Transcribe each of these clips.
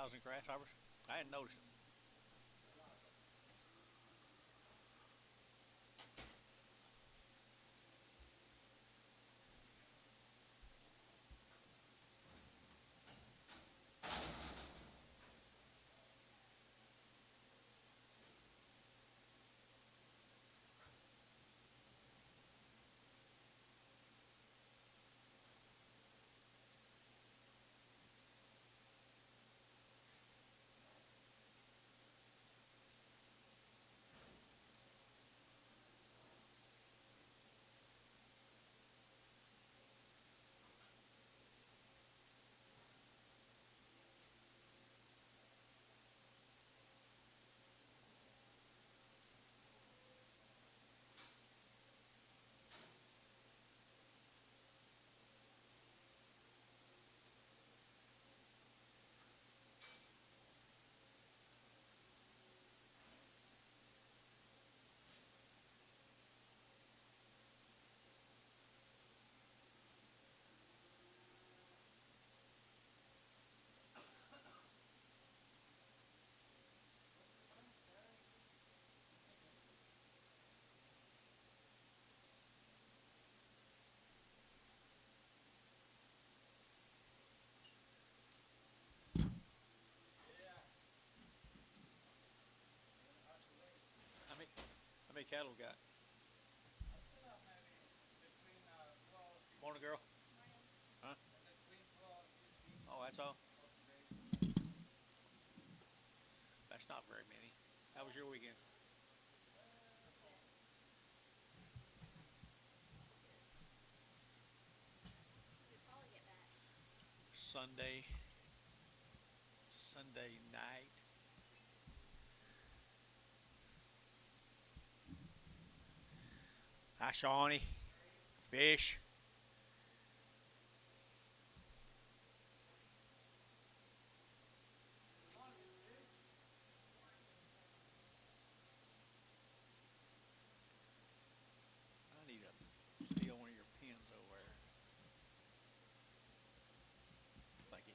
cows and grasshoppers? I hadn't noticed it. How many cattle we got? Morning, girl. Huh? Oh, that's all? That's not very many. How was your weekend? Sunday. Sunday night. Hi, Shawnee. Fish. I need to steal one of your pins over there. Thank you.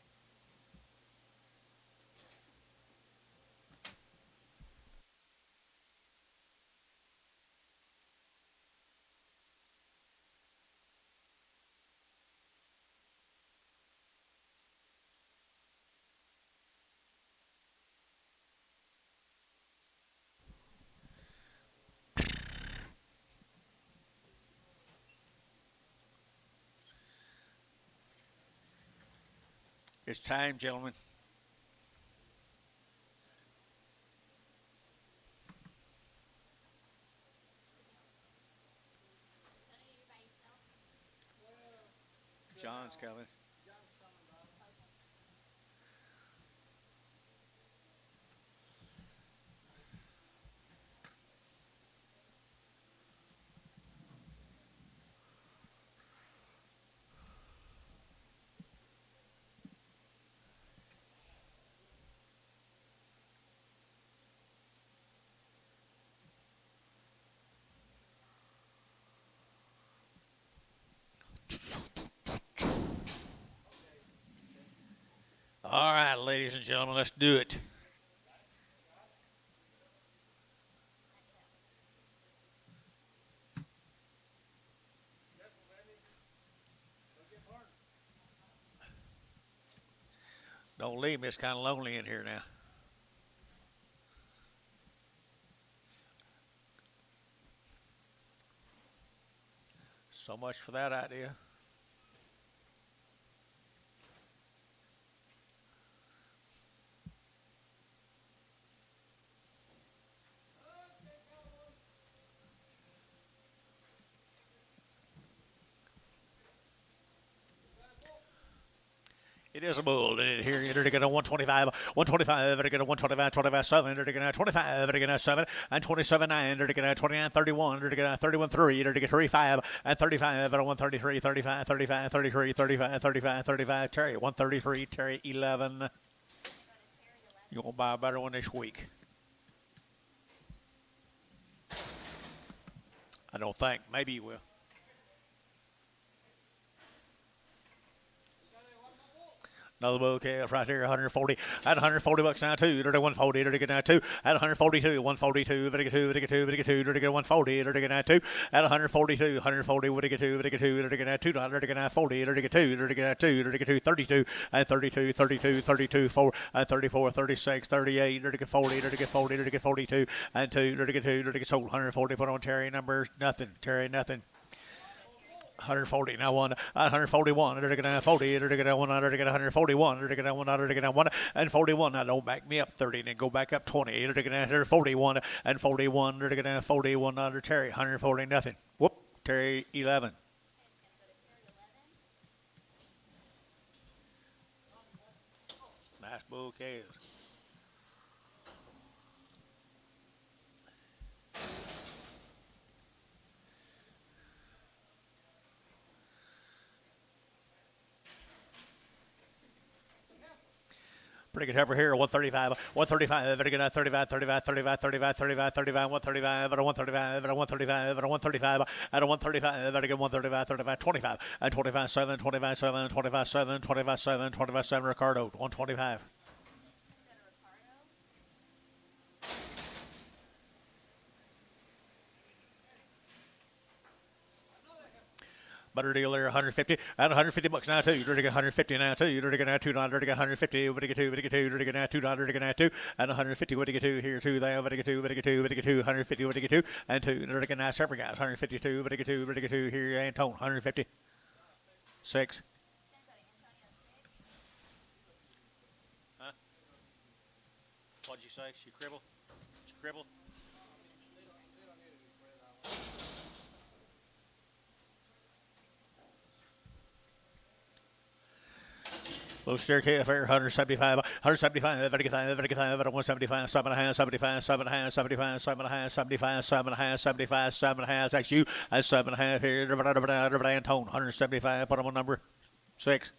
It's time, gentlemen. John's coming. All right, ladies and gentlemen, let's do it. Don't leave me. It's kind of lonely in here now. So much for that idea. It is a bull. Here, you're going to 125, 125, they're going to 125, 25, 7, they're going to 25, they're going to 7, and 27, 9, they're going to 29, 31, they're going to 31, 3, they're going to 35, and 35, and 133, 35, 35, 33, 35, 35, 35, Terry, 133, Terry, 11. You're going to buy a better one this week. I don't think. Maybe you will. Another bouquet right here, 140 at 140 bucks now too. Dirty 140, dirty get now two at 142, 142, dirty get two, dirty get two, dirty get two, dirty get 140, dirty get now two at 142, 140, dirty get two, dirty get two, dirty get now two, dirty get now 40, dirty get two, dirty get now two, dirty get two, 32 and 32, 32, 32, 4 and 34, 36, 38, dirty get 40, dirty get 40, dirty get 42 and two, dirty get two, dirty get sold 140. Put on Terry numbers, nothing, Terry nothing. 140 now one 141 under to 40 under to 1 under to 141 under to 1 under to 1 and 41 now don't back me up 30 and then go back up 20 under to 41 and 41 under to 41 under Terry 140 nothing. Whoop, Terry 11. Nice bouquets. Pretty good heifer here, 135, 135, very good, 35, 35, 35, 35, 35, 35, 135, at a 135, at a 135, at a 135, at a 135, very good, 135, 35, 25, and 25, 7, 25, 7, 25, 7, 25, 7, 25, 7, Ricardo, 125. Better deal there, 150 and 150 bucks now too. You're to get 150 now too. You're to get now $2. You're to get 150. You're to get 2. You're to get 2. You're to get now $2. You're to get now 2 and 150. You're to get 2 here 2 there. You're to get 2. You're to get 2. You're to get 2. 150. You're to get 2 and 2. You're to get now separate guys. 152. You're to get 2. You're to get 2 here Antone. 150. 6. Huh? What'd you say? She cribble? She cribble? Low staircase here, 175, 175, 175, 175, 7.5, 75, 7.5, 75, 7.5, 75, 7.5, 75, 7.5, that's you, and 7.5 here, Antone, 175, put them on number 6.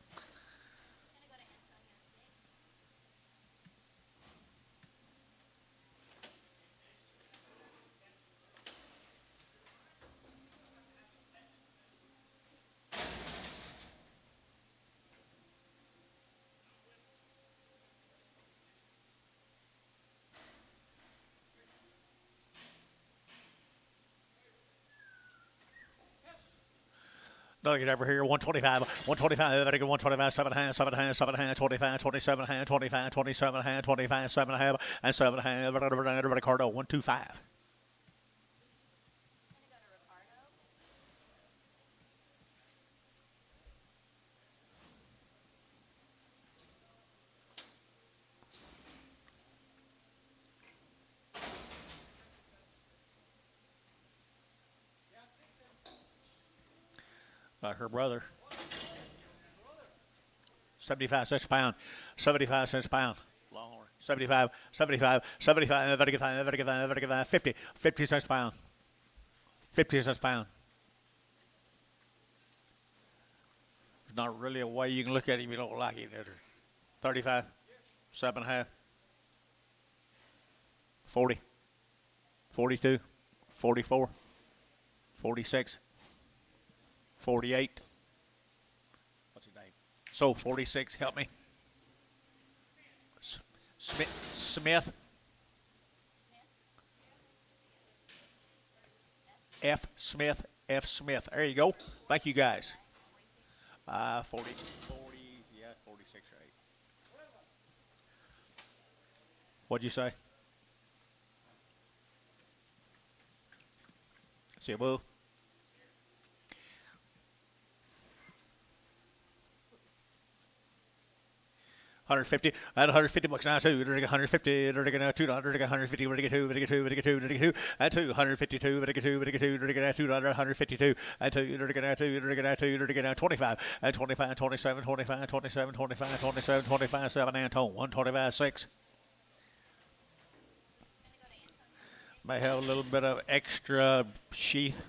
Nugget over here, 125, 125, very good, 125, 7.5, 7.5, 7.5, 25, 27, 25, 27, 25, 7.5, and 7.5, Ricardo, 125. Like her brother. 75 cents a pound. 75 cents a pound. Longhorn. 75, 75, 75, 50. 50 cents a pound. 50 cents a pound. There's not really a way you can look at it if you don't like it. 35, 7.5, 40, 42, 44, 46. 48. What's his name? So 46. Help me. Smith. F. Smith. F. Smith. There you go. Thank you guys. 40. Yeah, 46 or 8. What'd you say? See you, boo. 150 at 150 bucks now too. You're to get 150. You're to get $2. You're to get 150. You're to get 2. You're to get 2. You're to get 2. You're to get 2 and 2. 152. You're to get 2. You're to get 2. You're to get $2. 152 and 2. You're to get 2. You're to get 2. You're to get 25 and 25, 27, 25, 27, 25, 27, 25, 7. Antone 125 6. May have a little bit of extra sheath.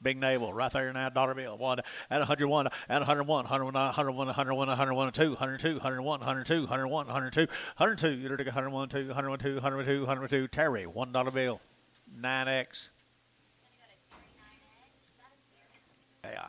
Big navel right there now, dollar bill. 1 and 101 and 101, 101, 101, 101, 101, 2, 102, 101, 102, 101, 102, 102. You're to get 101, 2, 102, 102, 102. Terry, $1 bill. 9X. Yeah,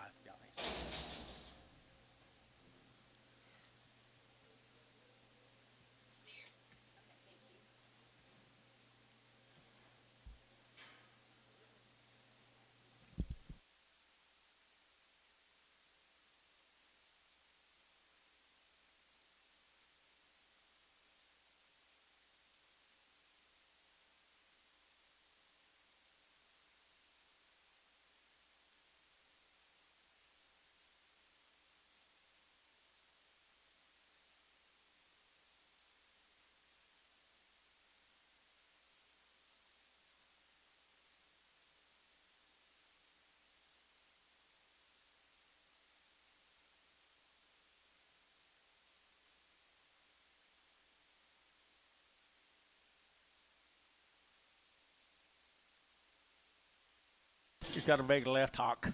got a big left hock.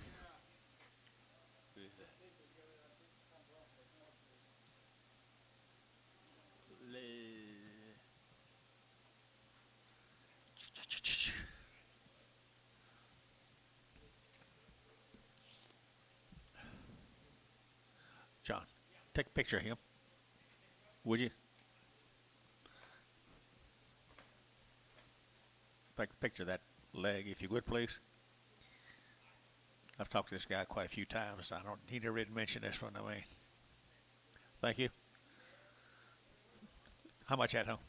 John, take a picture of him, would you? Take a picture of that leg, if you would, please. I've talked to this guy quite a few times. He never did mention this one to me. Thank you. How much at home?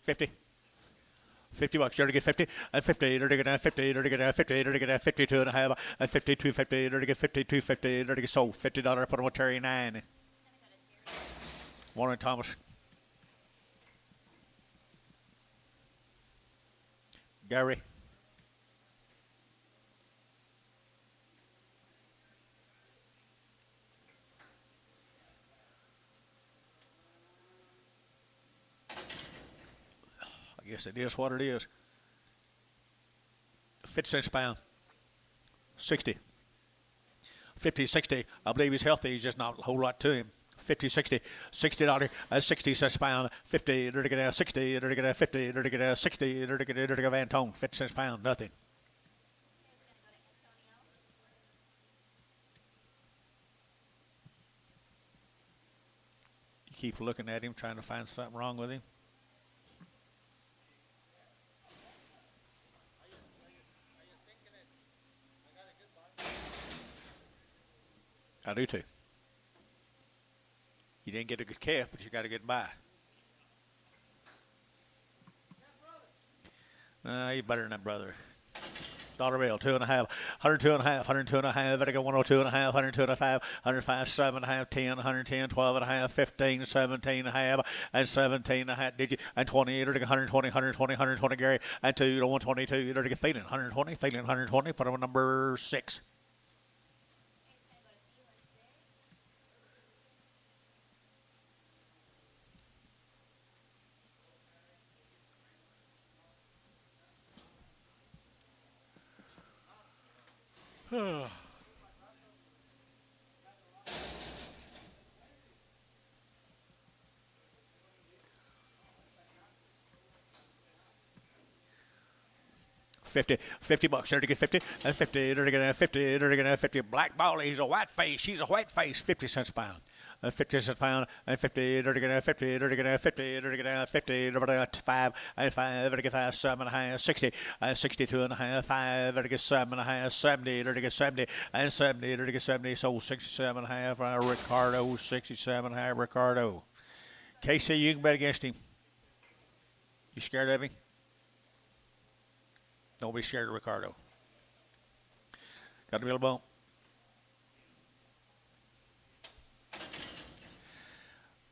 50. $50. You're to get 50 and 50. You're to get 50. You're to get 50. You're to get 52 and a half and 52.50. You're to get 52.50. You're to get sold $50. Put on Terry 9. Warren Thomas. Gary. I guess it is what it is. 50 cents a pound. 60. 50, 60. I believe he's healthy. He's just not a whole lot to him. 50, 60. $60. 60 cents a pound. 50. They're to get 60. They're to get 50. They're to get 60. They're to get Van Tone. 50 cents a pound. Nothing. You keep looking at him, trying to find something wrong with him. I do too. You didn't get a good calf, but you got a good buy. You're better than that, brother. Dollar bill, 2.5, 102.5, 102.5, better go 102.5, 102.5, 105, 7.5, 10, 110, 12.5, 15, 17.5, and 17.5. Did you? And 20, 120, 120, 120, Gary, and 2 to 122. You're to get feeling 120, feeling 120. Put on number 6. $50. There to get 50 and 50. There to get 50. There to get 50. Black ball. He's a white face. She's a white face. 50 cents a pound. 50 cents a pound and 50. There to get 50. There to get 50. There to get 50. There to get 5 and 5. There to get 7.5. 60 and 62.5. 5. There to get 7.5. 70. There to get 70 and 70. There to get 70. So 67.5. Ricardo. 67.5. Ricardo. Casey, you can bet against him. You scared of him? Don't be scared of Ricardo. Got the middle bone.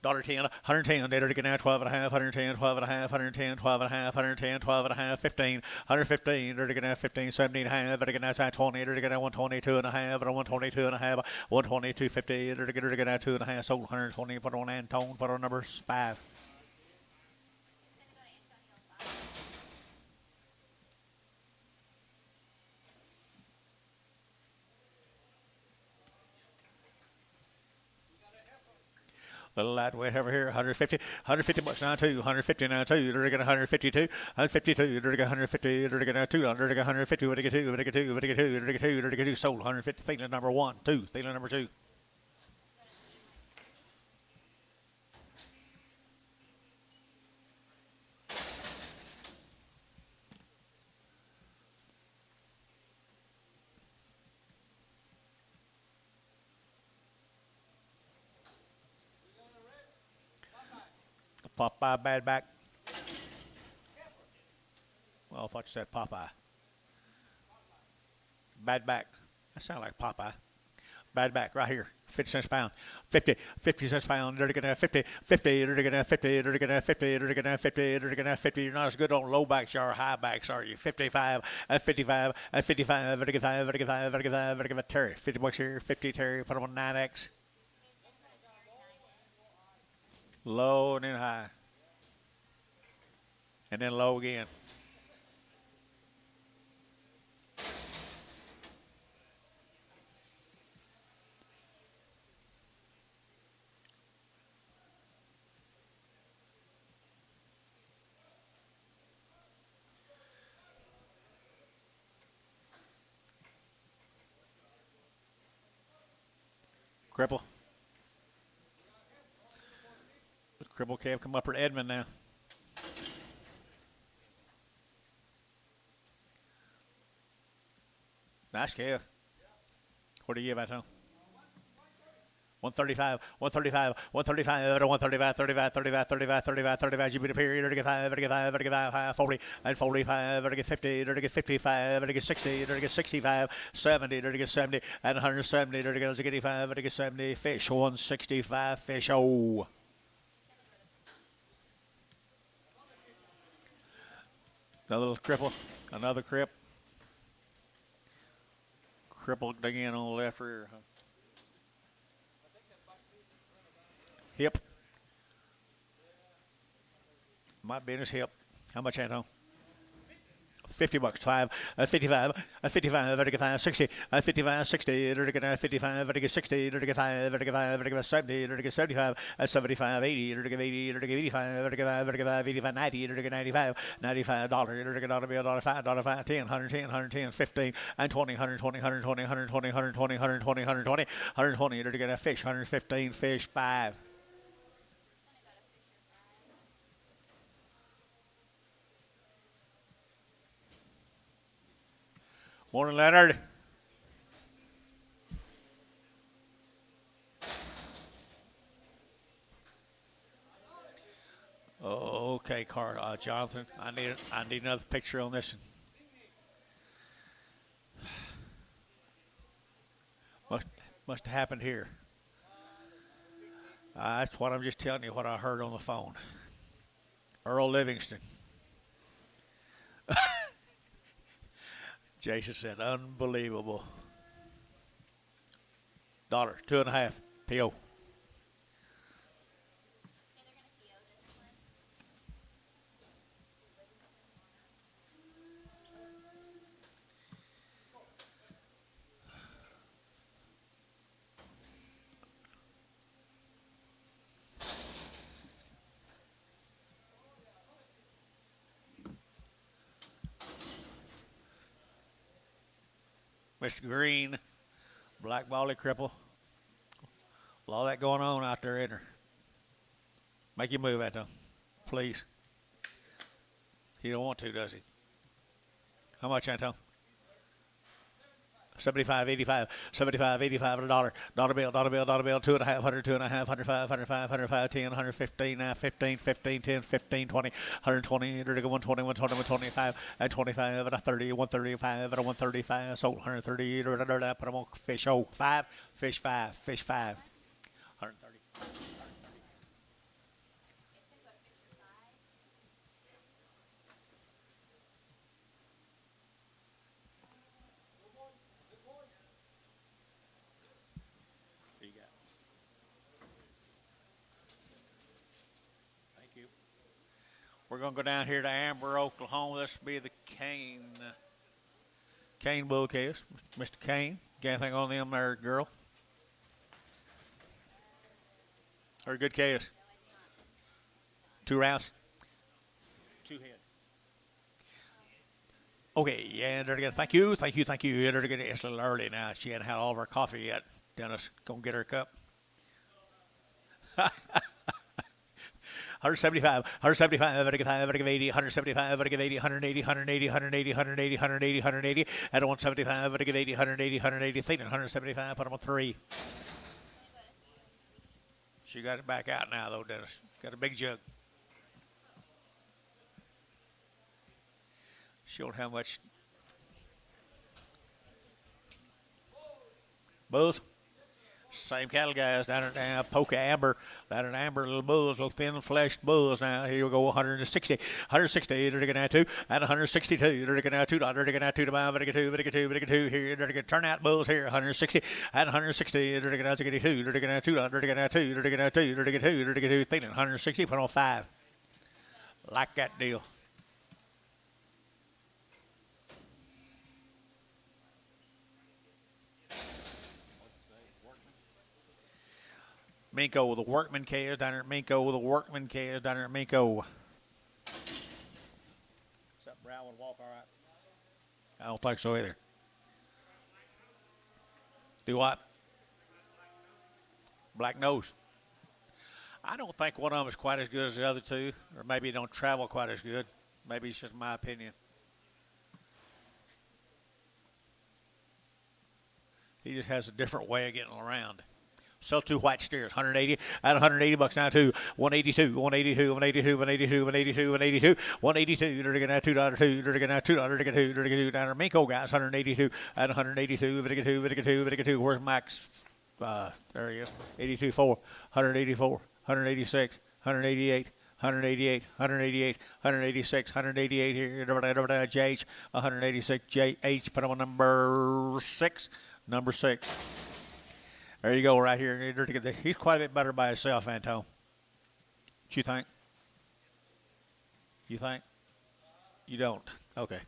$10, 110, later to get now 12.5, 110, 12.5, 110, 12.5, 110, 12.5, 15, 115, there to get now 15, 17.5, there to get now 20, there to get now 122.5, 122.5, 122.50, there to get now 2.5, sold 120, put on Antone, put on number 5. Little lightweight over here, 150 bucks now too, 150 now too. They're getting 152, 152. They're getting 150. They're getting 2. They're getting 150. They're getting 2. They're getting 2. They're getting 2. They're getting 2. They're getting 2. Sold 150. Feeling number 1, 2. Feeling number 2. Popeye bad back. Well, I thought you said Popeye. Bad back. That sounds like Popeye. Bad back right here. 50 cents a pound. 50 cents a pound. They're going to 50. They're going to 50. They're going to 50. They're going to 50. They're going to 50. You're not as good on low backs you are high backs, are you? 55 and 55 and 55. They're going to 5. They're going to 5. They're going to 5. They're going to Terry. 50 bucks here. 50 Terry. Put them on 9X. Low and then high. And then low again. Cripple. Cripple calf come up for Edmund now. Nice calf. What do you give at home? 135, 135, 135, 135, 35, 35, 35, 35, 35, you beat a period, 35, 35, 35, 40, and 45, 50, 55, 60, 65, 70, 70, and 170, 85, 70, fish, 165, fish, oh. Another little cripple, another crip. Crippled again on the left rear. Hip. Might be in his hip. How much, Anton? $50. 55, 55, 55, 60, 55, 60, 55, 60, 55, 55, 70, 75, 75, 80, 80, 85, 85, 85, 90, 95, $95, $5, 10, 110, 110, 15, and 20, 120, 120, 120, 120, 120, 120, 120, you're going to fish, 115, fish, 5. Morning, Leonard. Okay, Jonathan. I need another picture on this one. Must have happened here. That's what I'm just telling you. What I heard on the phone. Earl Livingston. Jason said, unbelievable. $1, 2.5, PO. Mr. Green, black bally cripple. A lot of that going on out there, isn't there? Make you move, Anton, please. He don't want to, does he? How much, Anton? 75, 85, 75, 85 and $1. Dollar bill, 2.5, 100, 2.5, 105, 105, 105, 10, 115, 15, 15, 10, 15, 20, 120, 120, 120, 125, and 25, and a 30, 135, and a 135, sold 130, put them on fish, 5, fish 5, fish 5, 130. We're going to go down here to Amber, Oklahoma. This will be the Kane bull case. Mr. Kane, got anything on them there, girl? Or good case? 2 rounds? 2 head. Okay, yeah, thank you. It's a little early now. She hadn't had all of her coffee yet. Dennis, go get her a cup. 175, 175, 80, 175, 80, 180, 180, 180, 180, 180, 180, at 175, 80, 180, 180, 175, put them on 3. She got it back out now, though, Dennis. Got a big jug. Showed how much. Bulls. Same cattle guys down at Polka Amber, down at Amber, little bulls, little thin-fleshed bulls. Now here we go, 160, 160, they're going to 2, and 162, they're going to 2, they're going to 2 to buy, they're going to 2 here, they're going to turn out bulls here, 160, and 160, they're going to 2, they're going to 2, they're going to 2, they're going to 2, they're going to 2, they're going to 2, thinking 160, put on 5. Like that deal. Minko with the workman cares down there at Minko with the workman cares down there at Minko. What's up, Brown? Would walk all right? I don't think so either. Do what? Black nose. I don't think one of them is quite as good as the other two, or maybe don't travel quite as good. Maybe it's just my opinion. He just has a different way of getting around. Sell two white steers, 180 at 180 bucks now too. 182, 182, 182, 182, 182, 182, 182. They're gonna $2, two. They're gonna $2, they're gonna $2. Down there, Minko guys, 182 at 182, they're gonna Where's Max? There he is. 82, 4, 184, 186, 188. 188, 188, 186, 188 here. JH, 186, JH. Put him on number 6. Number 6. There you go, right here. He's quite a bit better by himself, Anton. What you think? You think? You don't. Okay.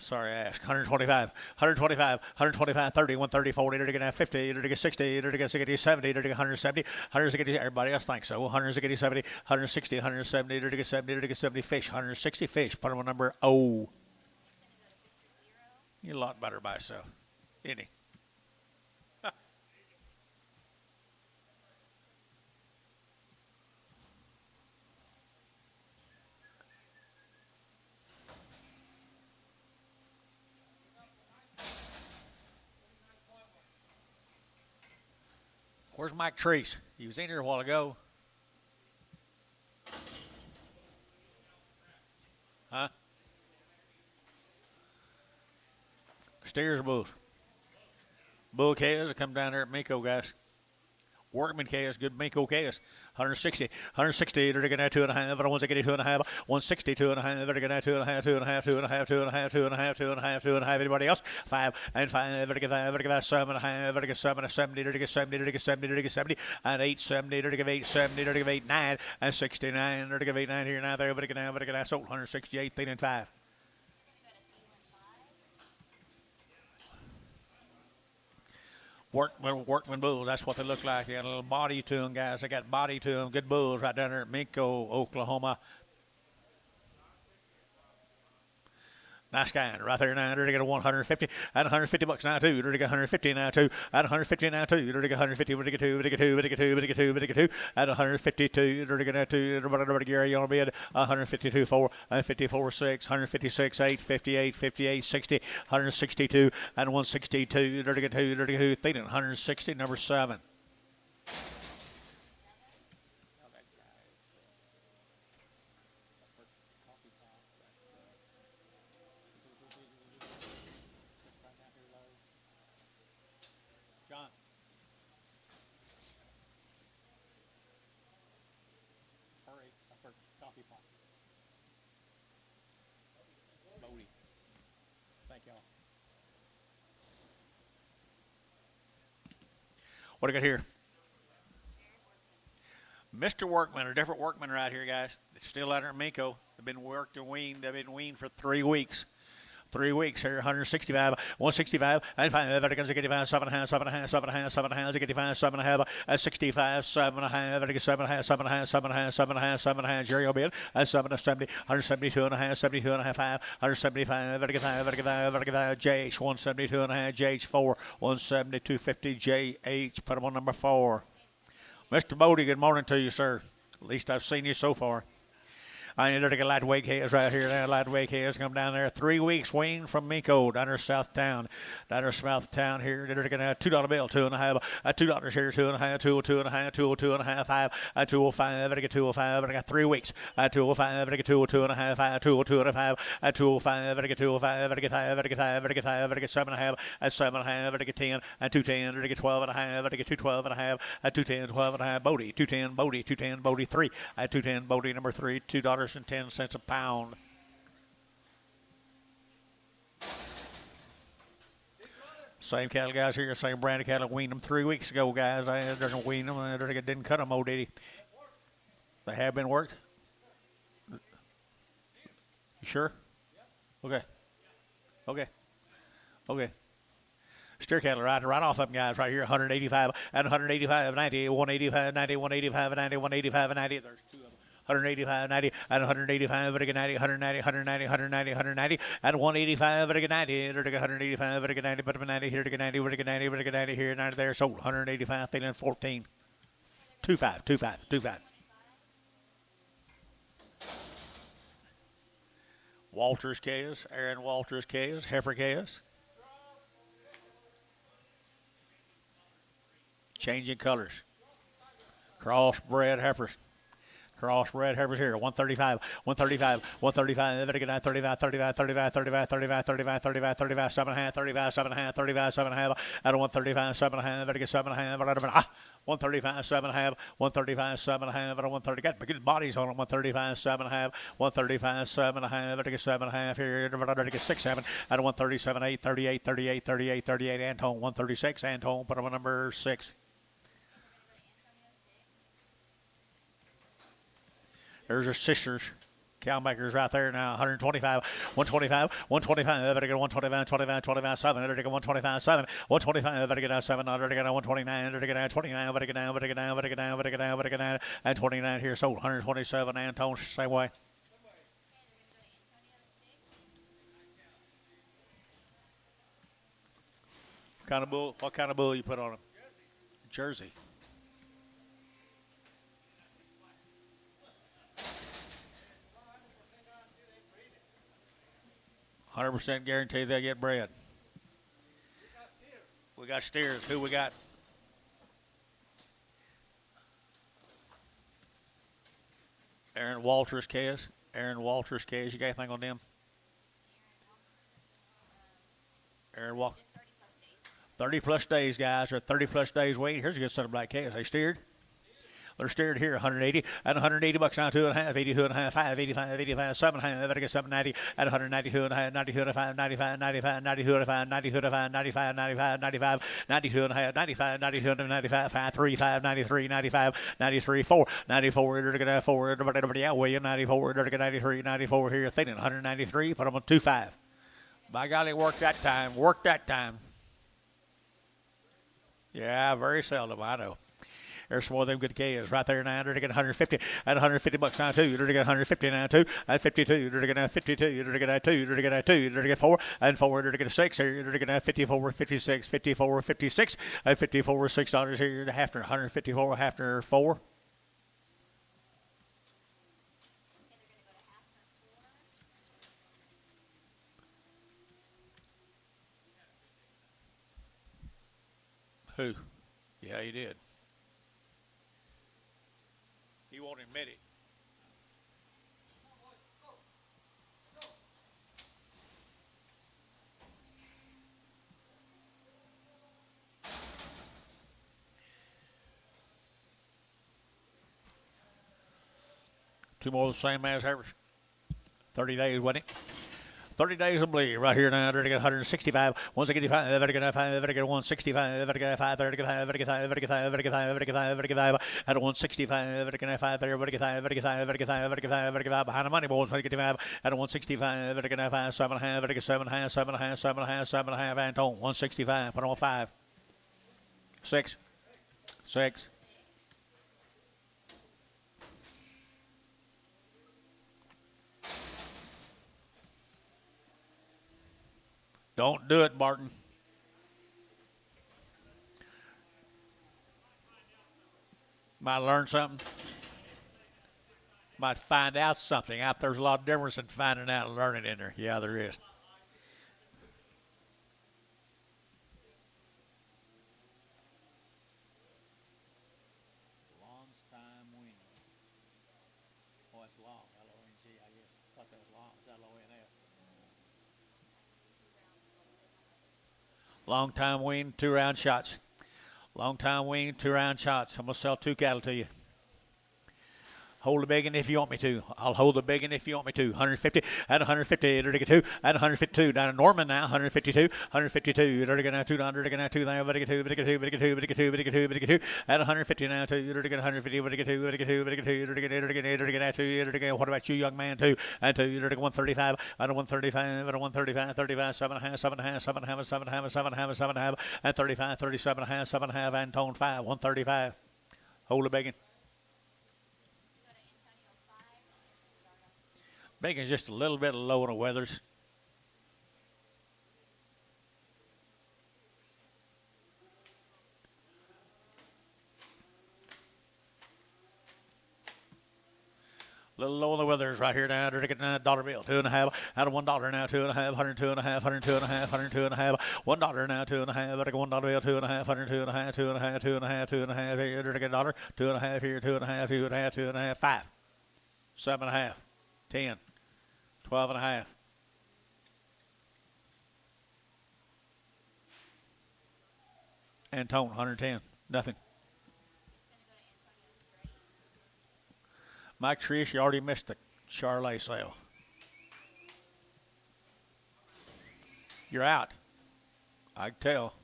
Sorry, I asked. 125, 125, 125, 30, 130, 40, they're going to have 50, they're going to get 60, they're going to get 70, they're going to get 170, 160, everybody else thinks so. 160, 70, 160, 170, they're going to get 70, they're going to get 70 fish, 160 fish. Put them on number O. You're a lot better by yourself. Isn't he? Where's Mike Treese? He was in here a while ago. Huh? Steers or bulls? Bull calves come down there at Minko, guys. Workman calves, good Minko calves. 160, 160, they're going to 2.5. The ones that get 2.5, 160, 2.5. They're going to 2.5, 2.5, 2.5, 2.5, 2.5, 2.5, 2.5. Anybody else? 5 and 5. They're going to 7.5. They're going to 7 70. They're going to 70. They're going to 70. They're going to 70 and 870. They're going to 870. They're going to 89 and 69. They're going to 89 here now. They're going to sold 168, 3 and 5. Workman bulls, that's what they look like. They got a little body to them, guys. They got body to them. Good bulls right down there at Minko, Oklahoma. Nice guy right there now. They're going to 150 at 150 bucks now too. They're going to 150 now too. At 150 now too. They're going to 150. We're going to 2 at 152. They're going to 2. Gary on bid 152 4 and 54 6, 156 8, 58, 58 60, 162 and 162. They're going to 2. Thinking 160 number 7. What do I got here? Mr. Workman, a different Workman right here, guys. It's still out there in Minko. They've been worked and weaned. They've been weaned for 3 weeks. 3 weeks here, 165, 165, and 5, Vatican's 85, 7.5, 7.5, 7.5, 7.5, 85, 7.5, 65, 7.5, Vatican 7.5, 7.5, 7.5, 7.5, 7.5, Jerry Obed, 770, 172.5, 72.5, 5, 175, Vatican 5, Vatican 5, Vatican 5, JH, 172.5, JH 4, 172.50, JH, put him on number 4. Mr. Bodie, good morning to you, sir. At least I've seen you so far. I need to get lightweight calves right here now. Lightweight calves come down there. 3 weeks weaned from Minko down there South Town. Down there South Town here. They're going to have $2 bill, 2.5. $2 here, 2.5, 2.5, 2.5, 5, 205. I get 205. I got 3 weeks. 205. I get 2.5, 5, 2.5. 205. I get 205. I get 5. I get 5. I get 5. I get 7.5. 7.5. I get 10. 210. I get 12.5. I get 212.5. 210, 12.5. Bodie. 210. Bodie. 210. Bodie 3. 210. Bodie number 3. $2.10 a pound. Same cattle guys here, same brand of cattle. Weaned them 3 weeks ago, guys. They're going to wean them. They didn't cut them, did he? They have been worked? You sure? Okay. Okay. Okay. Steer cattle right off of them, guys, right here. 185 and 185, 90, 185, 90, 185, 90, 185, 90. There's 2 of them. 185, 90, and 185, and 90, 190, 190, 190, 190, and 185, and 90, 185, and 90, but 90 here to 90, 90, 90 here, 90 there, sold 185, feeling 14, 25, 25, 25. Walters Chaos, Aaron Walters Chaos, heifer Chaos. Changing colors. Crossbred heifers. Crossbred heifers here. 135, 135, 135, 35, 35, 35, 35, 35, 35, 35, 35, 7.5, 35, 7.5, 35, 7.5, at 135, 7.5, 7.5, 135, 7.5, 135, 7.5, at 130. Got good bodies on it. 135, 7.5, 135, 7.5, 7.5 here. 6, 7, at 137, 8, 38, 38, 38, 38, Antone, 136, Antone, put on number 6. There's your sisters, cow makers right there now. 125, 125, 125. Better get 125, 25, 25, 7. Better get 125, 7. 125. Better get 7. Better get 129. Better get 29. Better get down. Better get down. Better get down. Better get down. Better get down. And 29 here. Sold 127. Antone, same way. Kind of bull? What kind of bull you put on him? Jersey. 100% guarantee they'll get bred. We got steers. Who we got? Aaron Walters, Chaos. Aaron Walters, Chaos. You got anything on them? Aaron Walters. 30 plus days, guys. Or 30 plus days waiting. Here's a good set of black Chaos. They steered. They're steered here, 180, and 180 bucks now, 2.5, 82.5, 5, 85, 85, 7.5, better get 790, and 190, 2.5, 90, 2.5, 95, 95, 90, 2.5, 90, 2.5, 95, 95, 95, 90, 2.5, 95, 90, 295, 5, 3, 5, 93, 95, 93, 4, 94, they're going to 4, everybody out, William, 94, they're going to 93, 94 here, thinking 193, put them on 2.5. By golly, worked that time, worked that time. Yeah, very seldom, I know. There's some more of them good K's right there now. They're to get 150 and 150 bucks now too. They're to get 150 now too. And 52. They're to get 52. They're to get 2. They're to get 2. They're to get 4 and 4. They're to get 6 here. They're to get 54, 56, 54, 56, and 54 $6 here. After 154 after 4. Who? Yeah, he did. He won't admit it. Two more of the same as heifers. 30 days, wasn't it? 30 days of bleed right here now. They're to get 165, 165, they're to get 5, they're to get 165, they're to get 5, they're to get 5, they're to get 5, they're to get 5, they're to get 5, they're to get 5, they're to get 5, at 165, they're to get 5, they're to get 5, they're to get 5, they're to get 5, they're to get 5, they're to get 5, behind the money boys, they're to get 5, at 165, they're to get 5, 7.5, they're to get 7.5, 7.5, 7.5, 7.5, Antone, 165, put on 5, 6, 6. Don't do it, Barton. Might learn something. Might find out something. There's a lot of difference in finding out and learning in there. Yeah, there is. Long time weaning. Oh, it's long. L-O-N-G, I guess. I thought that was long. It's L-O-N-S. Long time wean, 2-round shots. Long time wean, 2-round shots. I'm going to sell 2 cattle to you. Hold the biggin if you want me to. I'll hold the biggin if you want me to. 150 and 150. They're to get 2 and 152. Down in Norman now. 152. 152. They're to get 200. They're to get 2. They're to get 2. They're to get 2. They're to get 2. They're to get 2. They're to get 2. They're to get 2. And 150 now too. They're to get 150. They're to get 2. They're to get 2. They're to get 2. They're to get 2. They're to get 2. They're to get. What about you, young man? 2 and 2. They're to get 135. And 135. And 135. 35. 7.5. 7.5. 7.5. 7.5. 7.5. 7.5. And 35. 37.5. 7.5. Antone 5. 135. Hold the biggin. Bacon's just a little bit low on the weathers. Little low on the weathers right here now. They're getting a dollar bill, $2.50. Out of $1 now, $2.50. 102.5, 102.5, 102.5. $1 now, $2.50. Better go $1 bill, $2.50. 102.5, 2.5, 2.5, 2.5. Here, they're getting $1. 2.50 here, 2.5, 2.5, 2.5, 5, 7.5, 10, 12.5. Antone, 110. Nothing. Mike Trish, you already missed the Charlet sale. You're out. I can tell.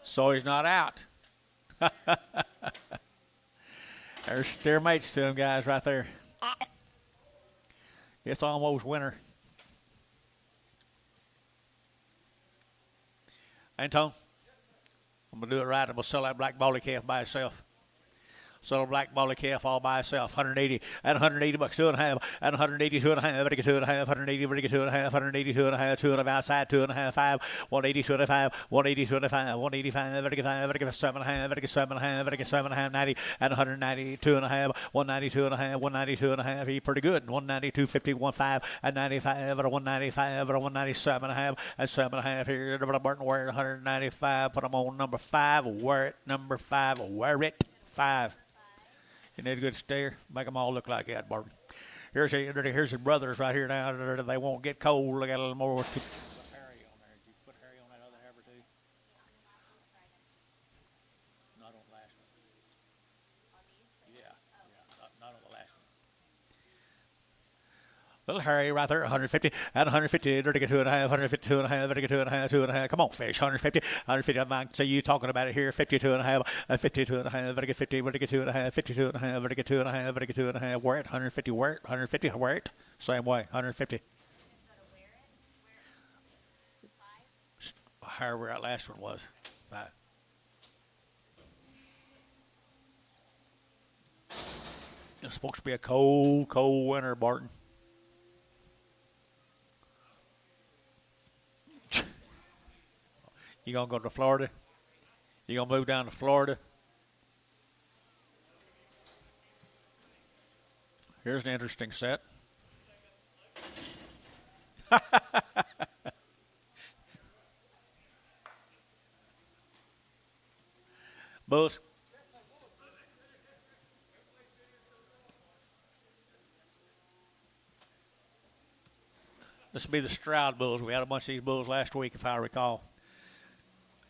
So he's not out. There's their mates to them guys right there. It's almost winter. Antone, I'm going to do it right. I'm going to sell that black baldy calf by itself. Sell a black baldy calf all by itself. 180 at 180 bucks, 2.5 at 180, 2.5. Better get 2.5, 180, better get 2.5, 180, 2.5, 2.5 outside, 2.5, 5, 180, 2.5, 180, 2.5, 185, better get 5, better get 7.5, better get 7.5, better get 7.5, 90 at 190, 2.5, 190, 2.5, 190, 2.5. He pretty good. 190, 250, 15 at 95, at 195, at 197.5, at 7.5 here. Burton wear it 195. Put them on number 5. Wear it number 5. Wear it 5. You need a good stare. Make them all look like that, Barton. Here's the brothers right here now. They won't get cold. They got a little more. Put Harry on there. Did you put Harry on that other heifer too? Not on the last one. Yeah, not on the last one. Little Harry right there, 150 at 150. They're to get 2.5, 150, 2.5. They're to get 2.5, 2.5. Come on, fish. 150, 150. I can see you talking about it here. 52.5, 52.5. They're to get 50. They're to get 2.5, 52.5. They're to get 2.5. They're to get 2.5. Wear it, 150. Wear it, 150. Wear it. Same way, 150. However, that last one was 5. It's supposed to be a cold, cold winter, Barton. You gonna go to Florida? You gonna move down to Florida? Here's an interesting set. Bulls. This will be the Stroud bulls. We had a bunch of these bulls last week, if I recall.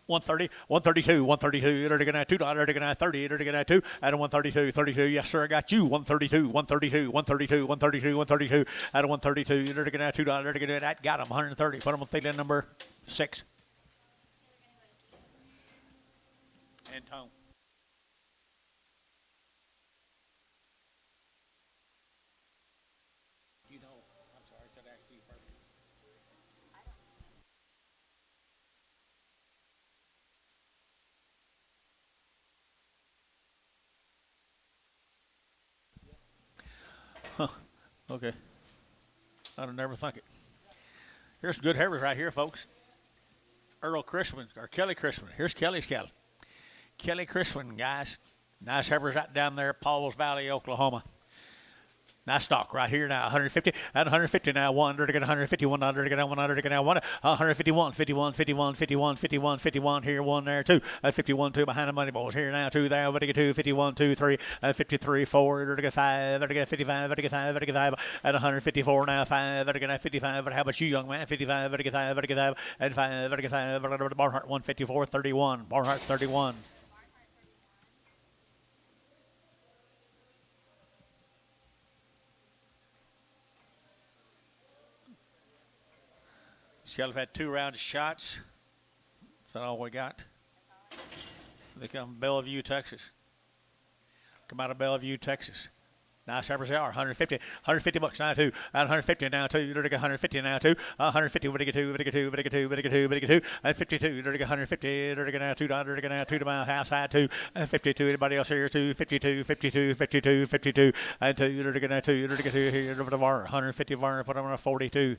130, 132, 132. They're going to $2. They're going to 30. They're going to 2 at a 132, 32. Yes, sir, I got you. 132, 132, 132, 132, 132 at a 132. They're going to $2. They're going to that. Got them 130. Put them on feeding number 6. Antone. You know, I'm sorry, I should ask you first. Huh. Okay. I'd never think it. Here's some good heifers right here, folks. Earl Chrisman, or Kelly Chrisman. Here's Kelly's cattle. Kelly Chrisman, guys. Nice heifers right down there, Pauls Valley, Oklahoma. Nice stock right here now, 150 at 150 now, 100 to get 151, 100 to get 100 to get 151, 51, 51, 51, 51, 51 here, 1 there, 2 at 51, 2 behind the money balls here now, 2 there, to get 2, 51, 2, 3 at 53, 4 to get 5, to get 55, to get 5, to get 5 at 154 now, 5 to get 55. How about you, young man? 55, to get 5, to get 5 and 5 to get 5. Barnhart 154, 31. Barnhart 31. Shell have had 2 rounds of shots. Is that all we got? They come from Bellevue, Texas. Come out of Bellevue, Texas. Now Shepherd's are 150, 150 bucks now too, and 150 now too. You're 150 now too. 150, what do you get two, what do you get two, what do you get two, what do you get two, what do you get two, and 52. You're 150, you're now $2, you're now $2 to my house side too, and 52. Anybody else here too? 52, 52, 52, 52, and two. You're gonna two, you're gonna two here over the bar. 150 bar, put them on a 42.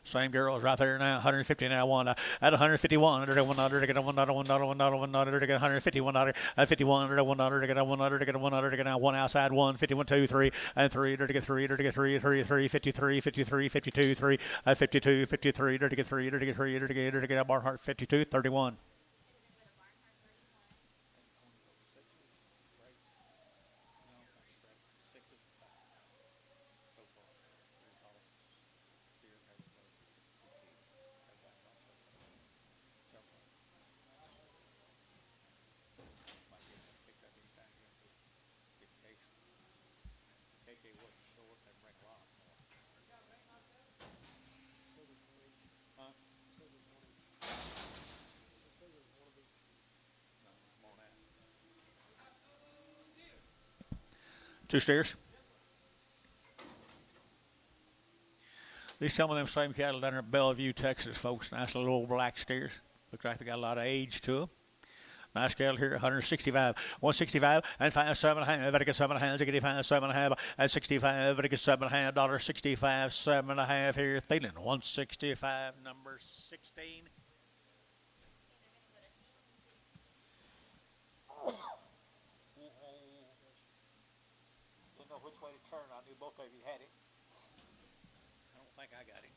Same girls right there now. 150 now. One at 151. Under $1 to get $1, $1 to get $151. At 51 under $1 to get $1 to get $1 to get now one outside one. 51, 2, 3, and 3 to get 3 to get 3, 3, 3, 53, 53, 52, 3 at 52, 53 to get 3 to get 3 to get a Barnhart 52, 31. Two steers. These some of them same cattle down in Bellevue, Texas, folks. Nice little old black steers. Look like they got a lot of age to them. Nice cattle here, 165, 165, and 5, 7.5. Better get 7.5, 85, 7.5, and 65. Better get $7.5, 65, 7.5 here. Thielen, 165, number 16. Didn't know which way to turn. I knew both of you had it. I don't think I got it.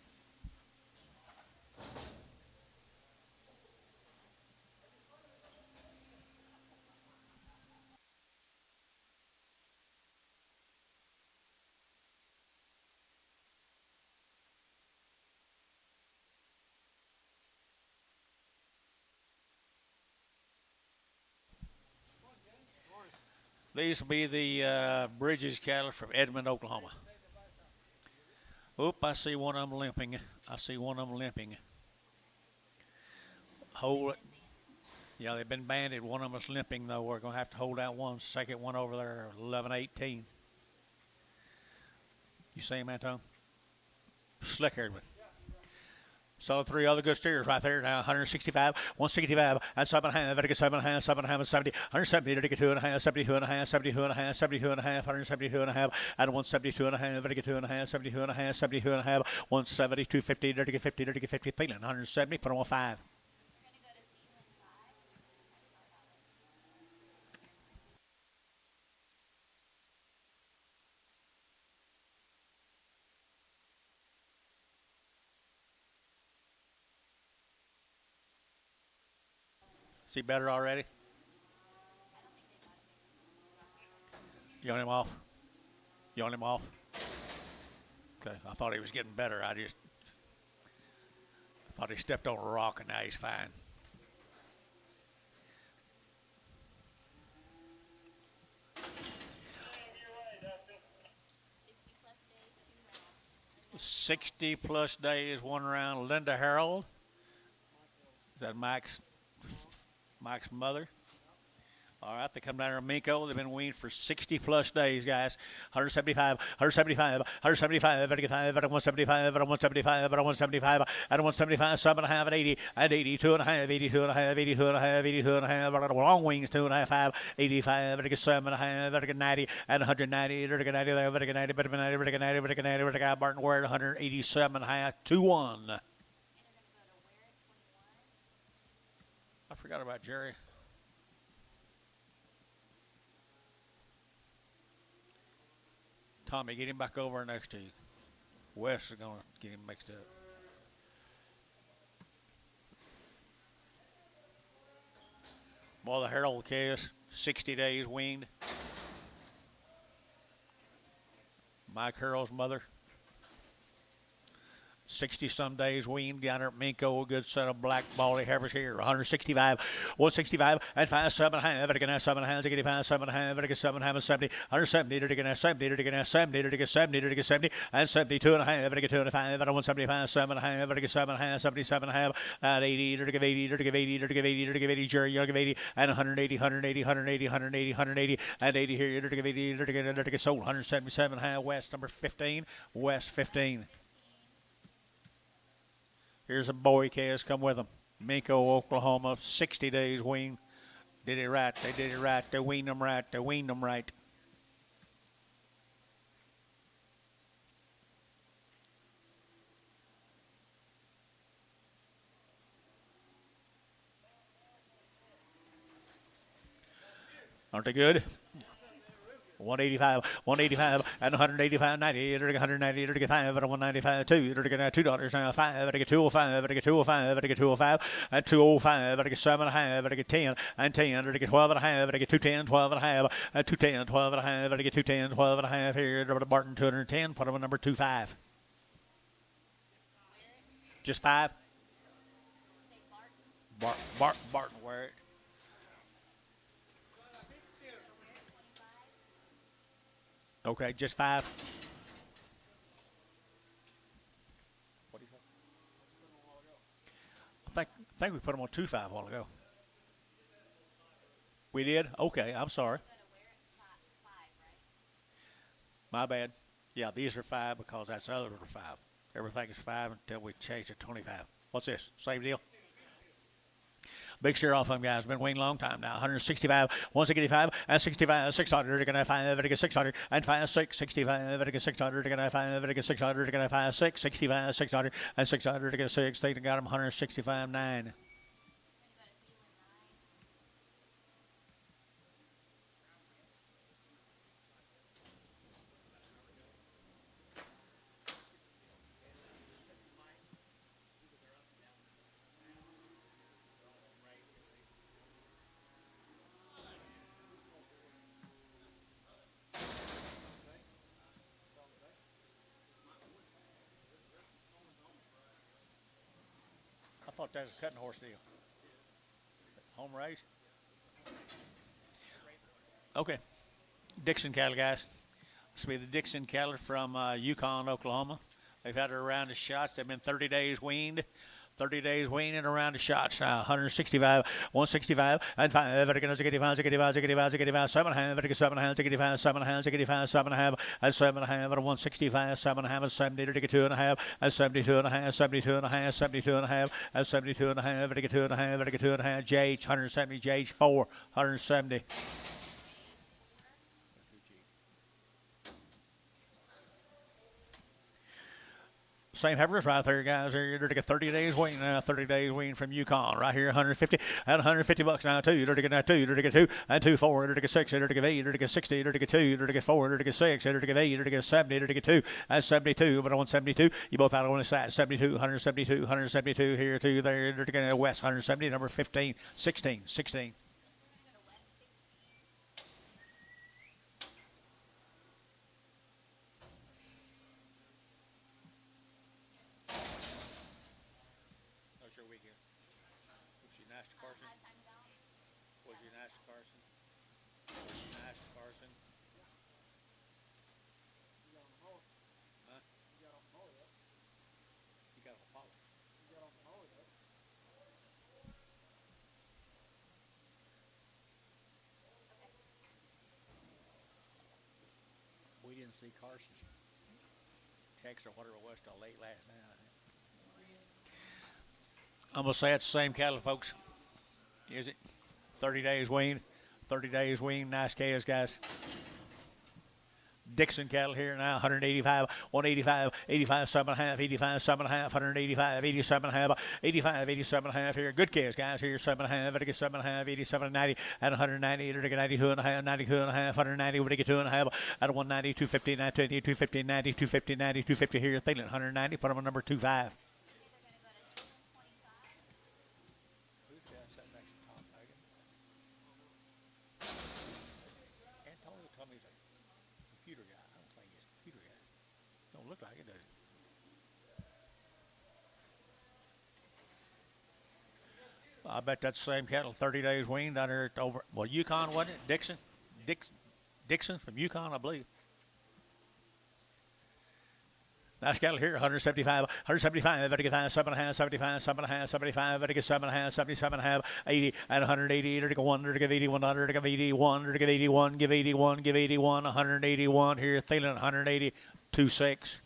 These will be the Bridges cattle from Edmond, Oklahoma. Oop, I see one of them limping. I see one of them limping. Hold it. Yeah, they've been banded. One of them is limping, though. We're going to have to hold that one. Second one over there, 11-18. You see him, Anton? Slick-haired one. So three other good steers right there now. 165, 165, and 7.5. Better get 7.5, 7.5, and 70. 170, better get 2.5, 72.5, 72.5, 72.5, 172.5, and 172.5. Better get 2.5, 72.5, 72.5, 170, 250, better get 50, better get 50. Thielen, 170, put on 5. See better already? You on him off? You on him off? Okay, I thought he was getting better. I thought he stepped on a rock and now he's fine. +60 days, one round. Linda Harold. Is that Mike's mother? All right, they come down here to Minko. They've been weaned for 60+ days, guys. 175, 175, 175, better get 5, better 175, better 175, better 175, better 175, 7.5, and 80, and 82.5, 82.5, 82.5, 82.5, better long wings, 2.5, 5, 85, better get 7.5, better get 90, and 190, better get 90, better get 90, better get 90, better get 90, better get 90, better get Barton Ware, 187.5, 2-1. I forgot about Jerry. Tommy, get him back over next to you. Wes is going to get him mixed up. Well, the Harold Case, 60 days weaned. Mike Harold's mother. 60 some days weaned, got her Minko, a good set of black baldy heifers here. 165, 165, and 5, 7 half. It again 7 half, 85, 7 half, it 7 half, and 70, 170, it again 70, it again 70, it again 70, it again 70, and 72 and a half, it again 25, and 175, 7 half, it again 7 half, 77 half, and 80, it again 80, it again 80, it again 80, it again 80, jury, it again 80, and 180, 180, 180, 180, 180, and 80 here, it again 80, it again sold 177 half. West number 15, West 15. Here's a boy calves come with them. Minko, Oklahoma, 60 days wean. Did it right. They did it right. They weaned them right. They weaned them right. Aren't they good? 185, 185, and 185, 90, 190, 195, 195, 2, $2 now, 5, 205, 205, 205, and 205, 7 and a half, 10, and 10, 12 and a half, 210, 12 and a half, 210, 12 and a half, 210, 12 and a half here, Barton 210, put him on number 25. Just 5? Barton, where it? Okay, just 5. What do you think? I think we put them on 2.5 a while ago. We did? Okay, I'm sorry. My bad. Yeah, these are 5 because that's other 5. Everything is 5 until we change it to 25. What's this? Same deal? Big share off them guys. Been waiting a long time now. 165, 165, and 65, 600. They're going to 5, they're 600, and 5, 6, 65, they're 600, they're going to 5, they're 600, they're going to 5, 6, 65, 600, and 600, they're 6. They got them 165, 9. I thought that was a cutting horse deal. Home race? Okay. Dixon cattle, guys. This will be the Dixon cattle from Yukon, Oklahoma. They've had her around the shots. They've been 30 days weaned. 30 days weaning around the shots. 165, 165, and 5. 85, 85, 85, 85, 7 half, 7 half, 85, 7 half, 85, 7 half, and 7 half, and 165, 7 half, and 70, 2 and a half, and 72 and a half, 72 and a half, 72 and a half, and 72 and a half, 2 and a half, 2 and a half, JH, 170, JH 4, 170. Same heifers right there, guys. You're to get 30 days wean now. 30 days wean from Yukon. Right here, 150 and $150 now, too. You're to get now 2. You're to get 2 and 2, 4. You're to get 6. You're to get 8. You're to get 60. You're to get 2. You're to get 4. You're to get 6. You're to get 8. You're to get 70. You're to get 2 and 72. But I want 72. You both out on the side. 72, 172, 172 here, 2 there. You're to get West 170, number 15, 16, 16. How's your weekend? Was you nice to Carson? Was you nice to Carson? Was you nice to Carson? Huh? You got a follow. We didn't see Carson's text or whatever it was till late last night. I'm going to say it's the same cattle, folks. Is it? 30 days wean. 30 days wean. Nice calves, guys. Dixon cattle here now, 185, 185, 85, 7.5, 85, 7.5, 185, 87 half, 85, 87 half here. Good calves, guys, here, 7.5, 87 half, 87, 90, and 190, 92 and a half, 92 and a half, 190, we get 2 and a half, at 190, 250, 250, 250, 90, 250, 90, 250 here, Thielen, 190, put them on number 25. Computer guy. I don't think he's a computer guy. Don't look like it, does it? I bet that's the same cattle, 30 days weaned down there at over, well, Yukon, wasn't it? Dixon from Yukon, I believe. Nice cattle here, 175, 175, better get 7.5, 75, 7.5, 75, better get 7.5, 77 half, 80, and 180, better get 1, better give 81, better give 81, better give 81, give 81, give 81, 181 here, Thielen, 180, 2.6.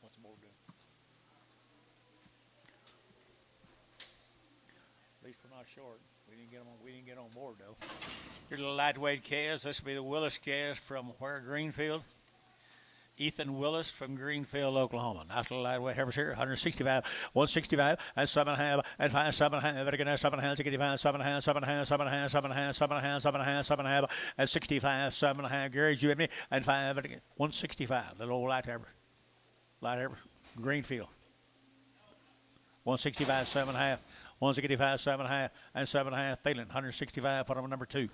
What's the board doing? At least we're not short. We didn't get on board though. Here's a little lightweight calves. This will be the Willis calves from where? Greenfield. Ethan Willis from Greenfield, Oklahoma. Nice little lightweight heifers here. 165, 165, and 7.5, and 5, 7.5. Better get 7.5, 65, 7.5, 7.5, 7.5, 7.5, 7.5, 7.5, 7.5, and 65, 7.5. Gary, you with me? And 5, 165. Little old light heifer. Light heifer. Greenfield. 165, 7.5. 165, 7.5, and 7.5. Thielen, 165, put on number 2.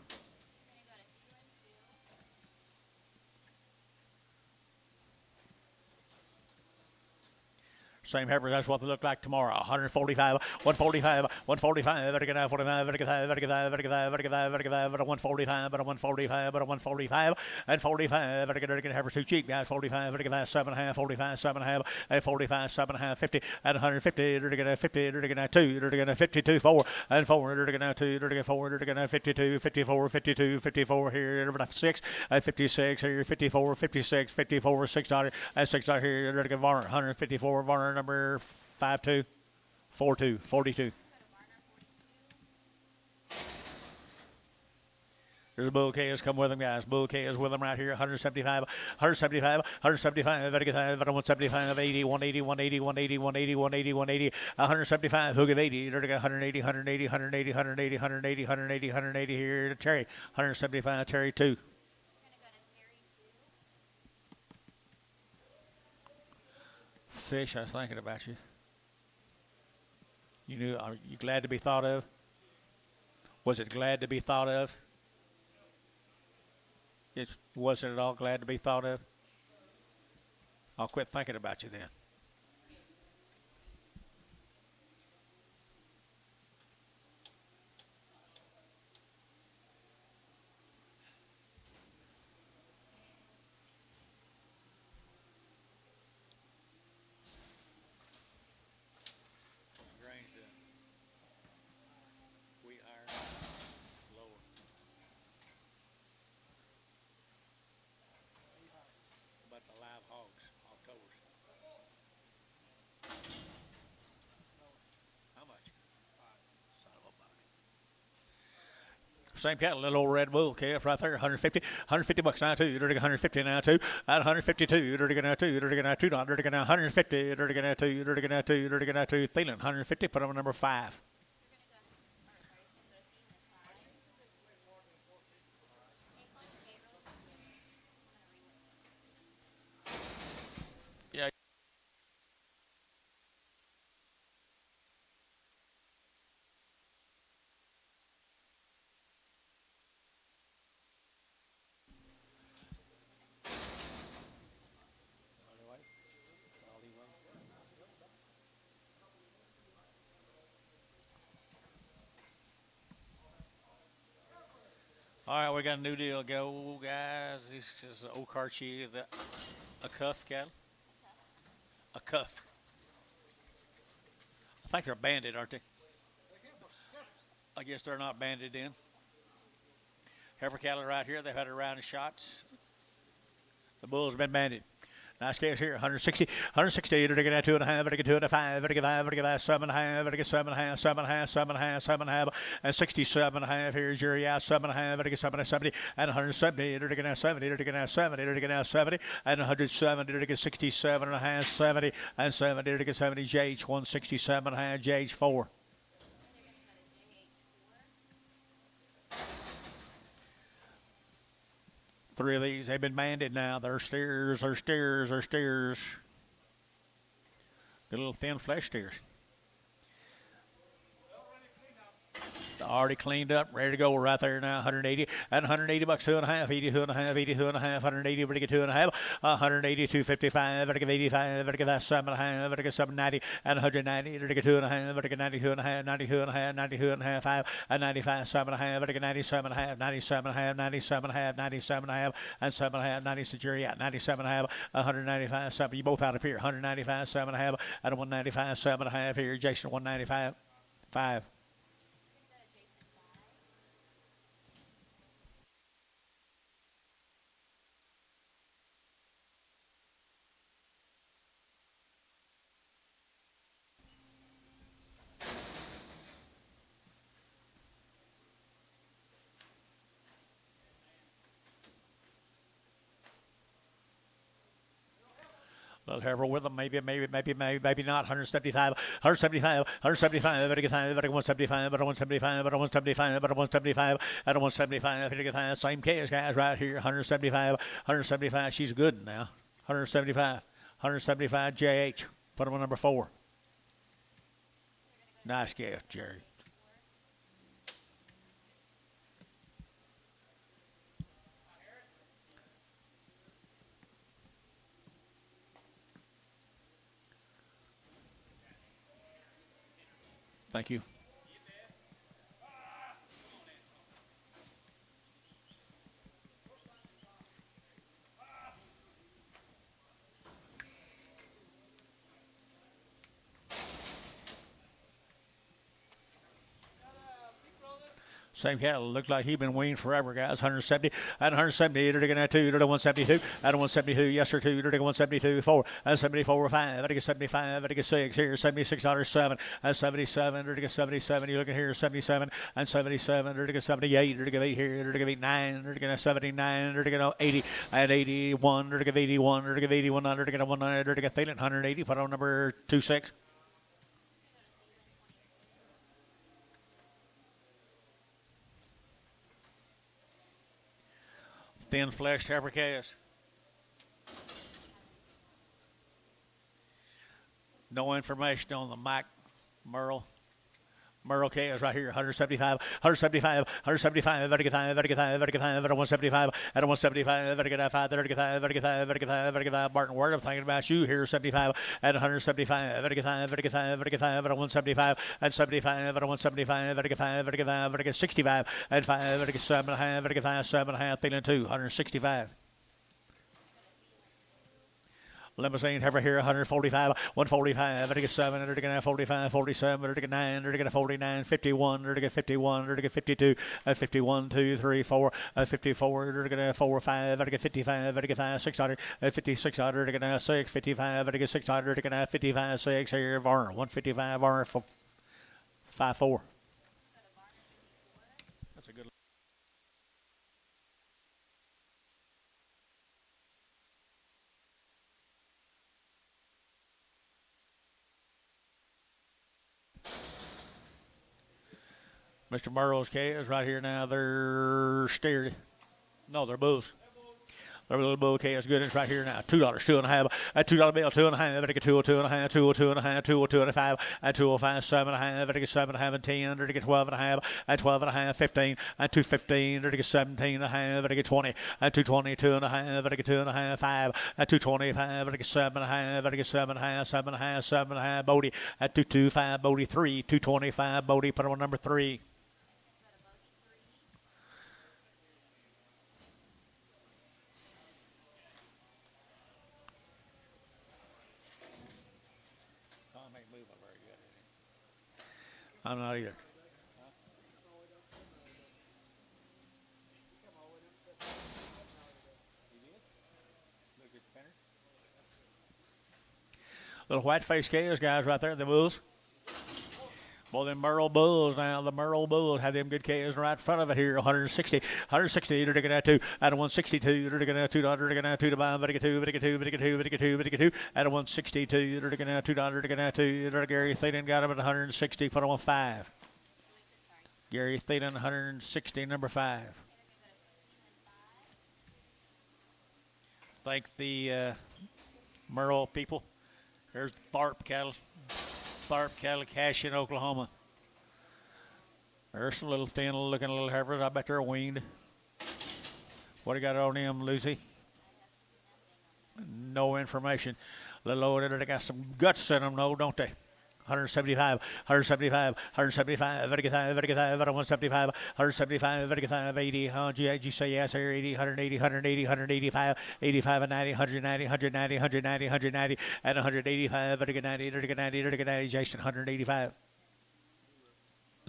Same heifer, that's what they look like tomorrow. 145, 145, 145, better get 45, better get 5, better get 5, better get 5, better get 5, better get 5, better 145, better 145, better 145, and 45, better get heifers too cheap, guys. 45, better get 5, 7.5, 45, 7.5, and 45, 7.5, 50, and 150, better get 50, better get 2, better get 52, 4, and 4, better get 2, better get 4, better get 52, 54, 52, 54 here, 6, and 56 here, 54, 56, 54, $6, and $6 here, better get Varner, 154, Varner. Number 52, 42, 42. There's a bull calves come with them, guys. Bull calves with them right here. 175, 175, 175. Better get 175, 80, 180, 180, 180, 180, 180, 180, 175. Who give 80? Better get 180, 180, 180, 180, 180, 180, 180 here to Terry. 175, Terry 2. Fish, I was thinking about you. You knew, are you glad to be thought of? Was it glad to be thought of? It wasn't at all glad to be thought of? I'll quit thinking about you then. Same cattle, little old red bull calf right there, 150, 150 bucks now too. You're 150 now too. At 152, you're now two. You're now $2. You're now 150. You're now two. You're now two. You're now two. Thielen, 150. Put on number 5. Yeah. All right, we got a new deal. Go, guys. This is OKC, a cuff cattle. A cuff. I think they're banded, aren't they? I guess they're not banded in. Heifer cattle right here. They've had a round of shots. The bulls have been banded. Nice calves here, 160, 160, better get that 2.5, better get 2.5, better get 5, better get that 7.5, better get 7.5, 7.5, 7.5, 7.5, and 67.5. Here's your out 7.5, better get 70, and 170, better get that 70, better get that 70, better get that 70, and 170, better get 67.5, 70, and 70, better get 70. JH 167.5, JH 4. Three of these have been banded now. They're steers, they're steers, they're steers. Good little thin flesh steers. Already cleaned up, ready to go right there now. 180 and 180 bucks, 2.5, 82 and a half, 82 and a half, 180, ready to get 2.5, 180, 255, ready to get 85, ready to get 7.5, ready to get 790 and 190, ready to get 2.5, ready to get 92 and a half, 92 and a half, 92 and a half, 5 and 95, 7.5, ready to get 97 and a half, 97 and a half, 97 and a half, 97 and a half, and 7.5, 90 jury out, 97 and a half, 195, 7. You both out of here, 195, 7.5, and 195, 7.5 here. Jason, 195, 5. Little heifer with them, maybe not. 175, 175, 175, better get 175, better 175, better 175, better 175, better 175, better get same case, guys, right here. 175, 175. She's good now. 175, 175, JH. Put him on number 4. Nice gift, Jerry. Thank you. Same cattle. Looks like he's been weaned forever, guys. 170 and 170. They're going to 2. They're 172. At 172. Yes, sir, 2. They're 172. 4. And 74. 5. They're 75. They're 6. Here, $76. 7. And 77. They're 77. You're looking here, 77 and 77. They're 78. They're 8 here. They're 89. They're 79. They're 80 and 81. They're 81. They're 81. They're 190. They're 180. Put on number 26. Thin fleshed heifer calves. No information on the Mike Merle. Merle calves right here, 175, 175, 175, better get 5, better get 5, better get 5, better 175, at 175, better get 5, better get 5, better get 5, better get 5, better get 5. Barton Word, I'm thinking about you here, 75, at 175, better get 5, better get 5, better get 5, better 175, at 75, better 175, better get 5, better get 5, better get 65, at 5, better get 7.5, better get 5, 7.5, feeling 2, 165. Limousine heifer here, 145, 145, better get 7, better get 45, 47, better get 9, better get 49, 51, better get 51, better get 52, 51, 2, 3, 4, 54, better get 4, 5, better get 55, better get 5, 600, 56, better get 6, 55, better get 600, better get 55, 6 here, Varner, 155, Varner, 5, 4. That's a good. Mr. Burrow's calves right here now. They're steered. No, they're bulls. They're little bull calves. Good. It's right here now. $2, 2.5. At $2 bill, 2.5. Better get 202.5, 202.5, 202.5, at 205, 7.5. Better get 7.5 and 10. Better get 12.5, at 12.5, 15, at 215. Better get 17.5. Better get 20, at 220, 2.5. Better get 2.5, 5, at 225. Better get 7.5. Better get 7.5, 7.5, 7.5. Bodie at 225. Bodie 3, 225. Bodie, put him on number 3. I'm not either. Little white face calves, guys, right there, the bulls. Well, them Merle bulls now, the Merle bulls have them good calves right in front of it here. 160, 160. They're taking that 2 out of 162. They're taking that $2. They're taking that 2 to buy. Better get 2. Better get 2. Better get 2. Better get 2. Better get 2 out of 162. They're taking that $2. They're taking that 2. They're Gary Thielen got him at 160. Put him on 5. Gary Thielen 160, number 5. Thank the Merle people. There's Tharp cattle. Tharp cattle, Cash in Oklahoma. There's some little thin looking little heifers. I bet they're weaned. What do you got on them, Lucy? No information. Little old, they got some guts in them, though, don't they? 175, 175, 175, 175, 175, 80, you say yes here, 80, 180, 180, 185, 85 and 90, 190, 190, 190, 190, and 185, 90, 90, 90, Jason, 185.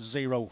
Zero.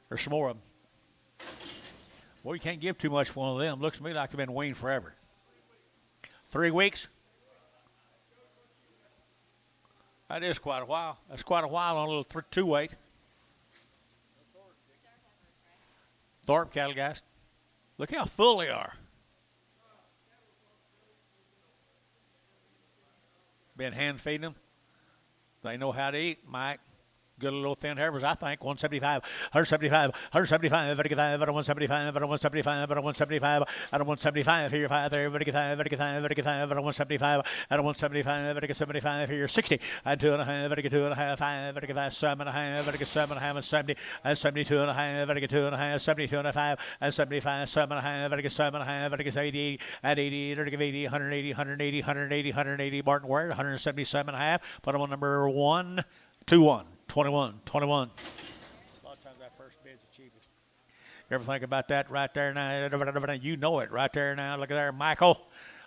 There's some more of them. Well, you can't give too much for one of them. Looks to me like they've been weaned forever. 3 weeks? That is quite a while. That's quite a while on a little 2-weight. Thorpe cattle, guys. Look how full they are. Been hand feeding them. They know how to eat, Mike. Good little thin heifers, I think. 175, 175, 175, 175, 175, 175, 175 here, 5 there, 175, 175, 175, 75 here, 60, and 2.5, 2.5, 5, 7.5, 7.5, and 70, and 72.5, 2.5, 72.5, and 75, 7.5, 7.5, 80, and 80, 80, 180, 180, 180, 180, Martin Ware, 177.5. Put them on number 1, 2, 1. 21, 21. A lot of times that first bid's the cheapest. You ever think about that right there now? You know it right there now. Look at there, Michael.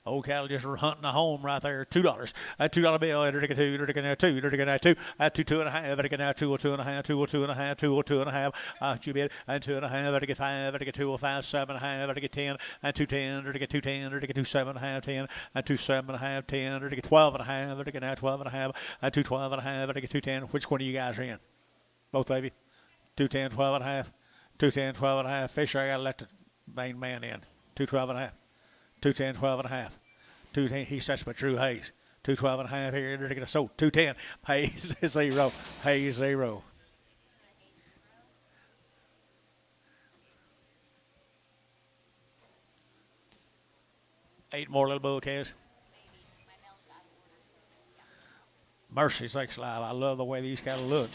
Old cattle just hunting a home right there. $2. $2 bill. $2. $2. $2. $2.5. $2.5. $2.5. $2.5. You bid. And $2.5. $5. $2.5. $7.5. $10. And $2.10. $2.10. $2.7.5. $10. And $2.7.5. $10. $12.5. $12.5. And $2.12.5. $2.10. Which one of you guys are in? Both of you. $2.10. $12.5. $2.10. $12.5. Fisher, I gotta let the main man in. $2.12.5. 210, 12.5. 210, he sets by Drew Hayes. 212.5 here, they're going to sold. 210, Hayes 0. Hayes 0. Eight more little bull calves. Mercy sakes alive, I love the way these cattle look.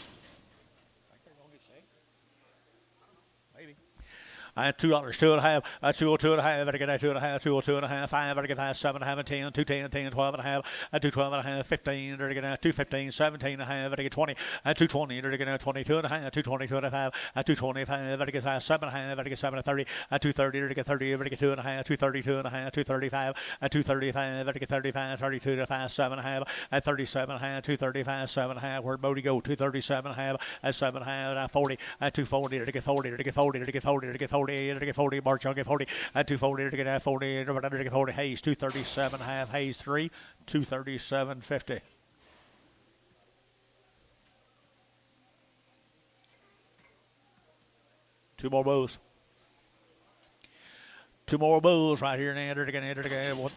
$2, $2.5, $2.5, better get that $2.5, $2.5, $5, better get that $7.5, $10, $2.10, $10, $12.5, $2.12.5, $15, better get that $2.15, $17.5, better get $20, $2.20, better get that $22.5, $2.20, $2.5, $2.25, better get that $7.5, better get $7.30, $2.30, better get $30, better get $2.5, $2.30, $2.5, $2.35, $2.35, better get $35, $32.5, $7.5, $37.5, $2.35, $7.5, where'd Bodie go? $2.37.5, $7.5, $40, $2.40, better get $40, better get $40, better get $40, better get $40. To get 40, March, I'll get 40, and 240 to get that 40, to get 40, Hayes, 237.5, Hayes 3, 237.50. Two more bulls. Two more bulls right here, and one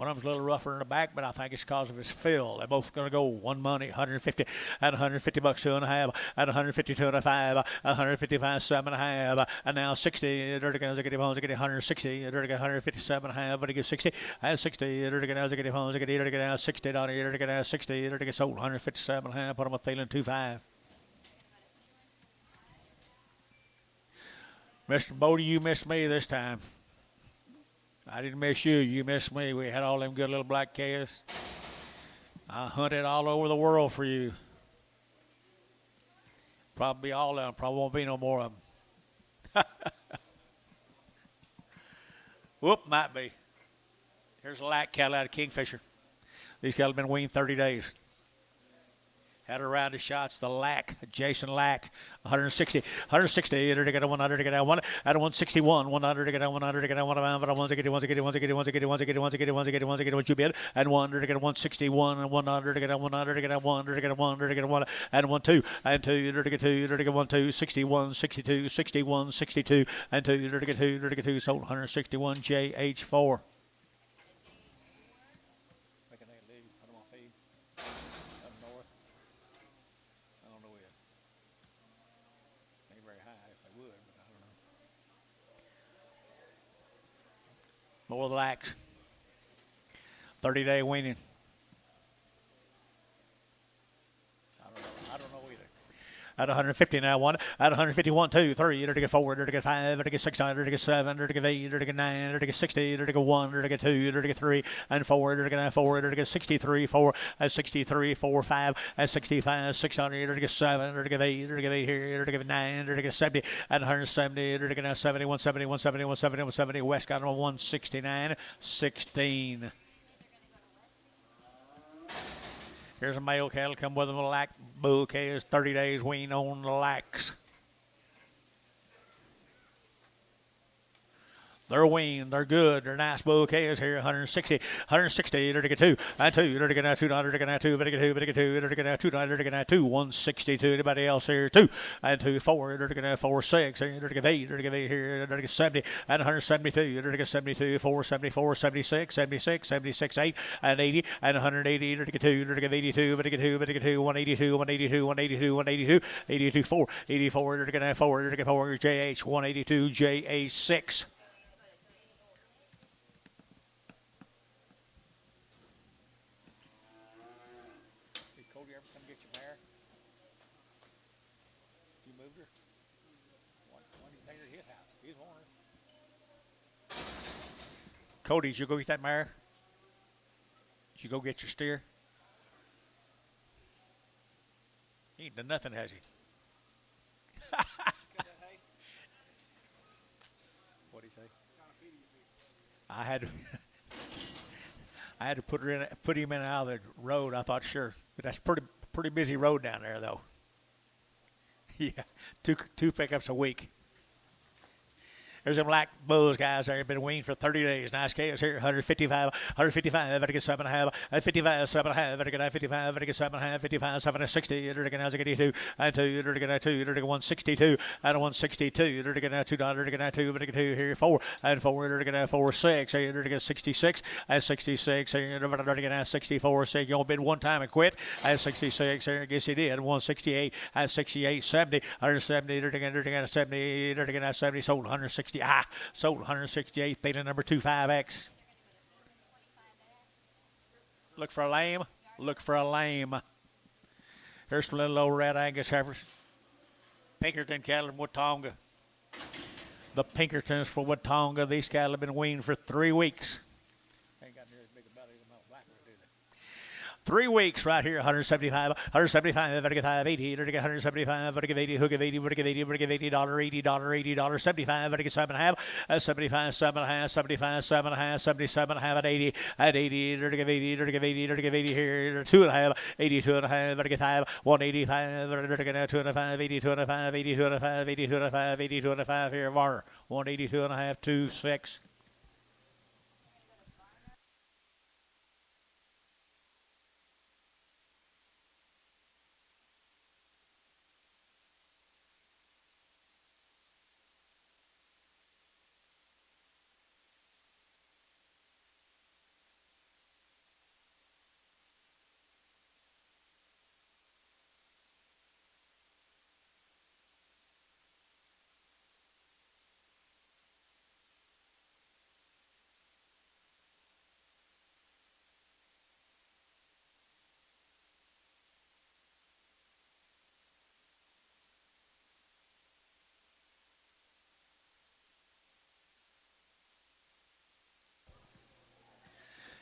of them's a little rougher in the back, but I think it's because of his fill. They're both going to go one money, 150 and $150, 2.5, and 150, 2.5, 155, 7.5, and now 60. Dirty guys get 160. Dirty 157.5, but he gets 60 and 60. Dirty guys get 60 down here. Dirty guys 60. Dirty gets sold 157.5. Put him a feeling 2.5. Mr. Bodie, you missed me this time. I didn't miss you. You missed me. We had all them good little black calves. I hunted all over the world for you. Probably all of them. Probably won't be no more of them. Whoop, might be. Here's a light cattle out of Kingfisher. These cattle have been weaned 30 days. Had a round of shots. The Lack, Jason Lack, 160, 160. To get a 100 to get a one at a 161, 100 to get a 100 to get a 1 what you bid and 100 to get a 161 and 100 to get a 100 to get a 100 to get a 100 to get a 1 and 1 2 and 2 to get 2 to get 1 2 61 62 61 62 and 2 to get 2 to get 2 sold 161 JH4. More lax. 30-day weaning. I don't know either. At 150 now, one. At 151, 2, 3. To get 4. To get 5. To get 6. To get 7. To get 8. To get 9. To get 60. To get 1. To get 2. To get 3 and 4. To get 4. To get 63, 4. At 63, 4, 5. At 65, 600. To get 7. To get 8. To get 8 here. To get 9. To get 70. At 170. To get 70, 170, 170, 170, 170. West got him 169, 16. Here's a male cattle come with them. A lack bouquet is 30 days wean on the lacks. They're weaned. They're good. They're nice bouquets here. 160, 160. To get 2 and 2. To get 200. To get 2. To get 2. To get 2. To get 200. To get 2. 162. Anybody else here? 2 and 2. 4. To get 4 6. To get 8. To get 8 here. To get 70 and 172. To get 72. 4 74 76 76 76 8 and 80 and 180. To get 2. To get 82. To get 2. To get 2. 182 182 182 182 82 4 84. To get 4. To get 4 JH 182 JH 6. Cody, did you go get that mare? Did you go get your steer? He ain't done nothing, has he? What'd he say? I had to put him in and out of the road. I thought, sure, but that's pretty busy road down there, though. Yeah, two pickups a week. There's them black bulls, guys. They've been weaned for 30 days. Nice chaos here. 155, 155. Better get 7.5. At 55, 7.5. Better get 55. Better get 7.5. 55, 7, 60. Better get 82. And 2. Better get 2. Better get 162. And 162. Better get 2. Better get 2. Better get 2 here. 4 and 4. Better get 4 6. Better get 66. And 66. Better get 64. 6. You only bid one time and quit. And 66. I guess he did. 168. And 68. 70. 170. Better get 70. Better get 70. Sold 160. Sold 168. Beta number 25X. Look for a lame. Look for a lame. Here's some little old red Angus heifers. Pinkerton cattle in Watonga. The Pinkertons for Watonga. These cattle have been weaned for 3 weeks. Ain't got near as big a belly as my black one, do they? 3 weeks right here, 175, 175, better get 580, better get 175, better get 80, hook of 80, better get 80, better get $80, $80, 75, better get 7.5, 75, 7.5, 75, 7.5, 77.5 at 80, better get 80, better get 80, better get 80 here, 2.5, 82.5, better get 5, 185, better get 2.5, 82.5, 82.5, 82.5, 82.5 here, Varner, 182.5, 2.6.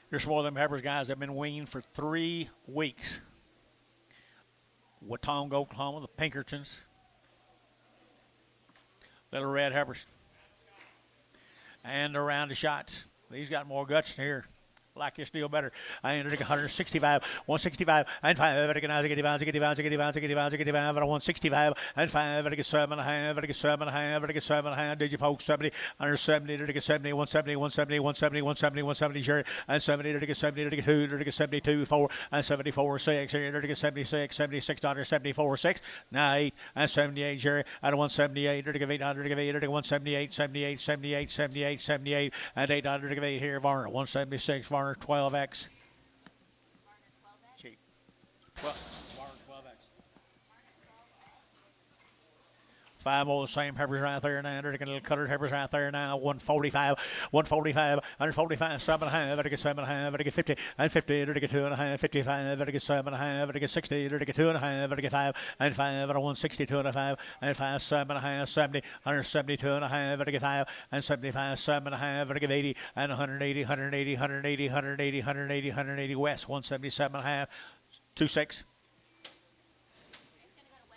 Here's one of them heifers, guys, that have been weaned for 3 weeks. Watonga, Oklahoma, the Pinkertons. Little red heifers. And they're round the shots. These got more guts than here. Like your steel better. I entered 165, 165, and 5. I get 95, 85, 85, 85, 85, 165, and 5. I get 7.5, I get 7.5, I get 7.5. Did you folks 70, under 70, I get 70, 170, 170, 170, 170, 170, sure, and 70, I get 70, I get 2, I get 72, 4, and 74, 6, I get 76, 76, $, 74, 6, 9, and 78, sure, and 178, I get 800, I get 8, I get 178, 78, 78, 78, 78, and 800, I get 8 here, Varner, 176, Varner. 12X. Cheap. 12. Varner 12X. 5 more the same peppers right there now. They're getting little colored peppers right there now. 145, 145, 145, 7.5. Better get 7.5. Better get 50 and 50. Better get 2.5. 55. Better get 7.5. Better get 60. Better get 2.5. Better get 5 and 5. Better 162 and 5 and 5, 7.5, 70, 172 and 5. Better get 5 and 75, 7.5. Better get 80 and 180, 180, 180, 180, 180, 180 West. 177 and 26,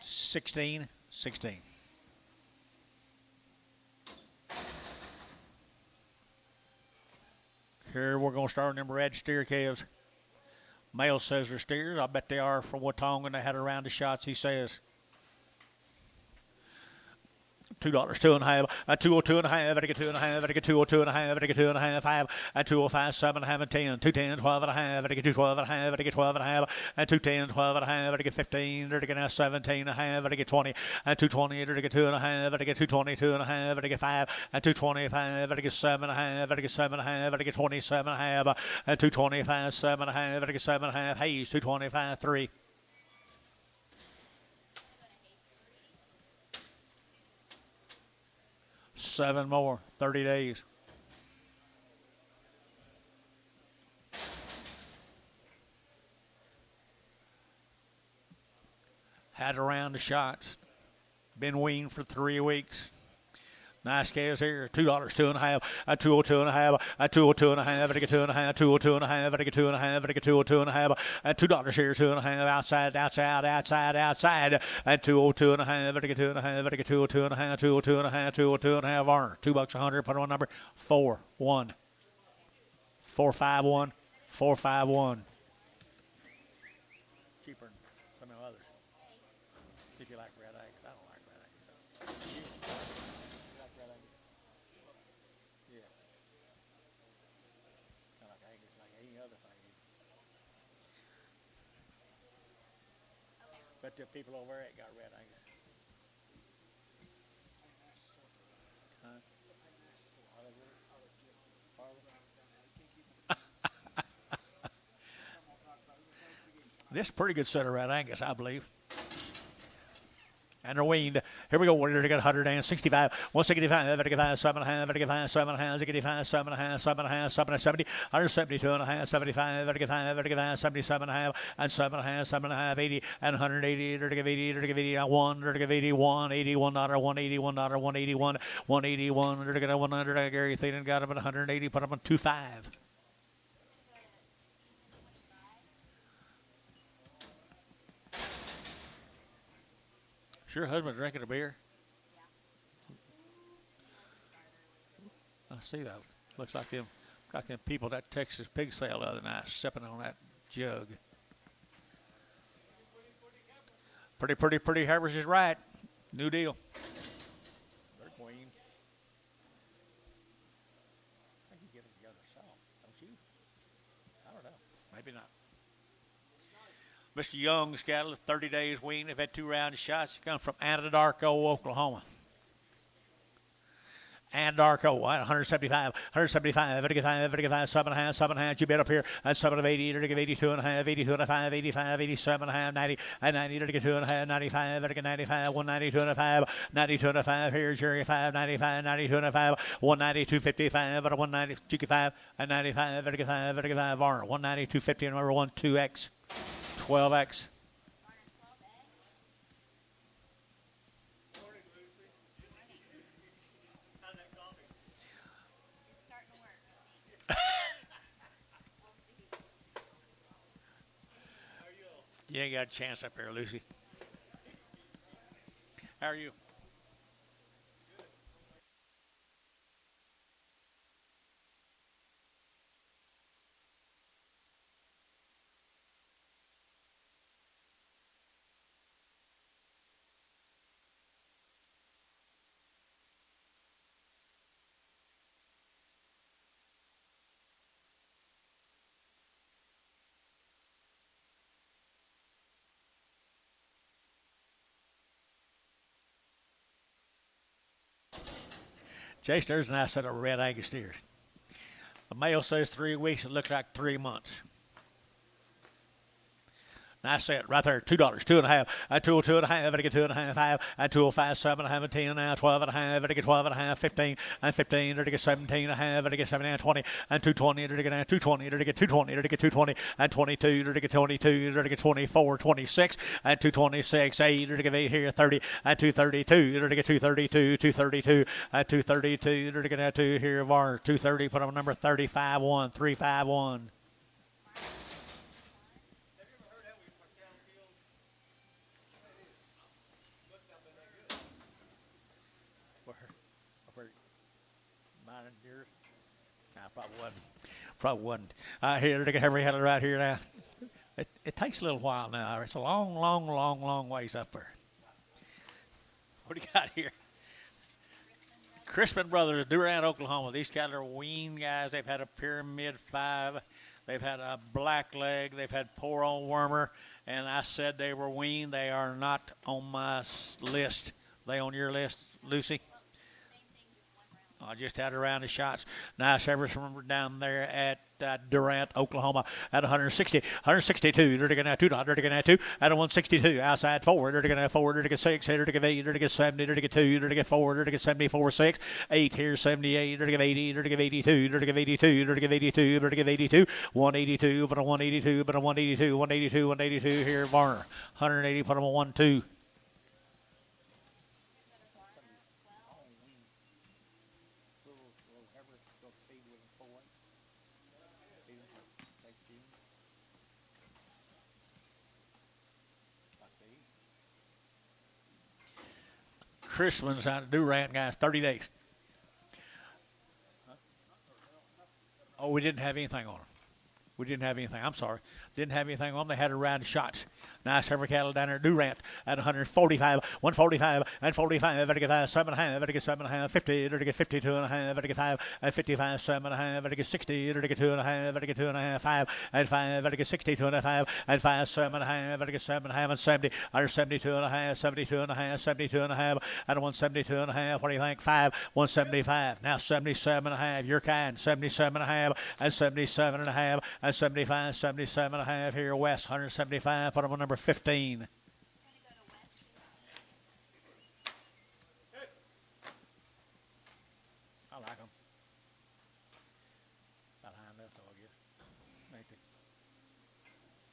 16, 16. Here we're going to start on them red steer calves. Male says they're steers. I bet they are from Watonga, and they had a round of shots, he says. $2, 2.5, and 202 and a half, better get 2.5, better get 202 and a half, better get 2.5, 5, and 205, 7.5, and 10, 210, 12 and a half, better get 212 and a half, better get 12 and a half, and 210, 12 and a half, better get 15, better get 17 and a half, better get 20, and 220, better get 2.5, better get 222 and a half, better get 5, and 225, better get 7.5, better get 7.5, better get 27 and a half, and 225, 7.5, better get 7.5, Hayes, 225, 3. 7 more, 30 days. Had a round of shots. Been weaned for 3 weeks. Nice calves here. $2, 2.5, and 202 and a half, and 202 and a half, better get 2.5, 202 and a half, better get 2.5, better get 202 and a half, and $2 here, 2.5, outside, outside, outside, outside, and 202 and a half, better get 2.5, better get 202 and a half, 202 and a half, 202 and a half, Varner, $2 100, put on number 4-1, 4-5-1, 4-5-1. Cheaper than some of the others. If you like red eggs, I don't like red eggs. You like red eggs? Yeah. I like eggs like any other thing. But the people over there ain't got red eggs. Huh? This is a pretty good set of red Angus, I believe. And they're weaned. Here we go. We're going to get 165, 165, better get 5, 7.5, better get 5, 7.5, 85, 7.5, 7.5, 770, 172 and a half, 75, better get 5, better get 5, 77 and a half, and 7.5, 7.5, 80, and 180, better give 80, better give 81, better give 81, $81, $181, $181, $181, better get 100. Gary Thielen got him at 180, put him on 2.5. Your husband drinking a beer? I see that. Looks like them people at that Texas pig sale the other night sipping on that jug. Pretty Harvest is right. New deal. They're queen. I think you get them together soft, don't you? I don't know. Maybe not. Mr. Young's cattle, 30 days weaned. They've had 2 rounds of shots. They come from Anadarko, Oklahoma. Anadarko, 175, 175, 55, 55, 7.5, 7.5. You bet up here. And 7 of 80, to give 82 and a half, 82 and a 5, 85, 87 and a half, 90, and 90, to get 2 and a half, 95, to get 95, 192 and a 5, 92 and a 5. Here's Jerry 5, 95, 92 and a 5, 192, 55, but a 190, Cheeky 5, and 95, to get 5, to get 5, Varner, 192, 50, and number 1, 2X. 12X. You ain't got a chance up here, Lucy. How are you? Chase, there's a nice set of red Angus steers. The male says 3 weeks. It looks like 3 months. Nice set right there. $2, 2.5, and 202.5, and I get 2.5, 5, and 205, 7.5, and 10, now 12.5, and I get 12.5, 15, and 15, and I get 17.5, and I get 17, and 20, and 220, and I get 220, and I get 220, and I get 220, and 22, and I get 22, and I get 24, 26, and 226, 8, and I get 8 here, 30, and 232, and I get 232, 232, and 232, and I get 2 here, var 230, put on number 35, 1, 351. Probably wasn't. Here, look at every header right here now. It takes a little while now. It's a long ways up there. What do you got here? Crispin Brothers, Durant, Oklahoma. These cattle are weaned guys. They've had a Pyramid 5. They've had a black leg. They've had poor old wormer. And I said they were weaned. They are not on my list. They on your list, Lucy? I just had a round of shots. Nice Everest from down there at Durant, Oklahoma at 160, 162. They're going to 2, they're going to 2 at 162. Outside 4, they're going to 4, they're going to 6, they're going to 8, they're going to 70, they're going to 2, they're going to 4, they're going to 74, 6, 8 here, 78, they're going to 80, they're going to 82, they're going to 82, they're going to 82, they're going to 82, 182, but a 182, but a 182, 182, 182 here, Varner, 180, put them on 1, 2. Christmas out of Durant, guys, 30 days. Oh, we didn't have anything on them. We didn't have anything. I'm sorry. Didn't have anything on them. They had a round of shots. Nice heifer cattle down there at Durant at 145, 145, and 45. Better get 7.5. Better get 7.5. 50. Better get 52.5. Better get 5 and 55. 7.5. Better get 60. Better get 2.5. Better get 2.5. 5 and 5. Better get 60. 2.5 and 5. 7.5. Better get 7.5 and 70. Under 72.5. 72.5. 72.5. At 172.5. What do you think? 5. 175. Now 77.5. Your kind. 77.5 and 77.5 and 75. 77.5 here west. 175. Put them on number 15. I like them. About high enough, though, I guess. Ain't they?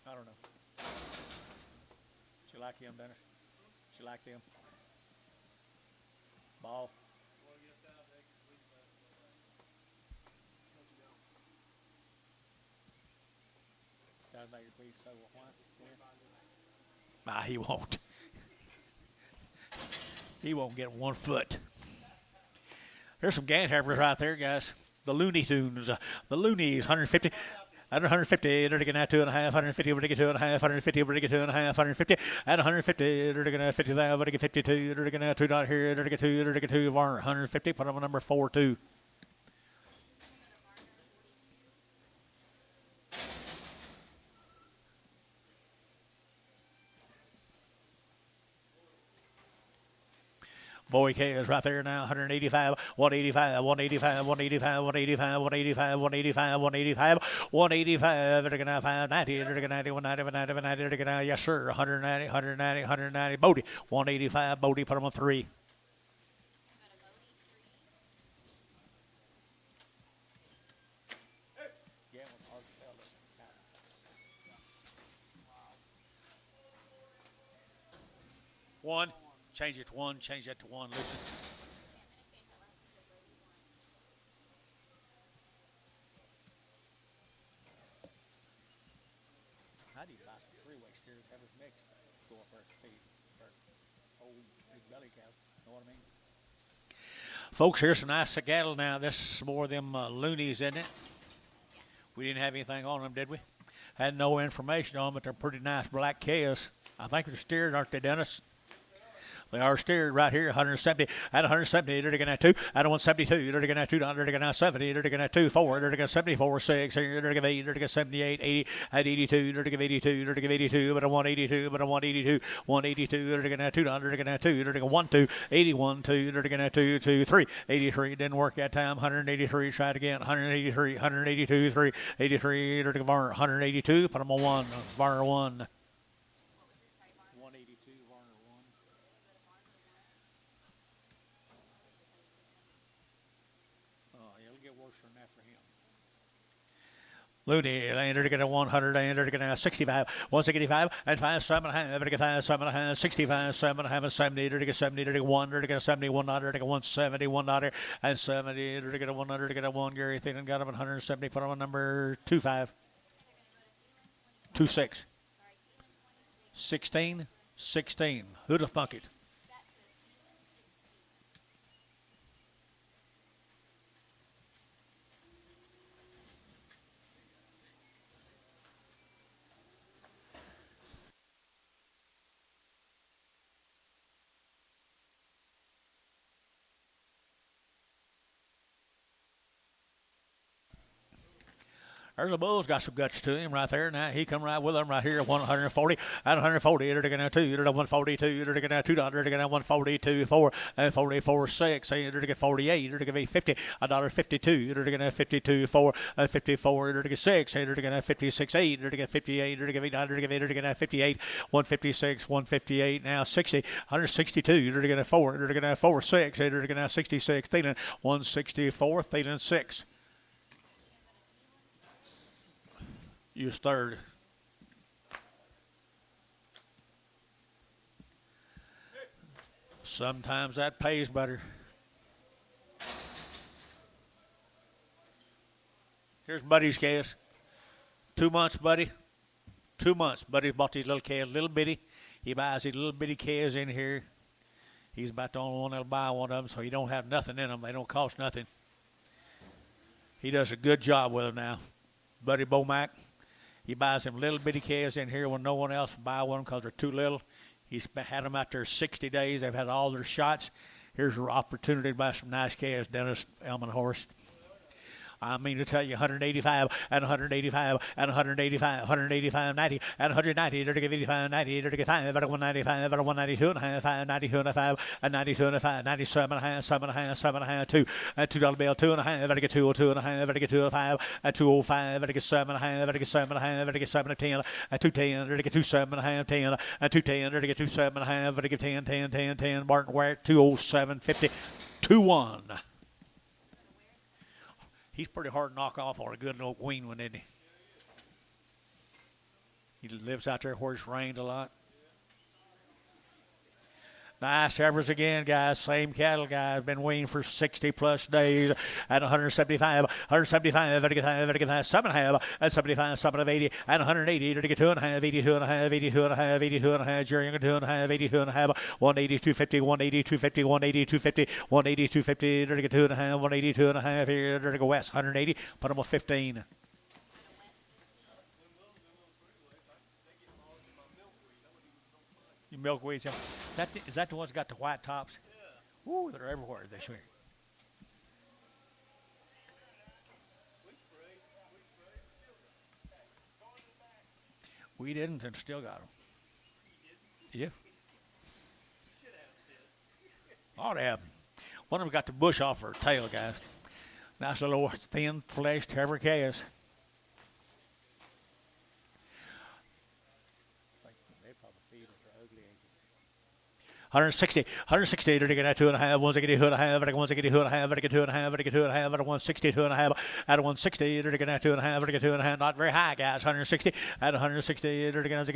I don't know. She like him, Dennis? She like him? Ball. Gotta make it be so what? Nah, he won't. He won't get 1 foot. There's some gant heifers right there, guys. The Looney Tunes. The Loonies, 150. At 150, they're going to 2.5, 150, we're going to 2.5, 150, we're going to 2.5, 150, at 150, they're going to 50, we're going to 52, they're going to $2 here, they're going to 2, they're going to 2, 150, put them on number 42. Boy K is right there now, 185, 185, 185, 185, 185, 185, 185, 185, 185, they're going to 590, they're going to 90, 190, 190, 190, they're going to, yes sir, 190, 190, 190, Bodie, 185, Bodie, put them on 3. One. Change it to 1. Change that to 1. Listen. How do you buy some 3-way steers? Have us mixed. Go up there feed for old big belly cows. Know what I mean? Folks, here's some nice cattle now. This is more of them loonies, isn't it? We didn't have anything on them, did we? Had no information on them, but they're pretty nice black cows. I think they're steers, aren't they, Dennis? They are steered right here, 170, at 170, they're going to 2, at 172, they're going to 2, they're going to 70, they're going to 2, 4, they're going to 74, 6, they're going to 8, they're going to 78, 80, at 82, they're going to 82, they're going to 82, but a 182, but a 182, 182, they're going to 2, they're going to 2, they're going to 1, 2, 81, 2, they're going to 2, 2, 3, 83, didn't work that time, 183, try it again, 183, 182, 3, 83, they're going to 182, put them on 1, bar 1. Looney, they're going to 100, they're going to 65, 165, and 5, 7, and a half, they're going to 5, 7, and a half, 65, 7, and a half, and 70, they're going to 70, they're going to 1, they're going to 71, they're going to 170, 1, and 70, they're going to 100, they're going to 1, Gary Thielen got him at 170, put him on number 25, 26, 16, 16, who'd have thunk it? There's a bull's got some guts to him right there. Now he come right with him right here at 140. At 140, they're going to 2. They're 142. They're going to 2. They're going to 142, 4, and 44, 6. They're going to 48. They're going to 50. $1.52. They're going to 52, 4, and 54. They're going to 6. They're going to 56, 8. They're going to 58. They're going to 800. They're going to 58. 156, 158. Now 60. 162. They're going to 4. They're going to 4, 6. They're going to 66. Thielen 164. Thielen 6. Use third. Sometimes that pays better. Here's Buddy's case. 2 months, Buddy. 2 months. Buddy bought these little calves, little bitty. He buys these little bitty calves in here. He's about the only one that'll buy one of them, so he don't have nothing in them. They don't cost nothing. He does a good job with them now. Buddy Bomack. He buys them little bitty calves in here when no one else will buy one because they're too little. He's had them out there 60 days. They've had all their shots. Here's your opportunity to buy some nice calves, Dennis Elmenhorst. I mean to tell you, 185 and 185 and 185, 185, 90 and 190. They're to give 85, 90. They're to give 5 out of 195, out of 192 and a half, 5, 92 and a 5, and 92 and a 5, 97 and a half, 7 and a half, 7 and a half, 2, and $2 bill, 2 and a half. Better get 202 and a half. Better get 205 and 205. Better get 7 and a half. Better get 7 and a half. Better get 7 and 10 and 210. Better get 27 and a half, 10 and 210. Better get 27 and a half. Better get 10, 10, 10, 10. Martin Ware 207, 50, 2-1. He's pretty hard to knock off on a good old Weaned one, isn't he? He lives out there where it's rained a lot. Nice heifers again, guys. Same cattle, guys. Been weaned for 60-plus days at 175. 175. Better get 5, 7 and a half. At 75, 7 of 80. At 180. Better get 2 and a half. 82 and a half. 82 and a half. 82 and a half. Jerry Younger 2 and a half. 82 and a half. 180, 250. 180, 250. 180, 250. 180, 250. Better get 2 and a half. 182 and a half. Here, better go west. 180. Put them on 15. Milkweeds. Is that the ones that got the white tops? Yeah. Ooh, they're everywhere this year. We didn't and still got them. Yeah. Ought to have them. One of them got the bush off her tail, guys. Nice little thin-fleshed heifer calves. 160, 160, they're going to 2 and a half, 162 and a half, 162 and a half, 2 and a half, 2 and a half, 162 and a half, out of 160, they're going to 2 and a half, 2 and a half, not very high, guys, 160, at 160, they're going to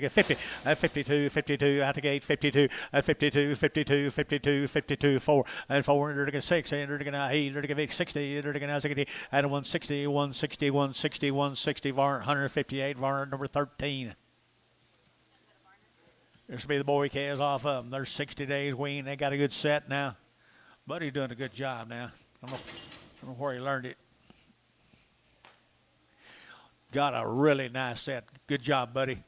50, at 52, 52, out to gate, 52, at 52, 52, 52, 52, 4, and 4, they're going to 6, and they're going to 8, they're going to 60, they're going to at 160, 160, 160, 160, VAR, 158, VAR number 13. This will be the boy calves off of them. They're 60 days weaned. They got a good set now. Buddy's doing a good job now. I don't know where he learned it. Got a really nice set. Good job, Buddy.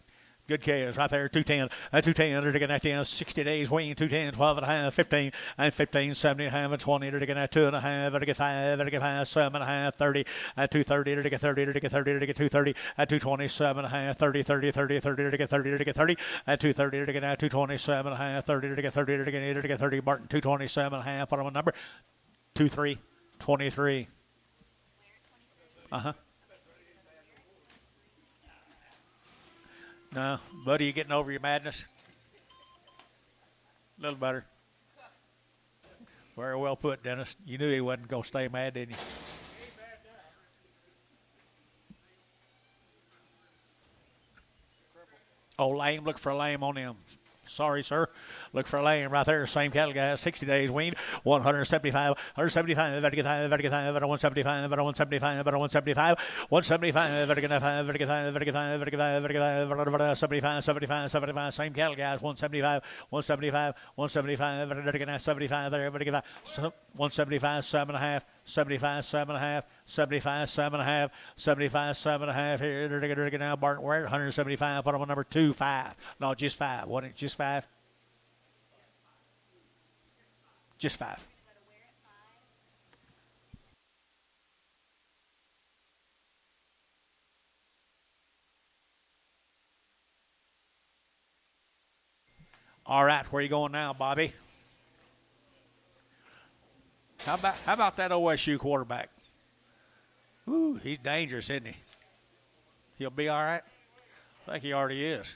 Good chaos right there, 210, 210, they're taking that down, 60 days, weaned, 210, 12 and a half, 15, and 15, 70 and a half, and 20, they're taking that 2 and a half, they're taking 5, they're taking 5, 7 and a half, 30, and 230, they're taking 30, they're taking 30, they're taking 230, and 227 and a half, 30, 30, 30, 30, they're taking 30, they're taking 30, and 230, they're taking that 227 and a half, 30, they're taking 30, they're taking 8, they're taking 30, Barton, 227 and a half, put on a number, 23, 23. Uh-huh. No, buddy, you getting over your madness? A little better. Very well put, Dennis. You knew he wasn't going to stay mad, didn't you? Oh, lame. Look for a lame on him. Sorry, sir. Look for a lane right there. Same cattle, guys. 60 days weaned. 175. 175. Better get 5. Better get 5. Better 175. Better 175. Better 175. 175. Better get 5. Better get 5. Better get 5. Better get 5. Better get 5. Better 75. 75. 75. Same cattle, guys. 175. 175. 175. Better get 75 there. Better get 5. 175. 7.5. 75, 7.5, 75, 7.5, 75, 7.5. Here, they're getting now. Barton, we're at 175. Put them on number 2, 5. No, just 5. Wasn't it just 5? Just 5. All right, where you going now, Bobby? How about that OSU quarterback? Ooh, he's dangerous, isn't he? He'll be all right. I think he already is.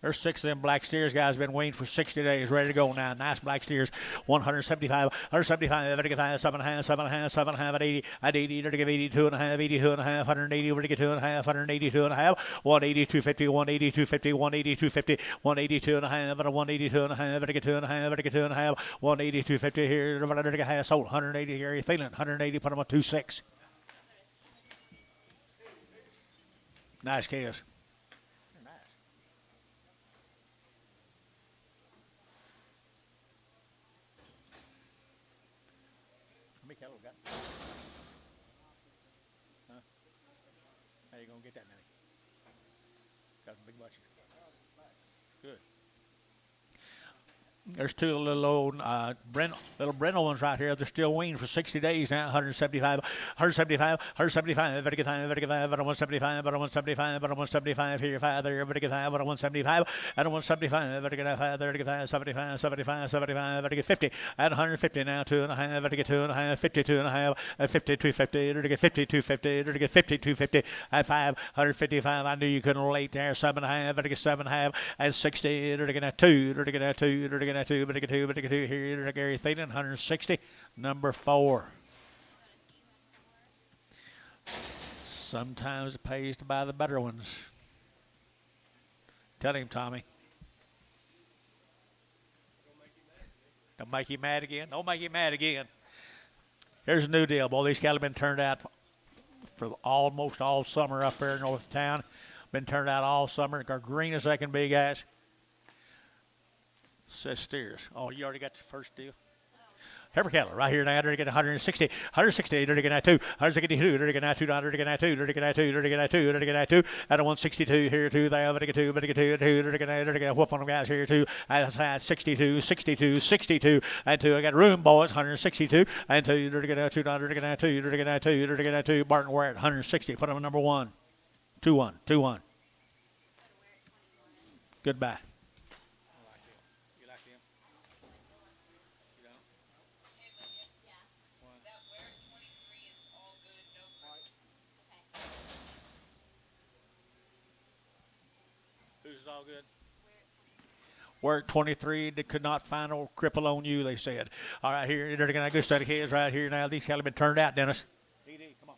There's 6 of them black steers, guys, been weaned for 60 days, ready to go now. Nice black steers, 175, 175, ready to get 7.5, 7.5, 7.5 at 80, at 80, ready to get 82.5, 82.5, 180, ready to get 2.5, 182.5, 180, 250, 180, 250, 180, 250, 182.5, and a 182.5, ready to get 2.5, ready to get 2.5, 180, 250 here, ready to get half sold, 180 here, you feeling 180, put them on 2.6. Nice chaos. Huh? How you gonna get that many? Got a big bunch. Good. There's 2 little old little Brindle ones right here. They're still weaned for 60 days now. 175, 175, 175. Better get 5, better get 5, better 175, better 175, better 175. Here, 5 there, better get 5, better 175, and 175. Better get 5 there, to get 5, 75, 75, 75. Better get 50, and 150 now. 2.5, better get 2.5, 52.5, 50, 250. Better get 50, 250. Better get 50, 250. At 5, 155. I knew you couldn't relate there. 7.5, better get 7.5, and 60. Better get 2, better get 2, better get 2, better get 2, better get 2 here. Gary Thielen, 160, number 4. Sometimes it pays to buy the better ones. Tell him, Tommy. Don't make you mad again. Don't make you mad again. Here's a new deal, boy. These cattle have been turned out for almost all summer up there in North Town. Been turned out all summer. They're green as they can be, guys. Says steers. Oh, you already got the first deal? Heifer cattle right here now. They're getting 160, 160. They're getting 2, 162. They're getting 2, they're getting 2, they're getting 2, they're getting 2, they're getting 2. At a 162 here, 2 there. They're getting 2, they're getting 2, they're getting a whoop on them guys here, 2. At 62, 62, 62, and 2. I got room, boys. 162 and 2. They're getting 2, they're getting 2, they're getting 2, they're getting 2. Barton, we're at 160. Put them at number 1. 2-1, 2-1. Goodbye. All good. We're at 23. They could not find a cripple on you, they said. All right, here, they're going to go study kids right here now. These cattle have been turned out, Dennis. Come on.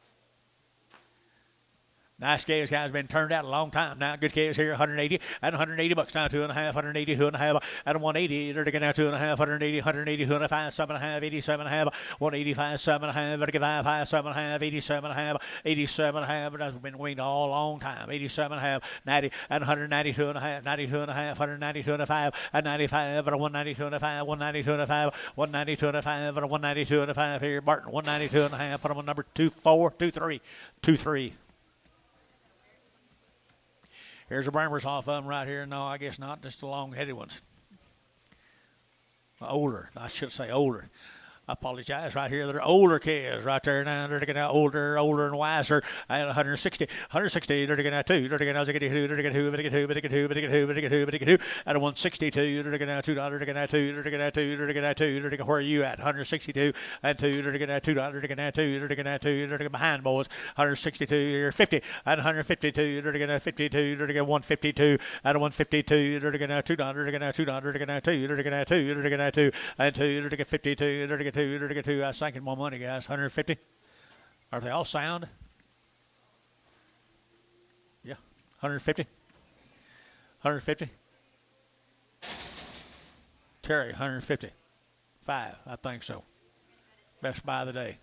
Nice calves, guys. Been turned out a long time now. Good calves here, 180 and 180 bucks now. 2.5, 180, 2.5, and 180. They're getting now 2.5, 180, 180, 2.5, 7.5, 87.5, 185, 7.5. Better get 5, 7.5, 87.5, 87.5. That's been weaned all long time. 87.5, 90, and 192.5, 92.5, 192.5, and 95, but a 192.5, 192.5, 192.5, but a 192.5 here. Barton, 192.5. Put them on number 2, 4, 2, 3, 2, 3. Here's the Brahmers off of them right here. No, I guess not. Just the long-headed ones. Older. I should say older. I apologize. Right here, they're older kids right there now. They're getting out older and wiser. And 160. They're getting out 2. They're getting out 2. They're getting 2. They're getting 2. They're getting 2. They're getting 2. They're getting 2. They're getting 2. At 162. They're getting out $2. They're getting out 2. They're getting out 2. They're getting out 2. They're getting where are you at? 162 and 2. They're getting out $2. They're getting out 2. They're getting out 2. They're getting behind boys. 162. You're 50 and 152. They're getting out 52. They're getting 152 at 152. They're getting out $2. They're getting out $2. They're getting out 2. They're getting out 2. They're getting out 2 and 2. They're getting 52. They're getting 2. They're getting 2. I was thinking more money, guys. 150. Are they all sound? Yeah. 150. 150. Terry, 150. 5, I think so. Best buy of the day.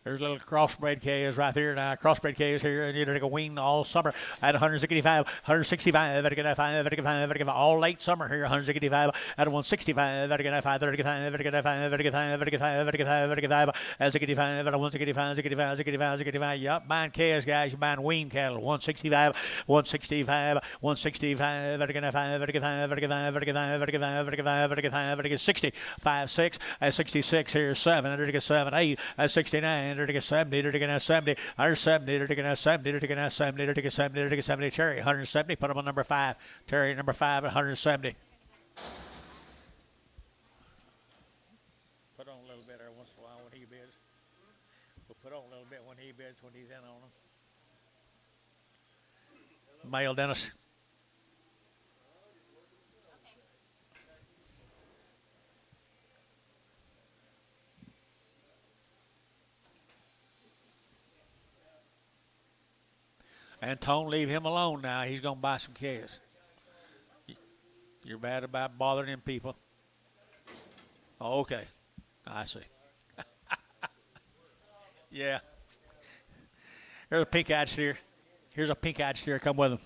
There's little crossbred calves right there now. Crossbred calves here, and you're going to wean all summer at 165, 165, at 5, all late summer here, 165, at 165, at 5, 35, at 65, at 165, Yup, buying calves, guys. You're buying weaned cattle. 165, 165, 165, at 60, 5, 6, at 66 here, 7, at 7, 8, at 69. They're taking 70, they're taking 70, 170, they're taking 70, they're taking 70, they're taking 70, they're taking 70. Terry, 170, put them on number 5. Terry, number 5 at 170. Put on a little bit every once in a while when he bids. We'll put on a little bit when he bids, when he's in on them. Male Dennis. And Tone, leave him alone now. He's going to buy some calves. You're bad about bothering them people. Oh, okay. I see. Yeah. Here's a pink-eyed steer. Here's a pink-eyed steer. Come with him.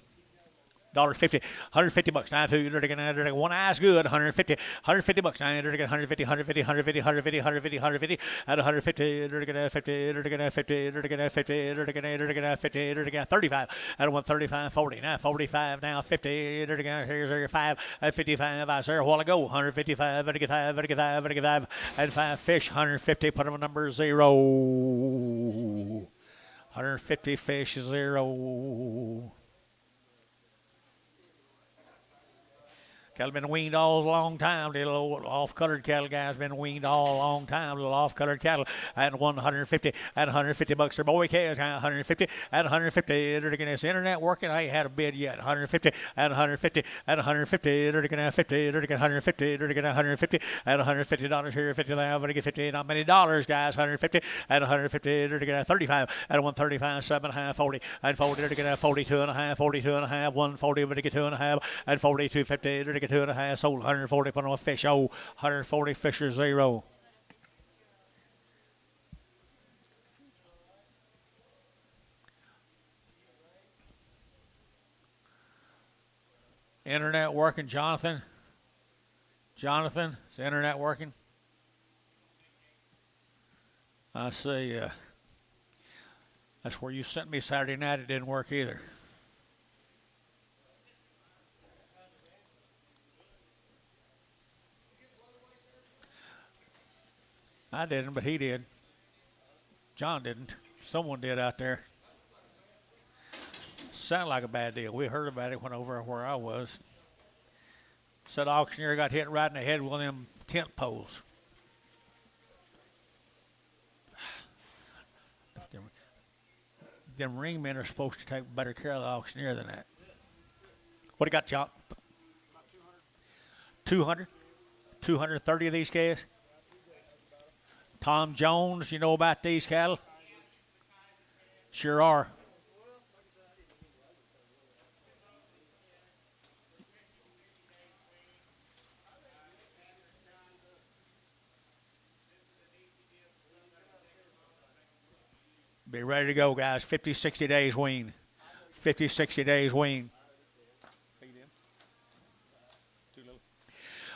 $1.50, $150. 92. They're taking one eye's good. $150, $150. They're taking 150, 150, 150, 150, 150, 150. At 150, they're taking 50. They're taking 50. They're taking 50. They're taking 50. They're taking 35. At 135, 40. Now 45. Now 50. They're taking here's 5. At 55. I was there a while ago. 155. 55. 55. 55. At 5 fish. 150. Put them on number 0. 150 fish 0. Cattle been weaned all a long time. The little off-colored cattle guys been weaned all a long time. Little off-colored cattle at 150. At $150, their boy calves. 150. At 150, they're getting this internet working. I ain't had a bid yet. 150. At 150. At 150, they're getting 50. They're getting 150. They're getting 150. At $150 here, 50 now. They're getting 50. Not many dollars, guys. 150. At 150, they're getting 35. At 135, 7.5, 40. At 40, they're getting 42.5, 42.5, 140. They're getting 2.5. At 42.50, they're getting 2.5, sold 140, put on a fish. 140 Fisher 0. Internet working, Jonathan? Jonathan, is the internet working? I see. That's where you sent me Saturday night. It didn't work either. I didn't, but he did. John didn't. Someone did out there. Sounded like a bad deal. We heard about it, went over where I was. Said the auctioneer got hit right in the head with one of them tent poles. Them ringmen are supposed to take better care of the auctioneer than that. What do you got, John? 200? 230 of these calves? Tom Jones, you know about these cattle? Sure are. Be ready to go, guys. 50, 60 days wean. 50, 60 days wean.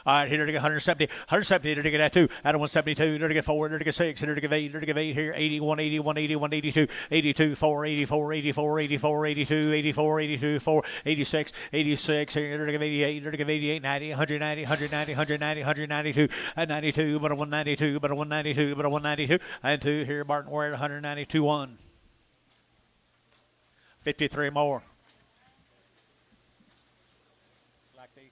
All right, here to get 170, 170, here to get at 2, at 172, here to get 4, here to get 6, here to get 8, here to get 8, here, 81, 81, 81, 82, 82, 4, 84, 84, 84, 82, 84, 82, 4, 86, 86, here to get 88, here to get 88, 90, 190, 190, 190, 192, and 92, but a 192, but a 192, but a 192, and 2, here, Barton Ware, 192, 1. 53 more. Like these.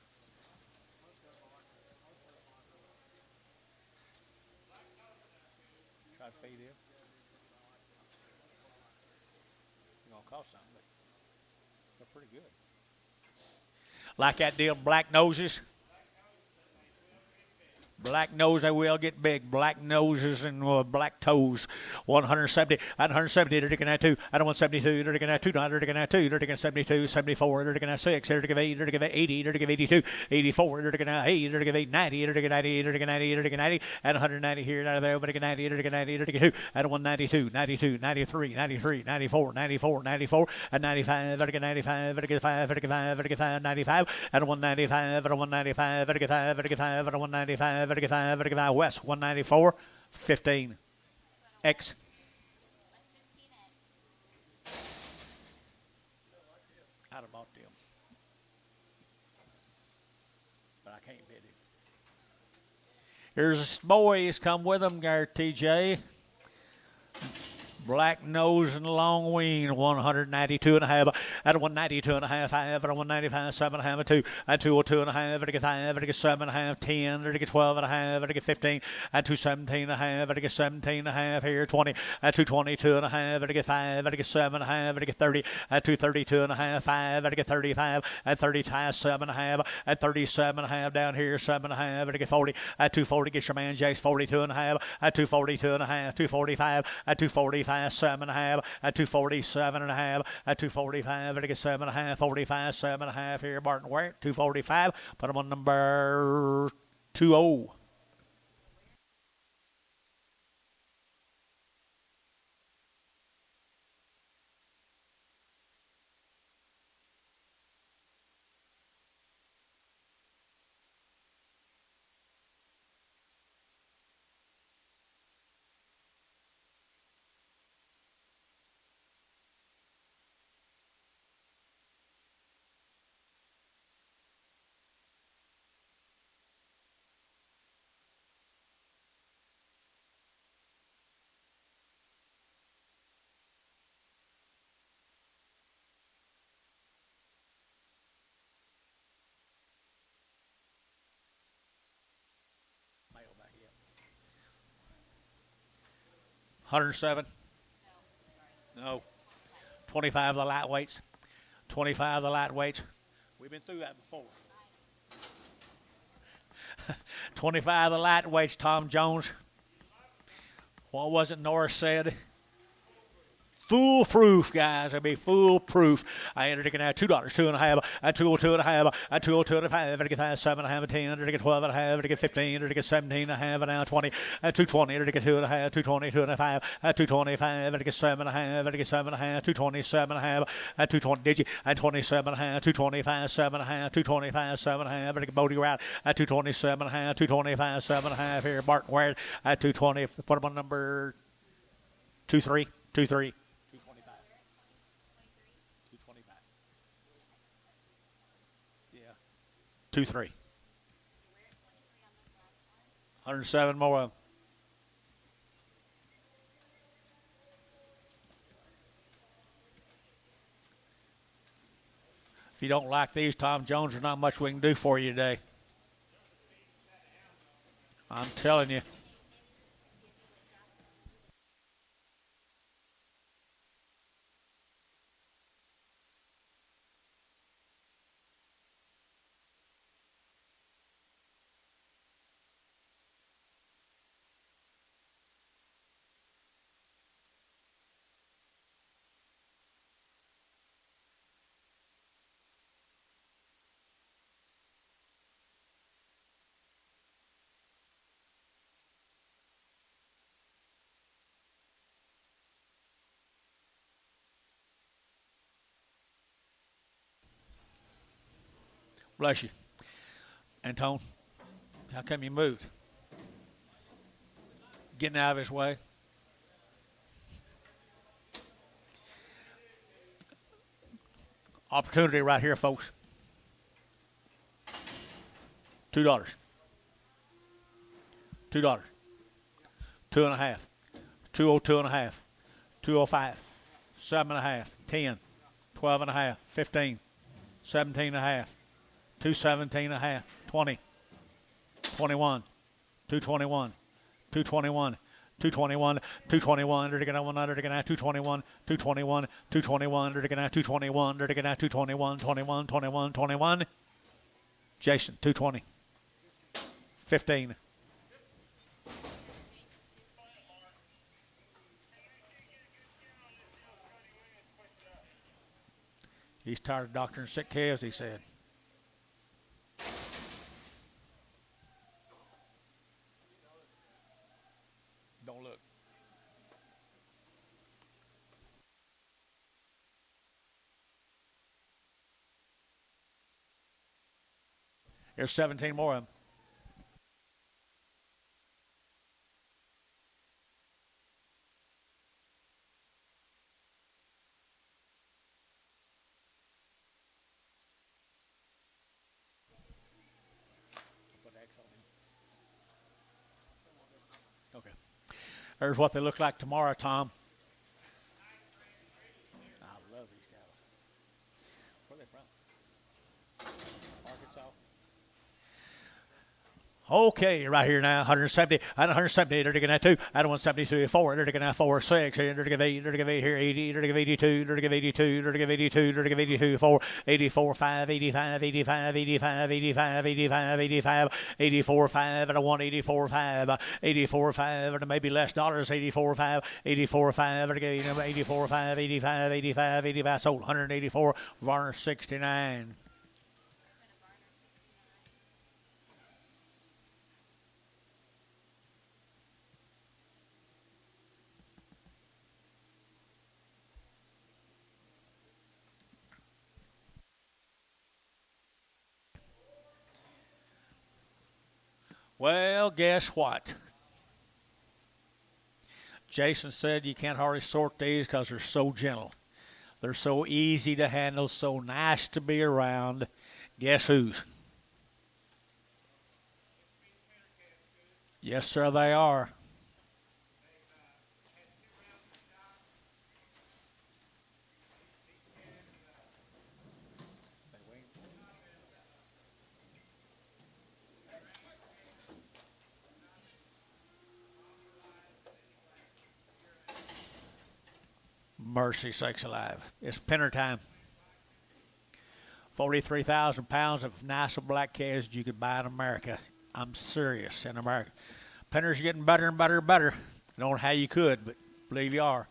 Try to feed him. It's going to cost something, but they're pretty good. Like that deal, black noses. Black nose, they will get big. Black noses and black toes. 170, at 170, they're taking that 2. At 172, they're taking that 2. They're taking that 2. They're taking 72, 74, they're taking that 6. They're taking 8, they're taking 80, they're taking 82, 84, they're taking 8, they're taking 90, they're taking 90, they're taking 90, they're taking 90. At 190 here, out of there, they're taking 90, they're taking 90, they're taking 2. At 192, 92, 93, 93, 94, 94, 94. At 95, they're taking 95, they're taking 5, they're taking 5, they're taking 5, 95. At 195, at 195, they're taking 5, they're taking 5, at 195. Vertical West 194 15 X. I'd have bought them, but I can't bid it. Here's boys come with them, there, TJ. Black nose and long wing, 192 and a half, at 192 and a half, 5, at 195, 7 and a half, 2, at 202 and a half, at 5, at 7 and a half, 10, at 12 and a half, at 15, at 217 and a half, at 17 and a half, here 20, at 222 and a half, at 5, at 7 and a half, at 30, at 232 and a half, 5, at 35, at 35, 7 and a half, at 37 and a half, down here 7 and a half, at 40, at 240, get your man Jace, 42 and a half, at 242 and a half, 245, at 245. 7 and a half, at 247 and a half, at 245, at 7 and a half, 45, 7 and a half here, Barton Ware, 245, put them on number 20. $107. No. 25 of the lightweights. 25 of the lightweights. We've been through that before. 25 of the lightweights, Tom Jones. What was it Norris said? Foolproof, guys. It'll be foolproof. I entered it at $2, 2.5, at 202 and a half, at 202 and a half, at get 7 and a half, at 10, at 12 and a half, at 15, at 17 and a half, and now 20, at 220, at 2 and a half, 220, 2 and a half, at 225, at 7 and a half, at 7 and a half, 227 and a half, at 220, did you? At 27 and a half, 225, 7 and a half, 225, 7 and a half, at Bodie Route, at 227 and a half, 225, 7 and a half here, Barton Ware, at 220, put him on number 23, 23. 2-3. 107 more. If you don't like these, Tom Jones, there's not much we can do for you today. I'm telling you. Bless you. Antone. How come you moved? Getting out of his way. Opportunity right here, folks. $2. $2. 2.5. 202.5. 205. 7.5. 10. 12.5. 15. 17.5. 217.5. 20. 21. 221. 221. 221, 221, they're gonna 100, they're gonna 221, 221, 221, they're gonna 221, they're gonna 221, 21, 21, 21. Jason, 220. 15. He's tired of doctoring sick calves, he said. Don't look. There's 17 more of them. Okay. There's what they look like tomorrow, Tom. I love these cattle. Where are they from? Arkansas. Okay, right here now, 170, at 170, they're going to 2, at 172, 4, they're going to 4, 6, they're going to give 8, they're going to give 8 here, 80, they're going to give 82, they're going to give 82, they're going to give 82, they're going to give 82, 4, 84, 5, 85, 85, 85, 85, 85, 85, 84, 5, and a 184, 5, 84, 5, and maybe less dollars, 84, 5, 84, 5, and 84, 5, 85, 85, 85, sold 184, Varner 69. Well, guess what? Jason said you can't hardly sort these because they're so gentle. They're so easy to handle, so nice to be around. Guess whose? Yes, sir, they are. Mercy sakes alive. It's pinner time. 43,000 pounds of nice black calves you could buy in America. I'm serious, in America. Pinners are getting better and better and better. I don't know how you could, but believe you are.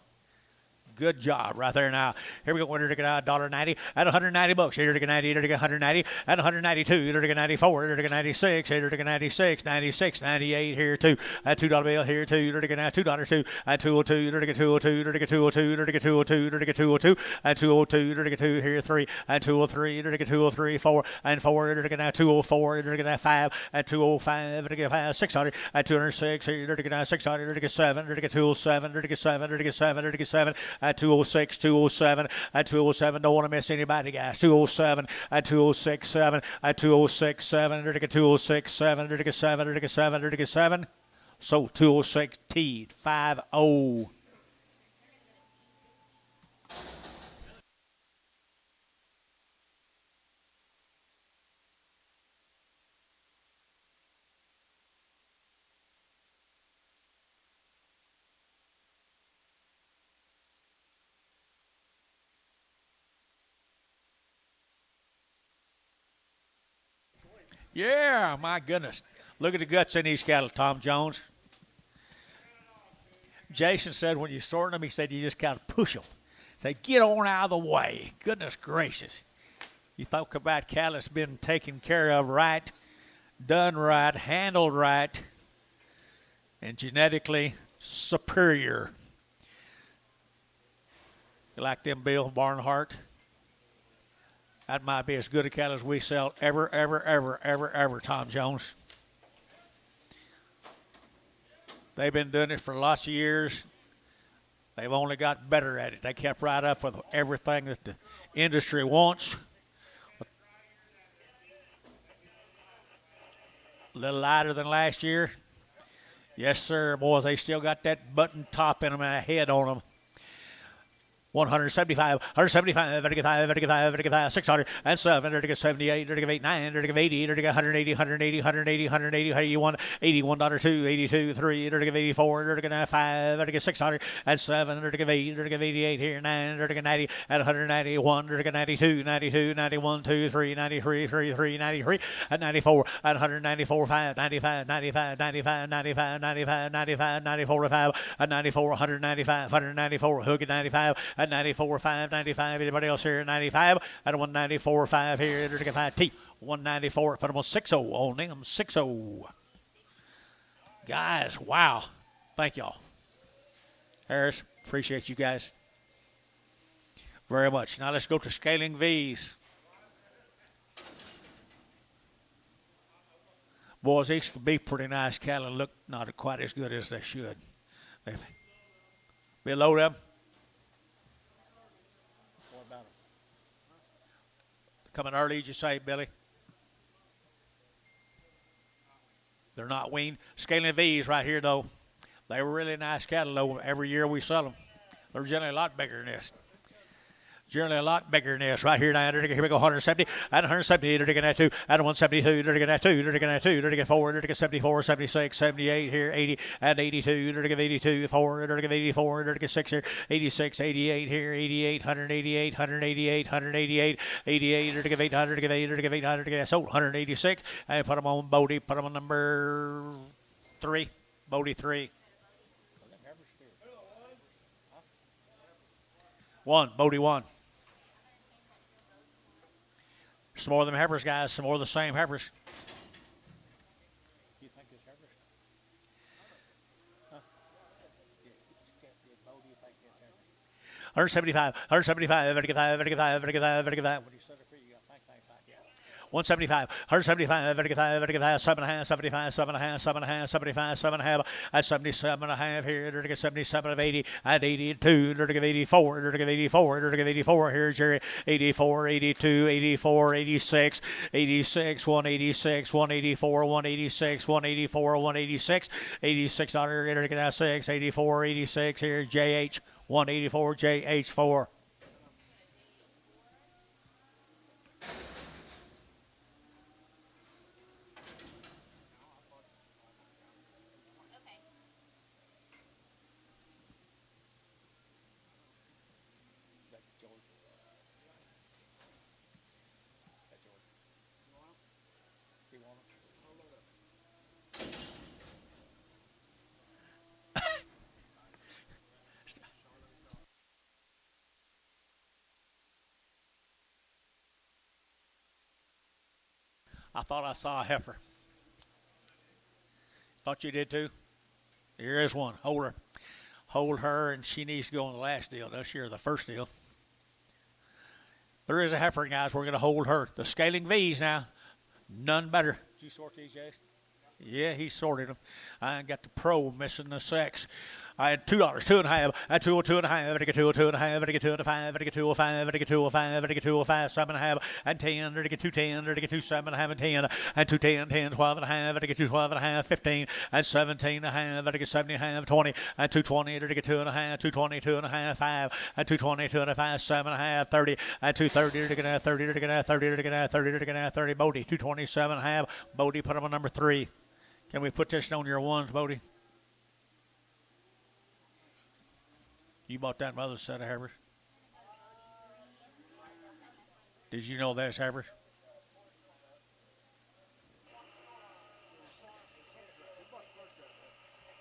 Good job right there now. Here we go. We're going to get $1.90 at 190 bucks. Here to get 90, here to get 190 at 192. Here to get 94. Here to get 96. Here to get 96, 96, 98. Here too at $2 bill. Here too. Here to get $2 at 202. Here to get 202. Here to get 202. Here to get 202. Here to get 202 at 202. Here to get 2. Here 3 at 203. Here to get 203. 4 and 4. Here to get 204. Here to get 5 at 205. Here to get 600 at 206. Here to get 600. Here to get 7. Here to get 207. Here to get 7. Here to get 7. Here to get 7. At 206, 207, at 207. Don't want to miss anybody, guys. 207, at 206, 7, at 206, 7, to get 206, 7, to get 7, to get 7, to get 7. So 206 T 50. Yeah, my goodness. Look at the guts in these cattle, Tom Jones. Jason said when you sort them, he said you just got to push them. Say, get on out of the way. Goodness gracious. You talk about cattle that's been taken care of right, done right, handled right, and genetically superior. You like them, Bill Barnhart? That might be as good a cattle as we sell ever, Tom Jones. They've been doing it for lots of years. They've only got better at it. They kept right up with everything that the industry wants. A little lighter than last year. Yes, sir, boys. They still got that button top in them and a head on them. 175, 175, 175, 600, and 7, 78, 89, 80, 180, 180, 180, 180, 81, 81, $2, 82, 3, 84, 5, 600, and 7, 8, 88 here, 9, 90, and 191, 92, 92, 91, 2, 3, 93, 3, 3, 93, and 94, and 194, 5, 95, 95, 95, 95, 95, 95, 94, 5, and 94, 195, 194, hook at 95, and 94, 5, 95. Anybody else here? 95. And 194, 5 here. 5T. 194. Put them on 6-0 on them. 6-0. Guys, wow. Thank y'all. Harris, appreciate you guys very much. Now let's go to scaling V's. Boys, these could be pretty nice cattle and look not quite as good as they should. Below them. Coming early, did you say, Billy? They're not weaned. Scaling V's right here, though. They were really nice cattle, though. Every year we sell them. They're generally a lot bigger than this. Generally a lot bigger than this. Right here now, here we go, 170, and 170, they're taking that 2, and 172, they're taking that 2, they're taking that 2, they're taking 4, they're taking 74, 76, 78 here, 80, and 82, they're taking 82, 4, they're taking 84, they're taking 6 here, 86, 88 here, 88, 188, 188, 188, 88, they're taking 800, they're taking 800, they're taking 800, they're taking sold 186, and put them on Bodie, put them on number 3, Bodie 3. 1, Bodie 1. Some more of them heifers, guys. Some more of the same heifers. You think this heifers? Huh? 175, 175, 175, 175, 175. What do you say for you? Thank, yeah. 175, 175, 175, 7.5, 75, 7.5, 7.5, 75, 7.5, at 77.5 here, they're going 77 of 80, at 82, they're going 84, they're going 84, they're going 84 here, Jerry, 84, 82, 84, 86, 86, 186, 184, 186, 184, 186, 86, they're going to 6, 84, 86 here, JH, 184, JH4. I thought I saw a heifer. Thought you did too? Here is one. Hold her. Hold her, and she needs to go on the last deal. This year, the first deal. There is a heifer, guys. We're going to hold her. The scaling V's now. None better. Did you sort these, Jason? Yeah, he sorted them. I got the pro missing the sex. I had $2, 2.5, at 202.5, I get 202.5, I get 205, I get 205, I get 205, I get 205, 7.5, and 10, I get 210, I get 27.5 and 10, and 210, 10, 12.5, I get 212.5, 15, and 17.5, I get 70.5, 20, and 220, I get 2.5, 220, 2.5, 5, and 220, 2.5, 7.5, 30, and 230, I get 30, I get 30, I get 30, I get 30, Bodie, 227.5, Bodie, put him on number 3. Can we put this on your ones, Bodie? You bought that mother set of heifers? Did you know that's heifers?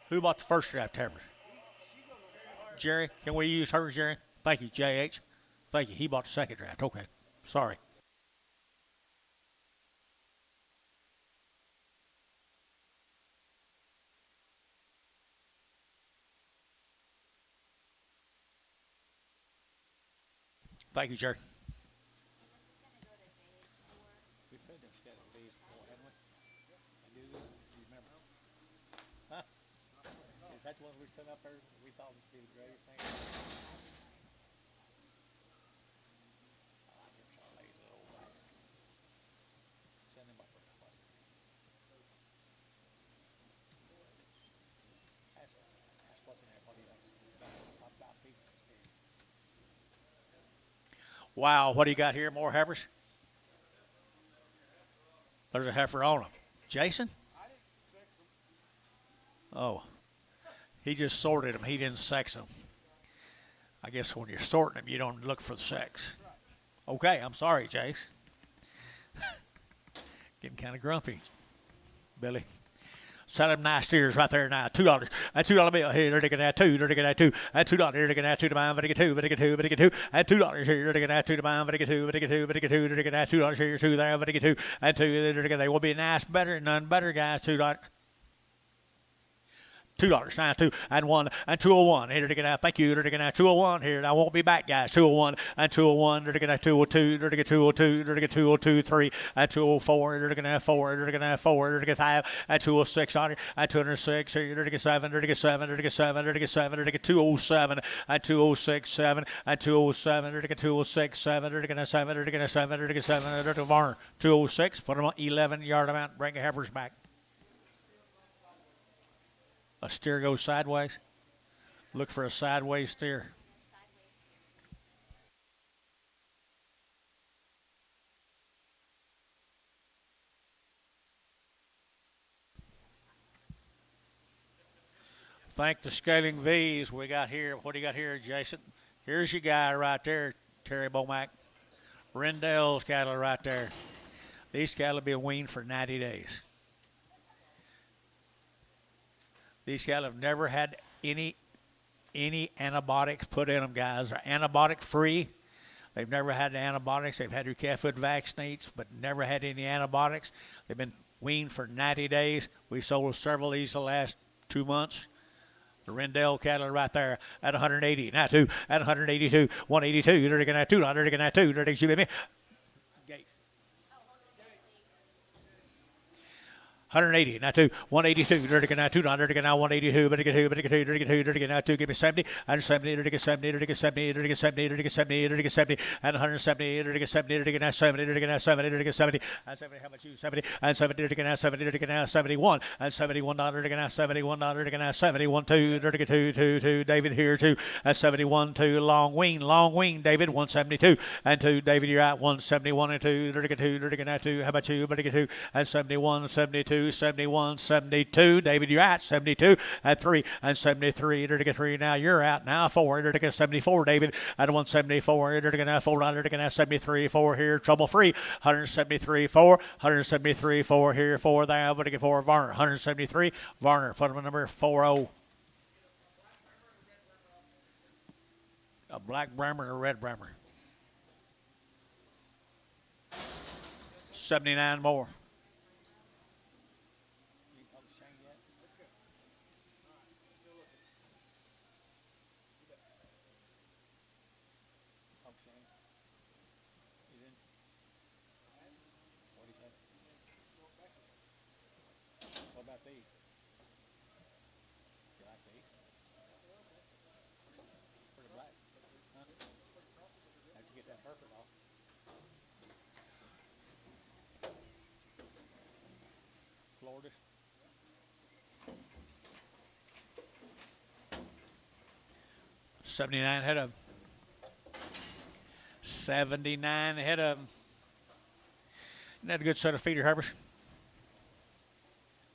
Who bought the first draft heifers? Jerry, can we use hers, Jerry? Thank you, JH. Thank you. He bought the second draft. Okay. Sorry. Thank you, Jerry. We played them scheduled days before, haven't we? I do. You remember? Huh? that the ones we set up there? We thought would be the greatest thing. I like them some lazy old bastards. Send them up for a question. That's what's in there. What do you think? About feet. Wow, what do you got here? More heifers? There's a heifer on them. Jason? Oh, he just sorted them. He didn't sex them. I guess when you're sorting them, you don't look for the sex. Okay, I'm sorry, Jace. Getting kind of grumpy, Billy. Set them nice steers right there now. $2. And $2 bill here. They're taking that two. They're taking that two. And $2. They're taking that two to mine. But they get two. But they get two. But they get two. And $2 here. They're taking that two to mine. But they get two. But they get two. But they get two. They're taking that $2 here. Two there. But they get two. And two. They will be nice, better, none better, guys. $2. $2, 92, and 1, and 201. Here to get out. Thank you. They're taking out 201 here. I won't be back, guys. 201 and 201. They're taking out 202. They're taking 202. They're taking 202, 3, and 204. They're taking out 4. They're taking out 4. They're taking 5, and 206 on it, and 206. Here, they're taking 7. They're taking 7. They're taking 7. They're taking 7. They're taking 207, and 206, 7, and 207. They're taking 206, 7. They're taking 7. They're taking 7. They're taking 7. They're taking Varner. 206. Put them on 11-yard amount. Bring the heifers back. A steer goes sideways. Look for a sideways steer. Thank the scaling V's we got here. What do you got here, Jason? Here's your guy right there, Terry Bomack. Rendell's cattle right there. These cattle will be weaned for 90 days. These cattle have never had any antibiotics put in them, guys. They're antibiotic free. They've never had antibiotics. They've had their calf foot vaccinates, but never had any antibiotics. They've been weaned for 90 days. We've sold several of these the last 2 months. The Rendell cattle right there at 180. Now two at 182, 182. They're taking that $2. They're taking that $2. They're taking me. 180, now 2, 182, they're taking now $2, they're taking now 182, but they get 2, but they get 2, they're taking now 2, give me 70, and 70, they're taking 70, they're taking 70, they're taking 70, they're taking 70, they're taking 70, and 170, they're taking 70, they're taking now 70, they're taking now 70, they're taking 70, and 70, how much you, 70, and 70, they're taking now 70, they're taking now 71, and $71, they're taking now $71, they're taking now 71, 2, they're taking 2, David here, 2, and 71, 2, long wing, David, 172, and 2, David, you're at 171, and 2, they're taking now 2, how about you, but they get 2, and 71, 72, 71, 72. David, you're at 72 at 3 and 73. They're to get 3 now. You're out now. 4. They're to get 74. David at 174. They're to get 4. They're to get 73. 4 here. Trouble free. 173. 4. 173. 4 here. 4 there. But to get 4. Varner. 173. Varner. Put him in number 40. A black Brahmer and a red Brahmer. 79 more. Florida. $79 ahead of him. 79 ahead of him. Isn't that a good set of feeder heifers?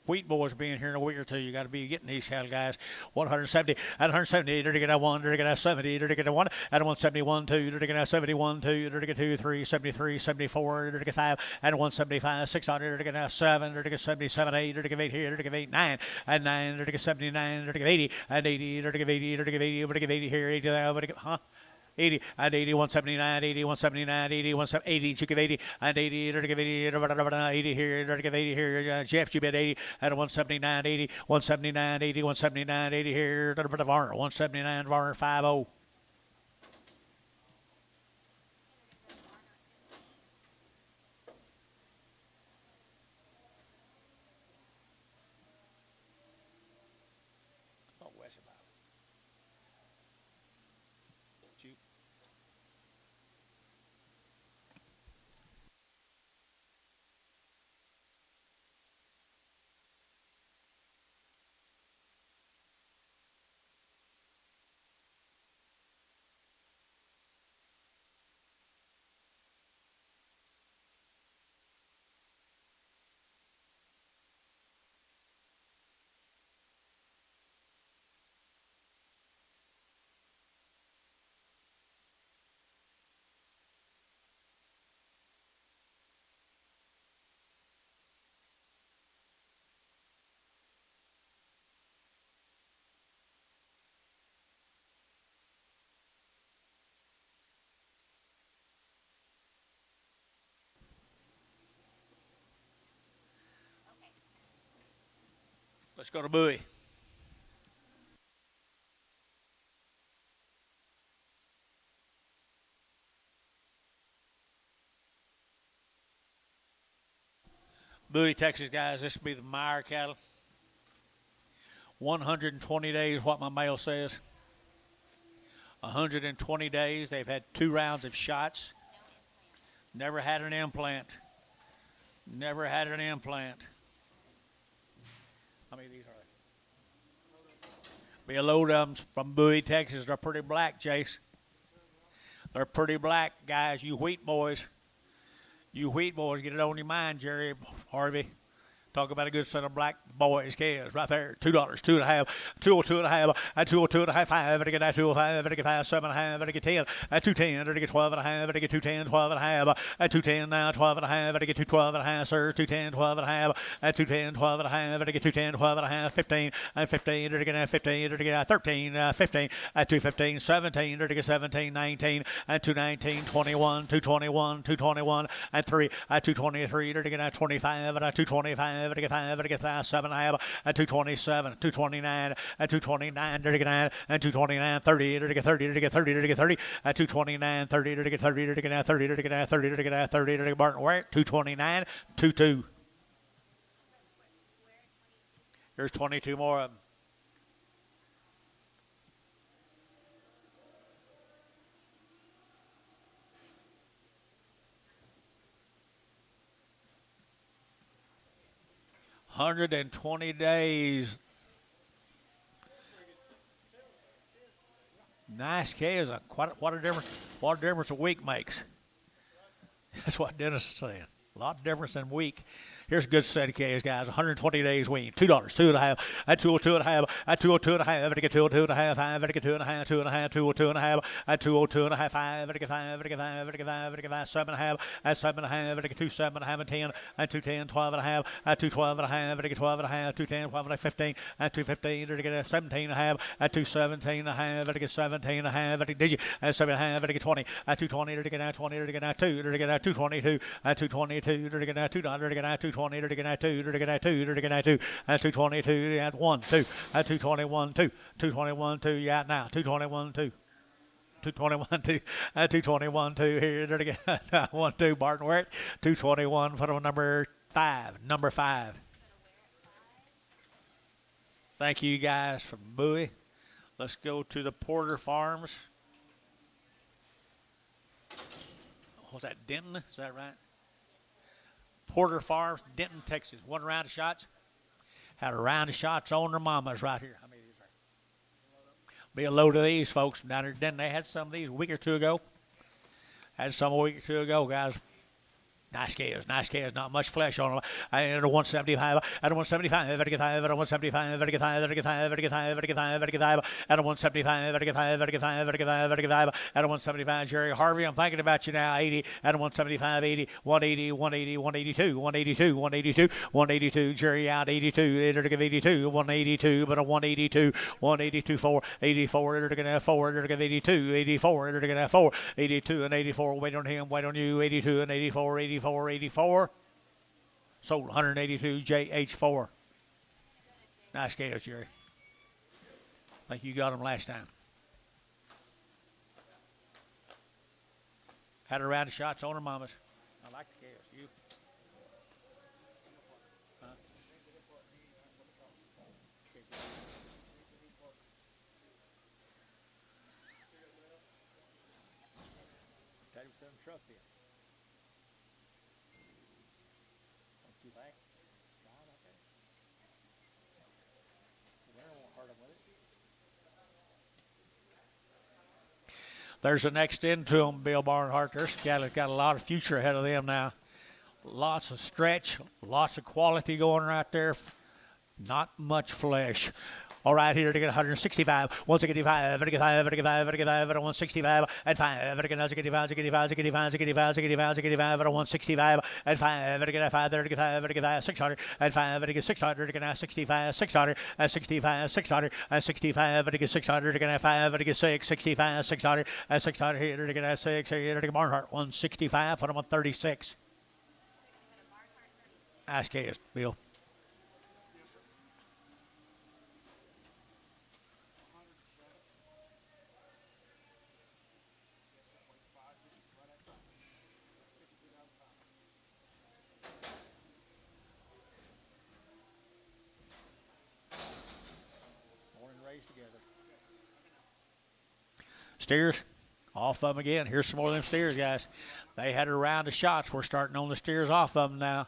Wheat boys being here in a week or two. You got to be getting these cattle, guys. 170 at 170. They're taking out 1. They're taking out 70. They're taking out 1 at 171. 2. They're taking out 71. 2. They're taking 2. 3. 73. 74. They're taking 5 at 175. 600. They're taking out 7. They're taking 77. 8. They're taking 8 here. They're taking 8. 9 and 9. They're taking 79. They're taking 80 and 80. They're taking 80. They're taking 80. They're taking 80 here. 80 there. But 80 and 80, 179, 80, 179, 80, 180, you give 80 and 80, they're to give 80, 80 here, they're to give 80 here, Jeff, you bet 80 at 179, 80, 179, 80, 179, 80 here, for the Varner, 179, Varner, 5-0. Oh, Wes Let's go to Bowie. Bowie, Texas, guys. This will be the Meyer cattle. 120 days, what my mail says. 120 days. They've had 2 rounds of shots. Never had an implant. Never had an implant. How many of these are there? Be a load of them from Bowie, Texas. They're pretty black, Chase. They're pretty black, guys. You wheat boys. You wheat boys, get it on your mind, Jerry Harvey. Talk about a good set of black boys, kids, right there. $2, 2.5, 202 and a half, and 202 and a half, 5, and get 205, and get 5, 7 and a half, and get 10, and 210, and get 12 and a half, and get 210, 12 and a half, and 210 now, 12 and a half, and get 212 and a half, sir, 210, 12 and a half, and 210, 12 and a half, and get 210, 12 and a half, 15, and 15, and get 15, and get 13, 15, and 215, 17, and get 17, 19, and 219, 21, 221, 221, and 3, and 223, and get 25, and 225. And get 5, and get 5, 7 and a half, and 227, 229, and 229, 39, and 229, 30, and get 30, and get 30, and get 30, and 229, 30, and get 30, and get 30, and get 30, and get 30, and get Martin Ware, 229, 22. Here's 22 more of them. $120 days. Nice cows. What a difference! What a difference a week makes. That's what Dennis is saying. A lot of difference in a week. Here's a good set of cows, guys. 120 days weaned. $2, 2.5, and 202 and a half, and 202 and a half, and get 202 and a half, 5, and get 2 and a half, 2 and a half, 202 and a half, and 202 and a half, 5, and get 5, and get 5, and get 5, and get 5, 7 and a half, and 7 and a half, and get 2, 7 and a half, and 10, and 210, 12 and a half, and 212 and a half, and get 12 and a half, 210, 12 and a half, 15, and 215, and get 17 and a half, and 217 and a half, and get 17 and a half, and did you, and 7 and a half, and get 20, and 220, and get 20, and get 2, and get 222, and 222, and get $2, and get 220, and get 2. To get 2, to get 2, and 222, at 1, 2, and 221, 2, 221, 2, yeah, now, 221, 2. 221, 2, and 221, 2 here, to get 1, 2, Barton Ware, 221, put on number 5, number 5. Thank you guys from Bowie. Let's go to the Porter Farms. Was that Denton? Is that right? Porter Farms, Denton, Texas. 1 round of shots. Had a round of shots on their mamas right here. How many of these are? Be a load of these, folks, down there. Denton, they had some of these a week or two ago. Had some a week or two ago, guys. Nice cows, not much flesh on them. I at a 175, at a 175, at a 5, at a 175, at a 5, at a 5, at a 5, at a 5, at a 5, at a 175, at a 5, at a 5, at a 5, at a 5, at a 175, Jerry Harvey, I'm thinking about you now, 80, at a 175, 80, 180, 180, 182, 182, 182, 182, Jerry out 82, it'll give 82, 182, but a 182, 182, 4, 84, it'll give 4, it'll give 82, 84, it'll give 4, 82 and 84, wait on him, wait on you, 82 and 84, 84. 84. Sold 182 JH4. Nice cows, Jerry. I think you got them last time. Had a round of shots on her mamas. I like the cows. You? Huh? Tell him some truck here. You think? There's the next into them, Bill Barnhart. There's got a lot of future ahead of them now. Lots of stretch, lots of quality going right there. Not much flesh. All right, here to get 165, 165, 165, 165, 165, and 5, 165, 65, 65, 65, 65, 65, 165, and 5, 5, 35, 600, and 5, 600, 65, 600, and 65, 600, and 65, 600, and 5, 6, 65, 600, and 600, here to get 6, here to get Barnhart, 165, put them on 36. Ask Bill. Steers, off of them again. Here's some more of them steers, guys. They had a round of shots. We're starting on the steers off of them now.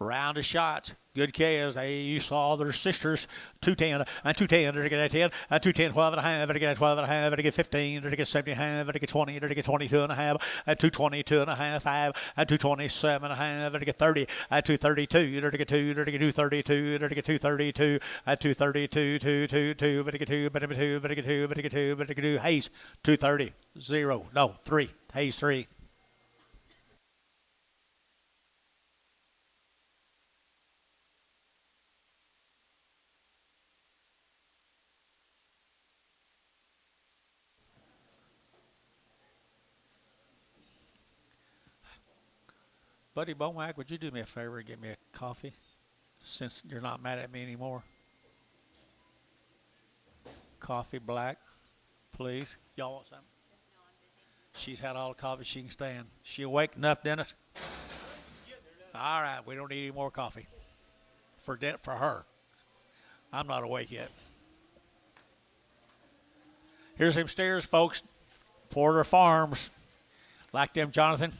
Round of shots. Good calves. You saw their sisters. 210 and 210. They're going to get 10 and 210, 12 and a half. They're going to get 12 and a half. They're going to get 15. They're going to get 70 and a half. They're going to get 20. They're going to get 22 and a half. And 222 and a half. 5 and 227 and a half. They're going to get 30 and 232. They're going to get 2. They're going to get 232. They're going to get 232 and 232. 222. But to get 2. But to get 2. But to get 2. But to get 2. But to get 2. Hayes 230. 0. No 3. Hayes 3. Buddy Bomack, would you do me a favor and get me a coffee since you're not mad at me anymore? Coffee black, please. Y'all want some? She's had all the coffee she can stand. She awake enough, Dennis? All right, we don't need any more coffee for her. I'm not awake yet. Here's them stairs, folks. Porter Farms. Like them, Jonathan?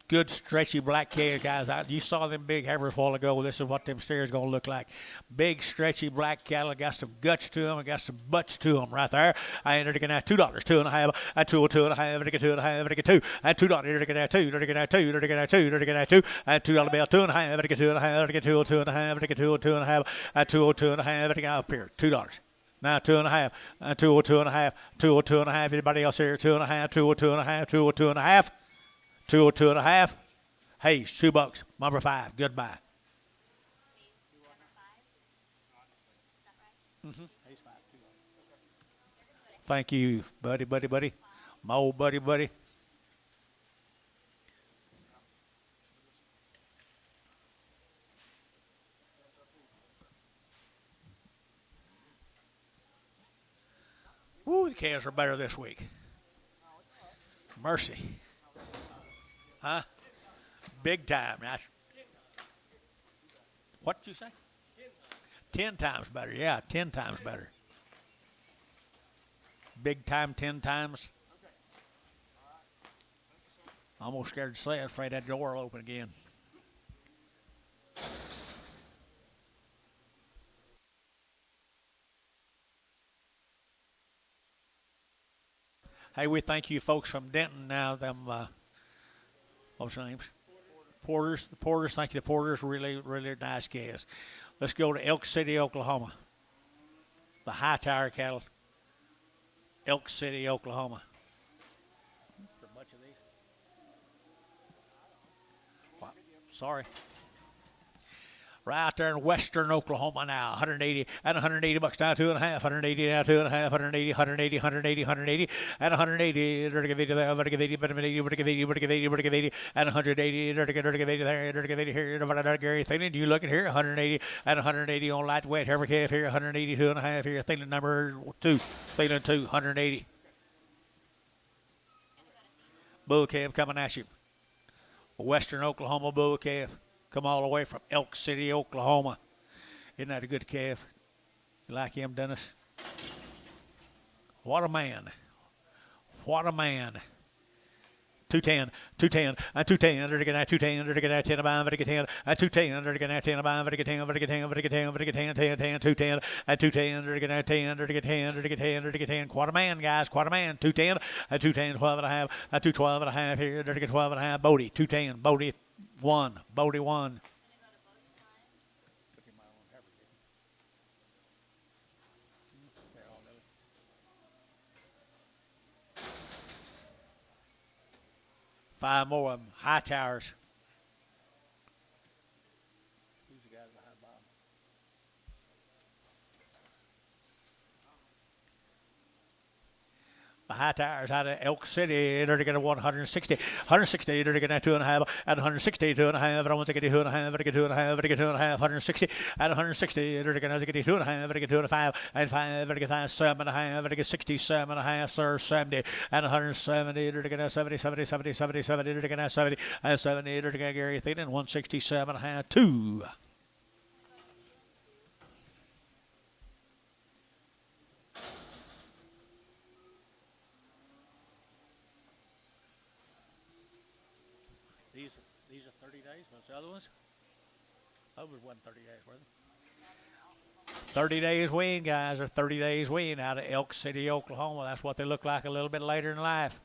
Good stretchy black calves, guys. You saw them big heifers a while ago. This is what them steers going to look like. Big stretchy black cattle. Got some guts to them. Got some butts to them right there. I entered again at $2, 2.5, and 2.5, and 2.5, and 2, and $2. Entered again at 2, entered again at 2, entered again at 2, entered again at 2, and $2 bill, 2.5, and 2.5, and 2.5, and 2.5, and 2.5, and up here, $2. Now 2.5, and 2.5, 2.5. Anybody else here? 2.5, 2.5, 2.5. 2.5. Hey, $2. Number 5. Goodbye. Mm-hmm. Thank you, buddy. My old buddy. Woo, the calves are better this week. Mercy. Huh? Big time. What did you say? 10 times better. Yeah, 10 times better. Big time, 10 times. Almost scared to say it. Afraid that door will open again. Hey, we thank you folks from Denton now. What's their names? Porters. The Porters. Thank you. The Porters really nice calves. Let's go to Elk City, Oklahoma. The high tower cattle. Elk City, Oklahoma. For much of these. Wow. Sorry. Right there in western Oklahoma now, 180 and 180 bucks now, 2.5, 180 now, 2.5, 180, 180, 180, 180, and 180, and 180, and 180, here, Gary Thielen, you look at here, 180 and 180 on lightweight, heifer calf here, 182 and a half here, Thielen number 2, Thielen 2, 180. Bull calf coming at you. Western Oklahoma bull calf. Come all the way from Elk City, Oklahoma. Isn't that a good calf? You like him, Dennis? What a man. What a man. 210, and 210, they're getting at 210, they're getting at 10 about, they're getting 10, and 210, they're getting at 10 about, they're getting 10, they're getting 10, they're getting 10, they're getting 10, 10, 210, and 210, they're getting at 10, they're getting 10, they're getting 10, they're getting 10. Quite a man, guys, quite a man. 210, and 210, 12 and a half, and 212 and a half here, they're getting 12 and a half. Bodie, 210, Bodie 1, Bodie 1. Five more of them. High towers. Who's the guys behind Bob? The high towers out of Elk City, they're going to 160. 160, they're going to 2.5, and 160, 2.5, and I want to get 2.5, and get 2.5, and get 2.5, 160, and 160, they're going to get 2.5, and get 2.5, and 5, and get 7.5, and get 67.5, sir, 70, and 170, they're going to 70, 70, 70, 70, 70, they're going to 70, and 70, they're going to Gary Thielen, 167.5, 2. Those other ones? Those wasn't 30 days, were they? 30 days weaned, guys, or 30 days weaned out of Elk City, Oklahoma. That's what they look like a little bit later in life.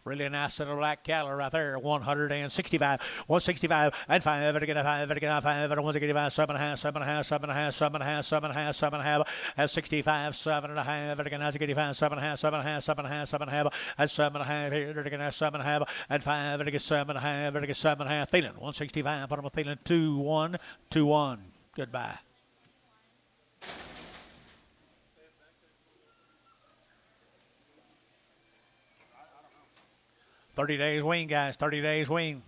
Really nice little black cattle right there. 165, 165, and 5, and again, 5, and again, 5, and 165, 7.5, 7.5, 7.5, 7.5, 7.5, 7.5, and 65, 7.5, and again, 85, 7.5, 7.5, 7.5, 7.5, and 7.5 here, and again, 7.5, and 5, and again, 7.5, and again, 7.5. Thielen, 165, put him with Thielen, 2-1, 2-1. Goodbye. $30 days wean, guys. 30 days wean.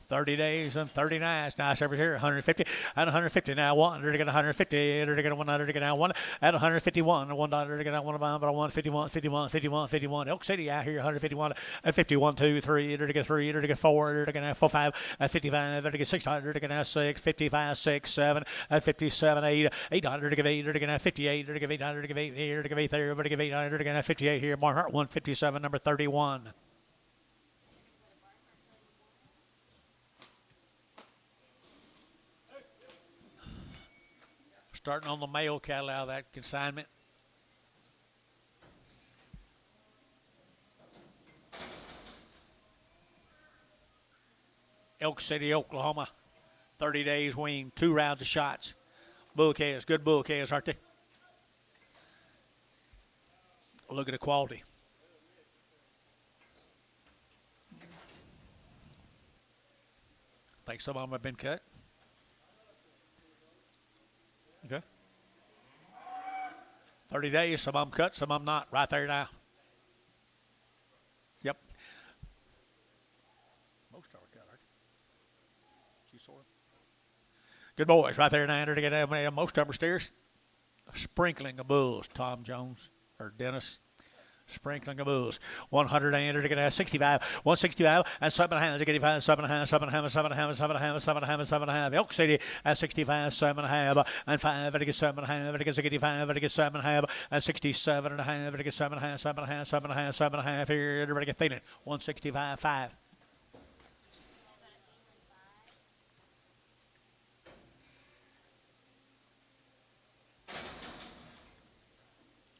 30 days and 30 nights. Nice over here. 150 and 150 now. 100 to get 150. To get 100 to get now 1 and 151. $1 to get out 1 about 151, 51, 51, 51. Elk City out here 151 and 51, 2, 3. To get 3. To get 4. To get 4, 5 and 55. To get 600 to get now 6, 55, 6, 7 and 57, 8, 800 to get 8. To get now 58. To get 800 to get 8 here. To get 8 there. To get 800 to get now 58 here. Barnhart 157, number 31. Starting on the male cattle out of that consignment. Elk City, Oklahoma. 30 days weaned, 2 rounds of shots. Bull calves, good bull calves, aren't they? Look at the quality. I think some of them have been cut. Okay. 30 days, some of them cut, some of them not. Right there now. Yep. Most of them are cut, aren't they? Sort of. Good boys, right there now. To get most of them are steers. Sprinkling of bulls, Tom Jones or Dennis. Sprinkling of bulls. 100 and to get 65, 165 and 7.5. 85, 7.5, 7.5, 7.5, 7.5, 7.5, 7.5. Elk City at 65, 7.5 and 5. And to get 7.5. And to get 85. And to get 7.5 and 67 and a half. And to get 7.5, 7.5, 7.5, 7.5 here. And to get Thielen 165, 5.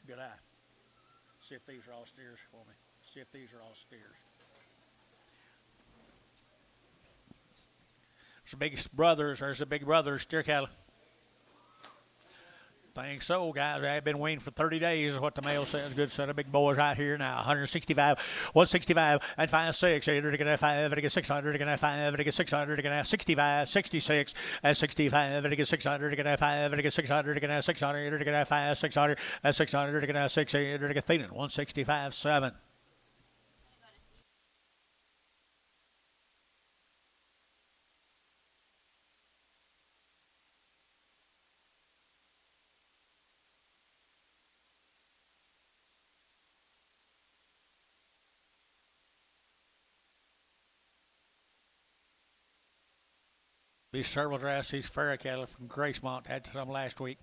Good eye. See if these are all steers for me. See if these are all steers. There's a big brother steer cattle. Think so, guys. I've been weaned for 30 days is what the mail says. Good set of big boys right here now. 165, 165, and 5, 6. 8 to get 5, to get 600, to get 5, to get 600, to get 65, 66, and 65, to get 600, to get 5, to get 600, to get 600, to get 5, 600, and 600, to get 6, 8, to get Thielen 165, 7. These several drafts, these Farrah cattle from Gracemont, had some last week.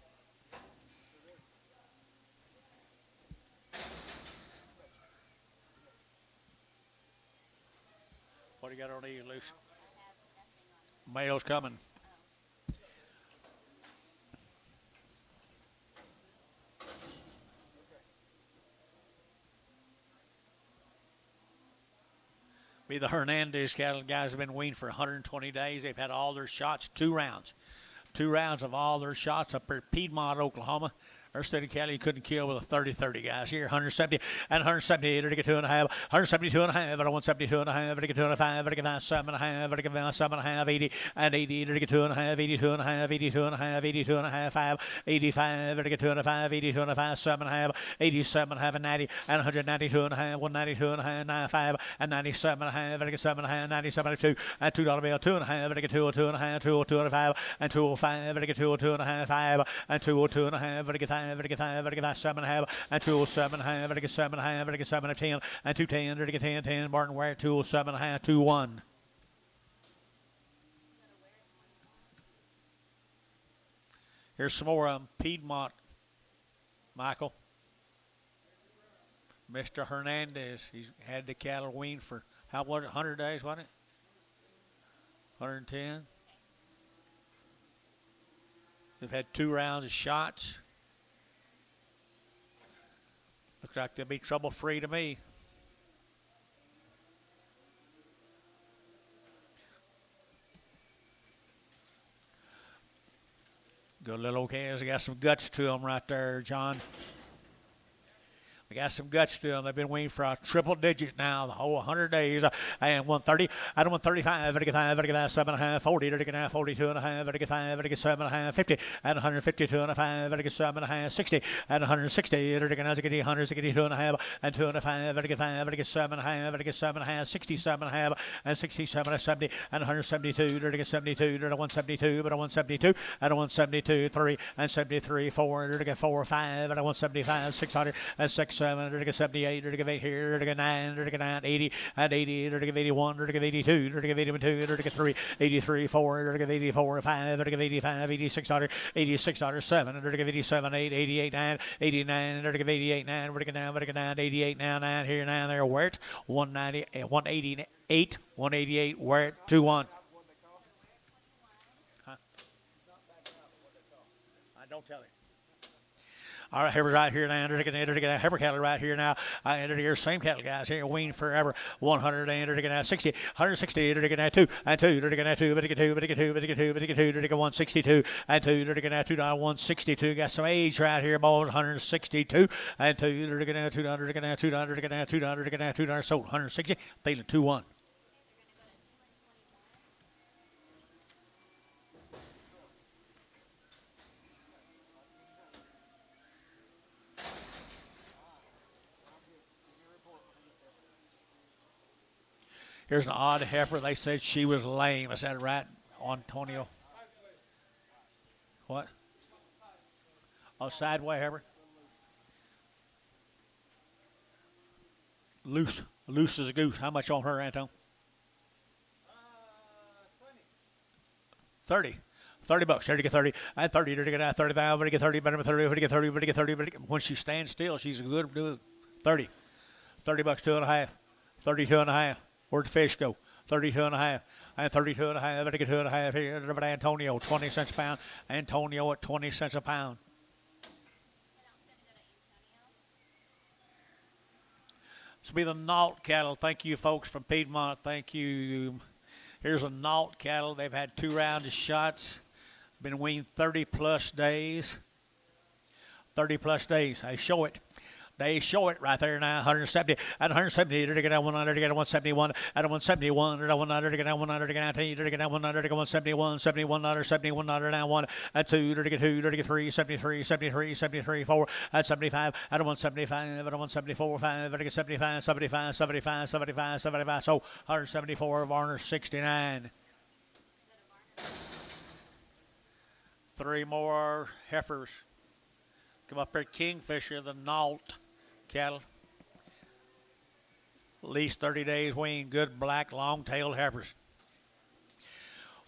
What do you got on these, Luce? Male's coming. Be the Hernandez cattle. Guys have been weaned for 120 days. They've had all their shots, 2 rounds. 2 rounds of all their shots up there at Piedmont, Oklahoma. Our steady cattle you couldn't kill with a 30-30, guys. Here, 170 and 170 to get 2.5, 172 and a half, and 172 and a half, to get 2.5, to get 7.5, to get 7.5, 80 and 80 to get 2.5, 82 and a half, 82 and a half, 82 and a half, 5, 85 to get 2.5, 82 and a half, 7.5, 87 and a half, and 90 and 192 and a half, 192 and a half, 95 and 97 and a half, to get 7.5, 97 and 2 and $2 bill, 2.5 to get 202 and a half, 202 and a 5 and 205 to get 202 and a half, 5 and 202 and a half, to get 5. To get 5, to get 7.5, and 207.5, to get 7.5, to get 7 and 10, and 210, to get 10, 10, Martin Ware, 207.5, 2-1. Here's some more of them. Piedmont, Michael. Mr. Hernandez, he's had the cattle weaned for How was it? 100 days, wasn't it? 110. They've had 2 rounds of shots. Looks like they'll be trouble-free to me. Good little OKC. They got some guts to them right there, John. They got some guts to them. They've been weaned for a triple digits now, the whole 100 days. And 130, out of 135, 35, 7.5, 40, 42.5, 35, 7.5, 50, and 152.5, 7.5, 60, and 160, 162.5, and 2.5, 7.5, 67.5, and 67, 70, and 172, 72, 172, but 172, and 172, 3, and 73, 4, 4, 5, and 175, 600, and 6, 7, 78, 8 here, 9, 80, and 80, 81, 82, 82, 3, 83, 4, 84, 5, 85, 86, 7, 87, 8, 88, 9, 89, 88, 9, 9, 88, now 9 here, 9 there, where it 190, 188, 188, where it 2-1. Huh? I don't tell you. All right, heifers right here now. Heifer cattle right here now. I entered here. Same cattle guys here. Weaned forever. 100 and 60. 160. 2 and 2. 2. 162 and 2. 162. Got some age right here, boys. 162 and 2. 200. Sold 160. Feeling 2-1. Here's an odd heifer. They said she was lame. Is that right, Antonio? What? Oh, sideway heifer. Loose as a goose. How much on her, Anton? 30. 30 bucks. There to get 30. And 30. There to get 35. There to get 30. Better than 30. There to get 30. There to get 30. When she stands still, she's a good 30. 30 bucks, 2.5. 32 and a half. Where'd the fish go? 32 and a half. And 32 and a half. There to get 2.5 here. Antonio, 20 cents a pound. Antonio at 20 cents a pound. This will be the Nault cattle. Thank you, folks from Piedmont. Thank you. Here's a Nault cattle. They've had 2 rounds of shots. Been weaned 30-plus days. 30-plus days. I show it. They show it right there now. 170 and 170. To get 100. To get 171 and 171. To get 100. To get 100. To get 19. To get 100. To get 171. 71. 71. Now 1 and 2. To get 2. To get 3. 73. 73. 73. 4 and 75. And 175. And 174. 5. To get 75. 75. 75. 75. 75. So 174. Varner 69. 3 more heifers. Come up here, Kingfisher, the Nault cattle. At least 30 days weaned, good black long-tailed heifers.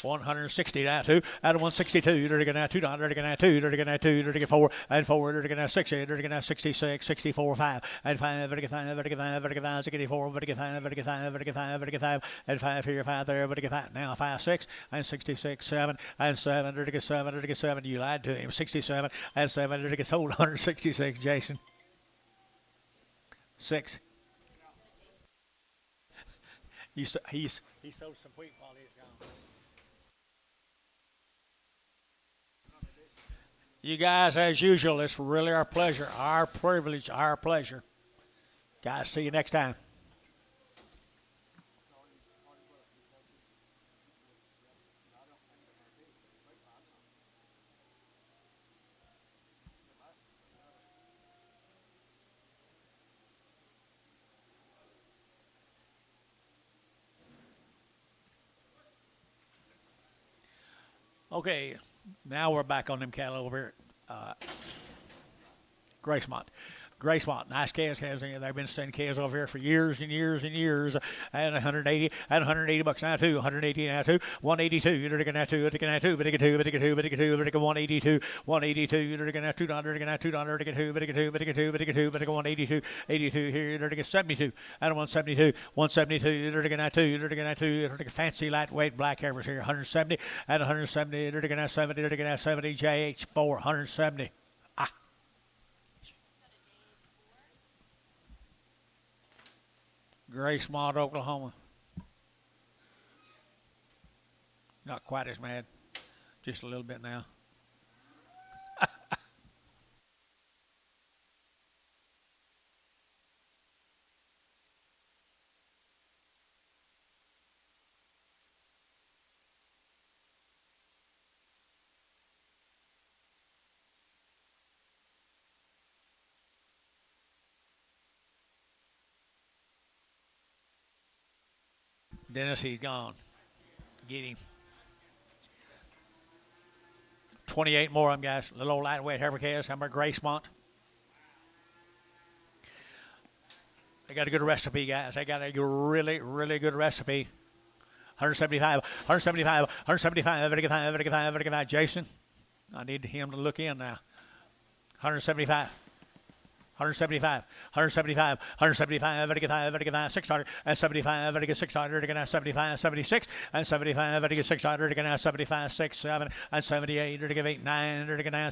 160 now 2 out of 162. They're now 200. They're now 2. They're now 2. They're 4 and 4. They're now 60. They're now 66, 64, 5 and 5. They're 5. They're 5. They're 64. They're 5. They're 5. They're 5. They're 5 and 5 here, 5 there. They're 5 now 5, 6 and 66, 7 and 7. They're 7. They're 7. You lied to him. 67 and 7. They're sold 166. Jason 6. He sold some wheat while he's gone. You guys, as usual, it's really our pleasure, our privilege, our pleasure. Guys, see you next time. Okay, now we're back on them cattle over here at Gracemont. Grace Watt, nice calves. They've been sending calves over here for years and years and years. And 180, and 180 bucks now too. 180 now too. 182. You're looking at two. Looking at two. But two. But two. But two. But 182. 182. You're looking at $2. Looking at $2. Looking at two. But two. But two. But two. But 182. 82 here. You're looking at 72. And 172. 172. You're looking at two. You're looking at two. You're looking at fancy lightweight black heifers here. 170 and 170. You're looking at 70. You're looking at 70. JH4 170. Gracemont, Oklahoma. Not quite as mad. Just a little bit now. Dennis, he's gone. Get him. 28 more of them, guys. Little old lightweight heifer calves. How about Gracemont? They got a good recipe, guys. They got a really, really good recipe. 175, 175, 175, 175. Jason, I need him to look in now. 175. 175, 175, 175, 175, 600, and 75, 600, 75, 76, and 75, 600, 75, 6, 7, and 78, 8, 9, 79,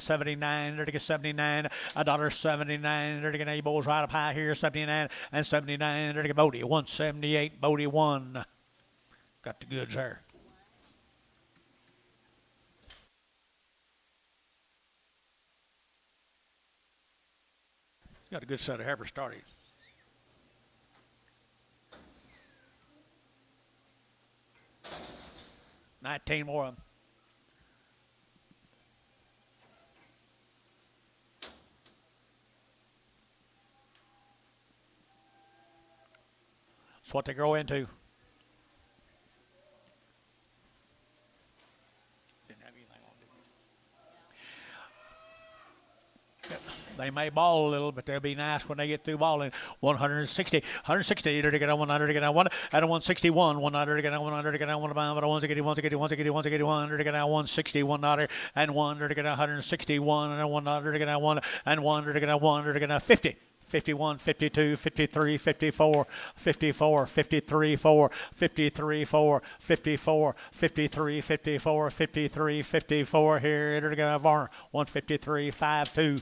79, $1.79, Bulls right up high here, 79, and 79, Bodie, 178, Bodie 1. Got the goods there. Got a good set of heifers starting. $19 more of them. That's what they grow into. They may ball a little, but they'll be nice when they get through balling. 160, 160, you're to get a 100 to get a 1, and a 161, 100 to get a 100 to get a 1, but a 180, 180, 180, 180, 100 to get a 160, 100, and 100 to get a 161, and a 100 to get a 1, and 100 to get a 100 to get a 50. 51, 52, 53, 54, 54, 53, 4, 53, 4, 54, 53, 54, 53, 54. Here, it'll get a Varner. 153, 5, 2.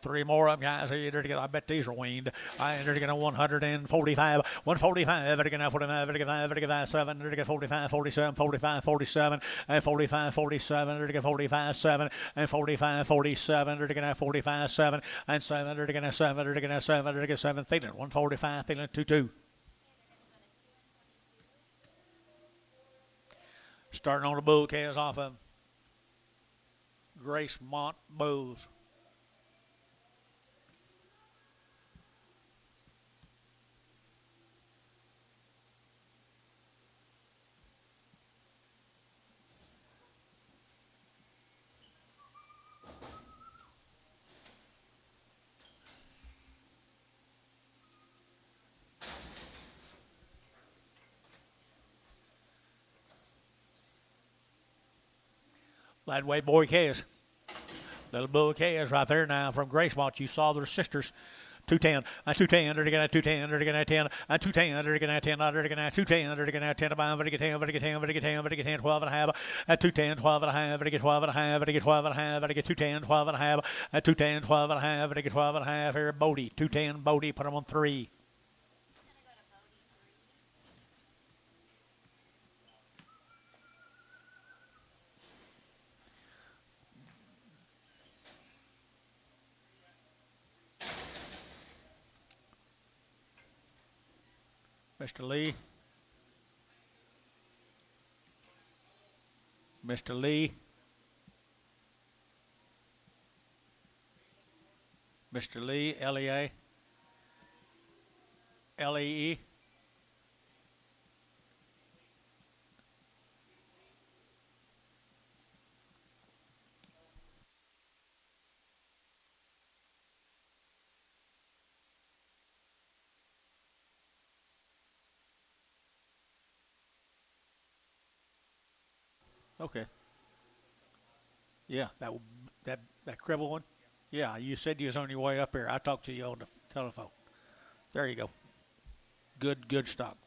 Three more of them, guys. I bet these are weaned. They're going to 145, 145, they're going to 45, they're going to 57, they're going to 45, 47, 45, 47, and 45, 47, they're going to 45, 7, and 45, 47, they're going to 45, 7, and 7, they're going to 7, they're going to 7, they're going to 7, Thielen, 145, Thielen, 2-2. Starting on the bull calves off of Gracemont bulls. Lightweight boy calves. Little bull calves right there now from Gracemont. You saw their sisters. 210, 210, they're going to 210, they're going to 10, 210, they're going to 10, they're going to 210, they're going to 10, about, they're going to 10, they're going to 10, they're going to 10, they're going to 10, 12 and a half, at 210, 12 and a half, they're going to 12 and a half, they're going to 12 and a half, they're going to 210, 12 and a half, at 210, 12 and a half, they're going to 12 and a half, here, Bodie, 210, Bodie, put them on 3. Mr. Lee. Mr. Lee. Mr. Lee, LEA. Lee. Okay. Yeah, that cribble one. Yeah, you said you was on your way up here. I talked to you on the telephone. There you go. Good stock.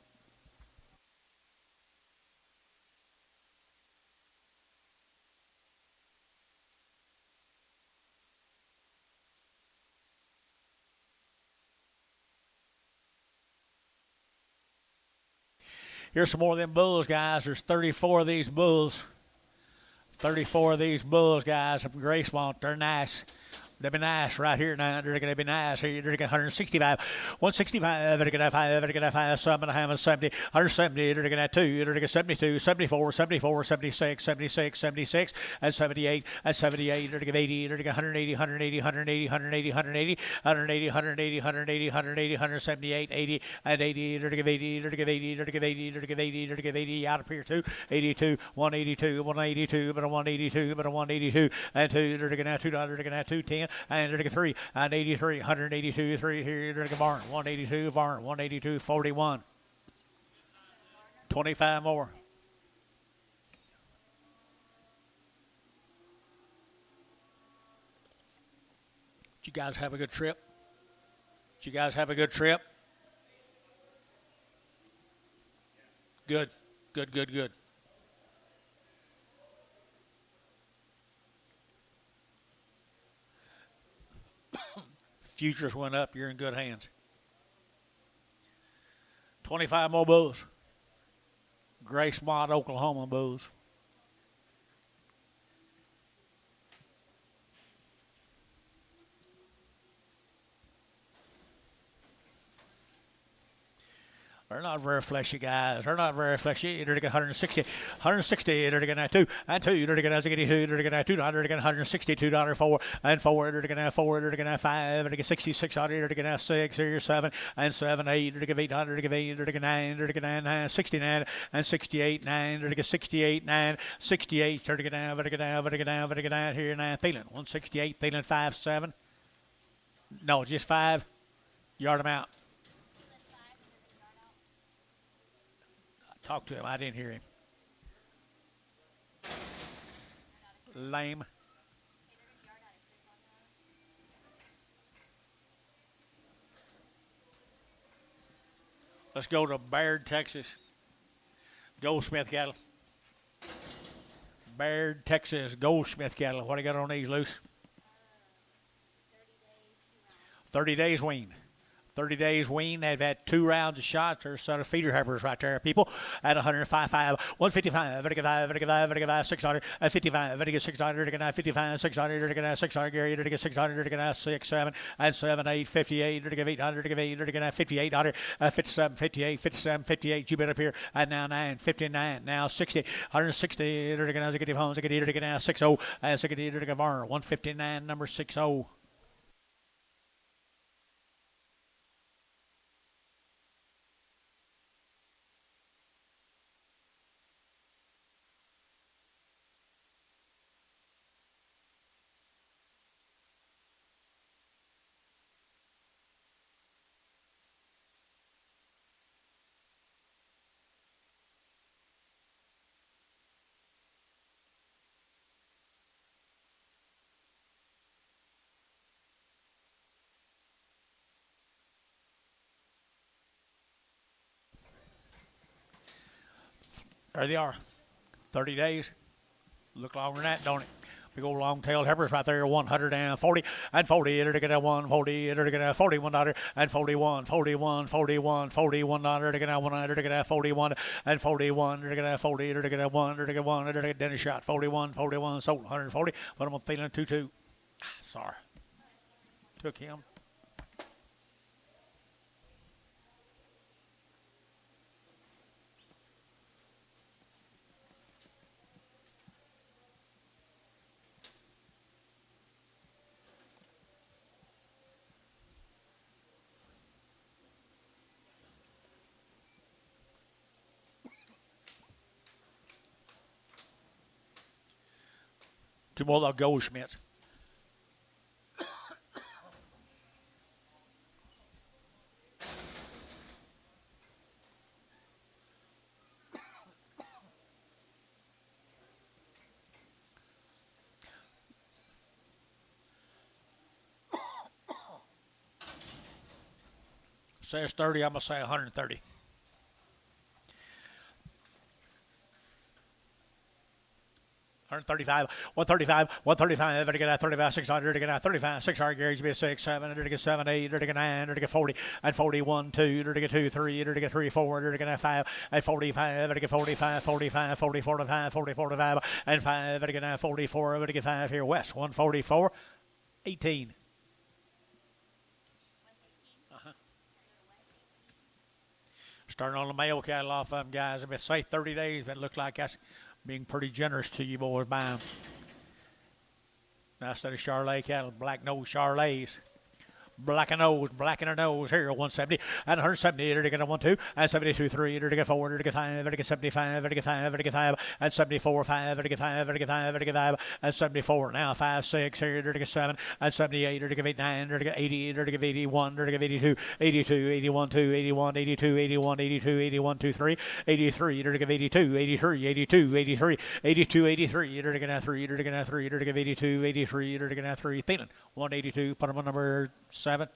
Here's some more of them bulls, guys. There's 34 of these bulls. 34 of these bulls, guys, of Gracemont. They're nice. They'd be nice right here now. They're going to be nice. Here, they're going to get 165, 165. They're going to have 5. They're going to have 5. Some and a half 70, 170. They're going to have 2. They're going to get 72, 74, 74, 76, 76, 76, and 78, and 78. They're going to get 80. They're going to get 180, 180, 180, 180, 180, 180, 180, 180, 180, 178, 80, and 80. They're going to give 80. They're going to give 80. They're going to give 80. They're going to give 80. They're going to give 80 out of here too. 82, 182, 182, but a 182, but a 182, and 2. They're going to have $2. They're going to have 210. And they're going to 3 and 83, 182, 3 here. They're going to Barn, 182, Barn, 182, 41. 25 more. Did you guys have a good trip? Did you guys have a good trip? Good, good. Futures went up. You're in good hands. 25 more bulls. Gracemont, Oklahoma bulls. They're not very fleshy, guys. They're not very fleshy. They're going to get 160, 160. They're going to have 2 and 2. They're going to have 82. They're going to have $2. They're going to get 162 $4 and 4. They're going to have 4. They're going to have 5. They're going to get 66. They're going to have 6. Here's 7 and 7, 8. They're going to get 800. They're going to get 8. They're going to get 9. They're going to get 9, 69 and 68, 9. They're going to get 68, 9, 68. They're going to get down. They're going to get down. They're going to get down. They're going to get down here 9. Thielen 168. Thielen 5, 7. No, just 5. Yard them out. Talk to him. I didn't hear him. Lame. Let's go to Baird, Texas. Goldsmith cattle. Baird, Texas. Goldsmith cattle. What do you got on these, Luce? 30 days weaned. 30 days weaned. They've had 2 rounds of shots. There's sort of feeder heifers right there, people. At 105, 155, 55, 600, at 55, 600, 55, 600, 600, Gary, 600, 6, 7, and 7, 8, 58, 800, 8, 58, 57, 58, 57, 58, you been up here, and now 9, 59, now 60, 160, get homes, get now 60, and 60, get Varner, 159, number 60. There they are. 30 days. Look longer than that, don't it? Big old long-tailed heifers right there, 140 and 40. They're going to 140. They're going to $41 and 41, 41, 41, $41. They're going to 100. They're going to 41 and 41. They're going to 40. They're going to 1. They're going to 1. They're going to Dennis shot 41, 41, sold 140. But I'm feeling 2-2. Sorry. Took him. Two more of those Goldschmidts. Says 30, I'm going to say 130. 135, 135, 135, to get 35, 600, to get 35, 600, Gary's be 6, 7, to get 7, 8, to get 9, to get 40, and 41, 2, to get 2, 3, to get 3, 4, to get 5, and 45, to get 45, 45, 40, 45, 40, 45, and 5, to get 44, to get 5 here, West, 144, 18. Starting on the male cattle off of them, guys. I've been say 30 days, but it looks like that's being pretty generous to you boys buying them. Now, instead of Charolais cattle, black nose Charolais. Black and nose, black in her nose. Here, 170 and 170. To get a 1, 2 and 72, 3. To get 4. To get 5. To get 75. To get 5. To get 5 and 74, 5. To get 5. To get 5. To get 5 and 74. Now 5, 6. Here to get 7 and 78. To get 89. To get 80. To get 81. To get 82, 82, 81, 2, 81, 82, 81, 82, 81, 2, 3, 83. To get 82, 83, 82, 83, 82, 83. To get 3. To get 3. To get 82, 83. To get 3. Thielen 182. Put them on number 7.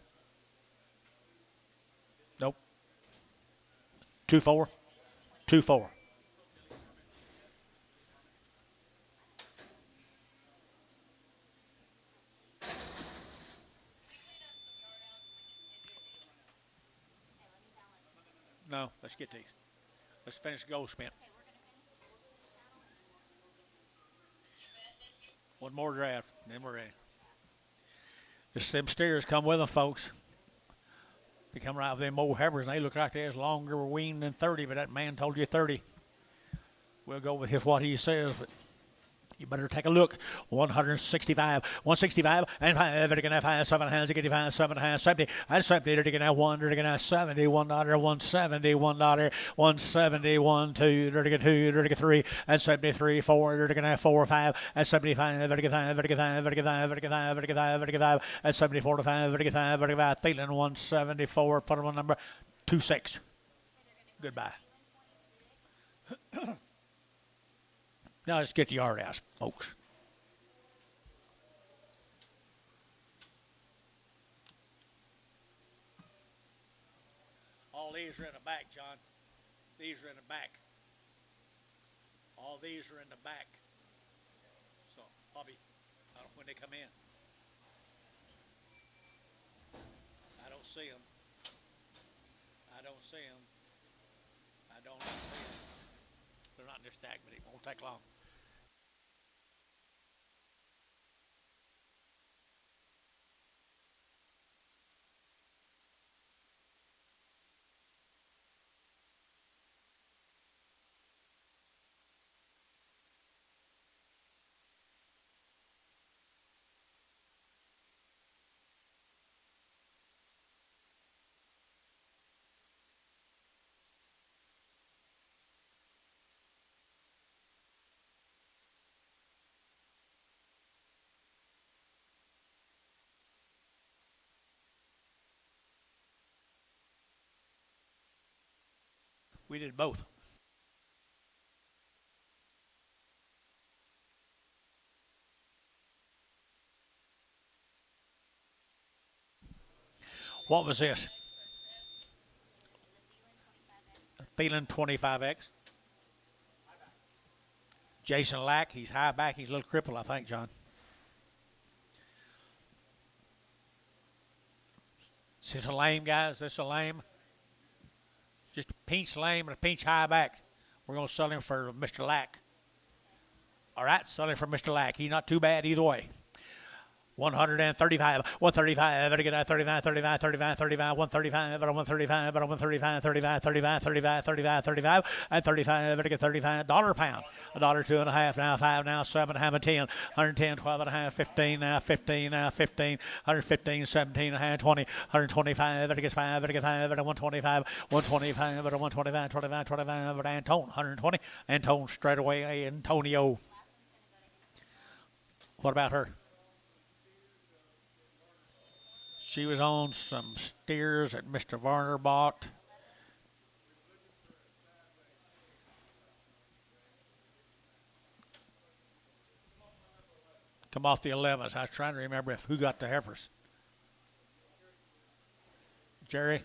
Nope. 2-4. 2-4. No, let's get these. Let's finish Goldschmidt. One more draft, then we're ready. Just them steers come with them, folks. They come right with them old heifers, and they look like they're longer weaned than 30, but that man told you 30. We'll go with what he says, but you better take a look. 165, 165, and 5, to get 5, 7 hands, 85, 7 hands, 70, and 70, to get 1, to get 70, $1, 170, $1, 171, 2, to get 2, to get 3, and 73, 4, to get 4, 5, and 75, to get 5, to get 5, to get 5, to get 5, to get 5, to get 5, and 74 to 5, to get 5, to get 5, Thielen 174, put him on number 26. Goodbye. Now let's get the yard out, folks. All these are in the back, John. These are in the back. All these are in the back. So, Bobby, when they come in. I don't see them. I don't see them. I don't see them. They're not in this stack, but it won't take long. We did both. What was this? Thielen 25X. Jason Lack, he's high back. He's a little crippled, I think, John. This is a lame, guys. This is a lame. Just a pinch lame and a pinch high back. We're going to sell him for Mr. Lack. All right, sell him for Mr. Lack. He's not too bad either way. 135, 135, better get 35, 35, 35, 35, 135, better 135, better 135, 35, 35, 35, 35, 35, and 35, better get $35 pound. $1, 2 and a half, now 5, now 7, half a 10, 110, 12 and a half, 15, now 15, now 15, 115, 17 and a half, 20, 125, better get 5, better get 5, better 125, 125, better 125, 25, 25, better Antone, 120, Antone straight away, Antonio. What about her? She was on some steers that Mr. Varner bought. Come off the 11s. I was trying to remember who got the heifers. Jerry?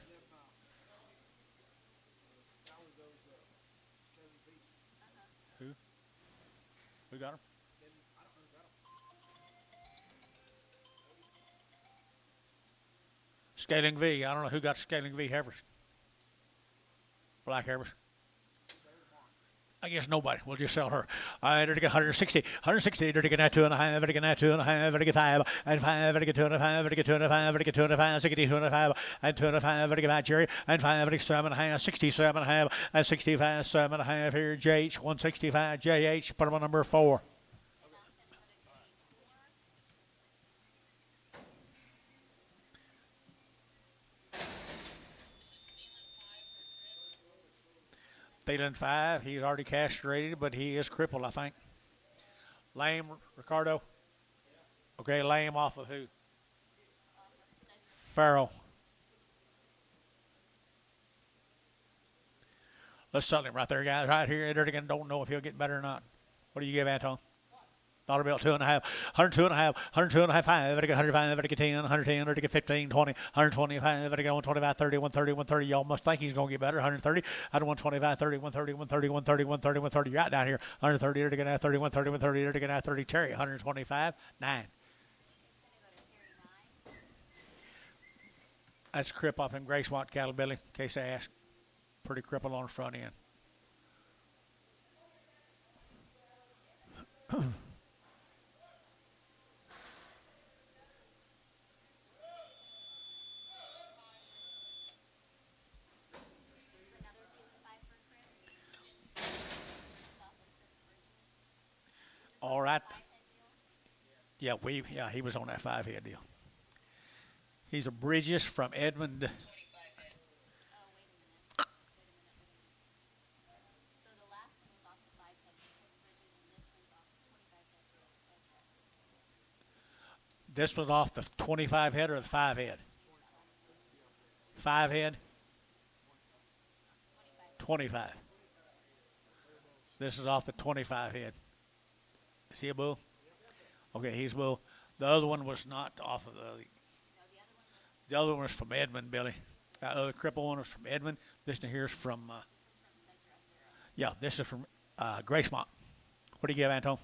Who? Who got them? Scaling V. I don't know who got Scaling V heifers. Black heifers. I guess nobody. We'll just sell her. I enter to get 160. 160. Enter to get 2.5. Enter to get 2.5. Enter to get 5. And 5. Enter to get 2.5. Enter to get 2.5. Enter to get 2.5. 60. 2.5. And 2.5. Enter to get 5. Jerry. And 5. Enter to get 7.5. 67.5. And 65. 7.5 here. JH. 165. JH. Put him on number 4. Thielen 5. He's already castrated, but he is crippled, I think. Lame, Ricardo. Okay, lame off of who? Farrell. Let's sell him right there, guys. Right here. Again, don't know if he'll get better or not. What do you give, Anton? Dollar bill, 2.5, 102.5, 102.5, 5, I get 105, I get 10, 110, I get 15, 20, 125, I get 125, 30, 130, 130. Y'all must think he's going to get better. 130, I don't 125, 30, 130, 130, 130, 130, 130. Right down here. 130, I get 30, 130, 130, I get 30. Terry, 125, 9. That's a crip off him Grace Watt cattle, Billy, in case I ask. Pretty crippled on the front end. All right. Yeah, he was on that 5-head deal. He's a Bridges from Edmond. This was off the 25 head or the 5 head? 5 head? 25. This is off the 25 head. Is he a bull? Okay, he's a bull. The other one was not off of the other one was from Edmond, Billy. That other cripple one was from Edmond. This one here is from, this is from Gracemont. What do you give, Anton?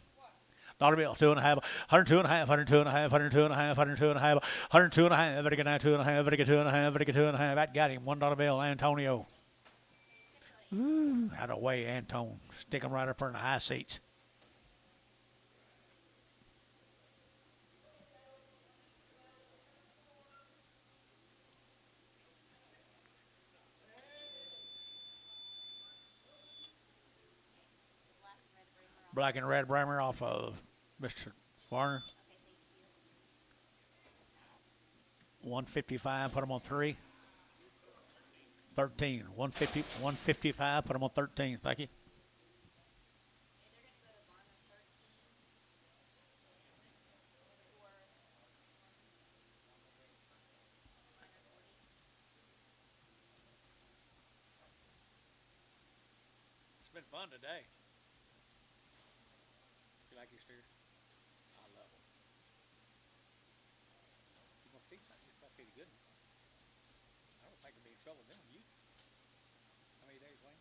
Dollar bill, 2.5, 102.5, 102.5, 102.5, 102.5, 102.5, better get 2.5, better get 2.5, better get 2.5. That got him, $1 bill, Antonio. Ooh, out of the way, Anton. Stick him right up in the high seats. Black and red Bremer off of Mr. Warner. 155, put him on 3. 13. 150, 155, put him on 13. Thank you. It's been fun today. You like your steers? I love them. You gonna feed something? You're gonna feed a good one. I don't think there'll be any trouble with them. You? How many days, Wayne?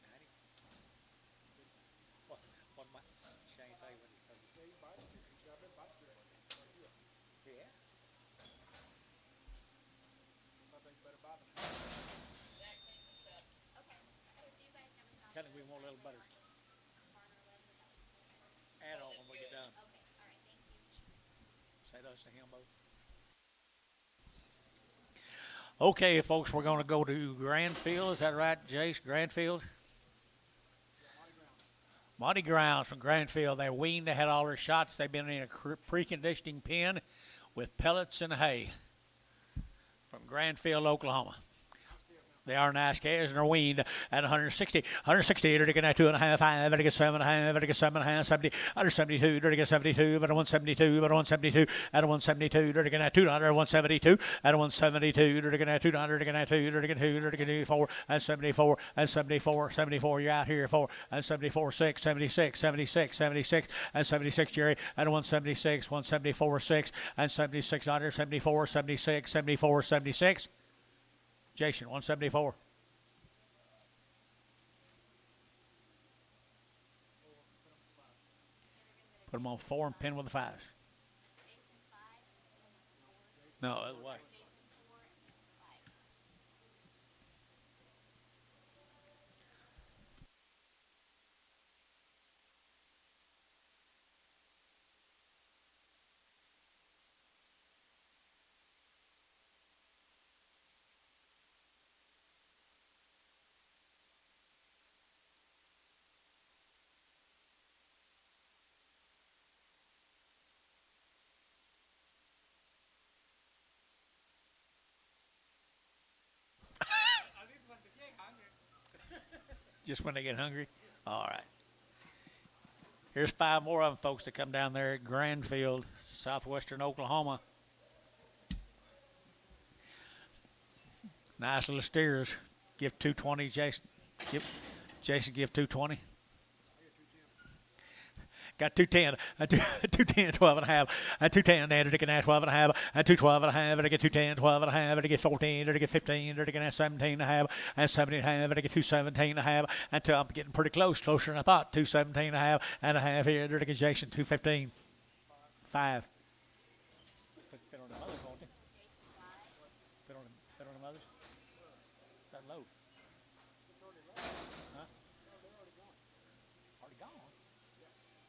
90? What might Shane say when he comes? Yeah, he bites steer. He said, I've been biting steer for a year. Yeah. Nothing's better by them. Tell him we want a little butter. Add on when we get done. Okay, all right, thank you. Say those to him both. Okay, folks, we're going to go to Granfield. Is that right, Jace? Granfield? Monty Grounds from Granfield. They're weaned. They had all their shots. They've been in a preconditioning pen with pellets and hay from Granfield, Oklahoma. They are nice calves and are weaned at 160. 160, to get 2.5, 5, to get 7.5, to get 7.5, 70, 172, to get 72, but 172, but 172, at 172, to get 200, 172, at 172, to get 200, to get 2, to get 2, to get 4, and 74, and 74, 74, you're out here for, and 74, 6, 76, 76, 76, and 76, Jerry, at 176, 174, 6, and 76, 74, 76, 74, 76. Jason, 174. Put them on 4 and pin with the 5s. No, other way. Just when they get hungry? All right. Here's 5 more of them, folks, to come down there at Grandfield, southwestern Oklahoma. Nice little steers. Give 220, Jason. Jason, give 220. Got 210, 210, 12 and a half, and 210, and to get 12 and a half, and 212 and a half, and to get 210, 12 and a half, and to get 14, and to get 15, and to get 17 and a half, and 17 and a half, and to get 217 and a half, until I'm getting pretty close, closer than I thought. 217 and a half, and a half here, and to get Jason 215, 5. Fit on the mothers, won't you? Fit on the mothers. That low. Huh? Already gone.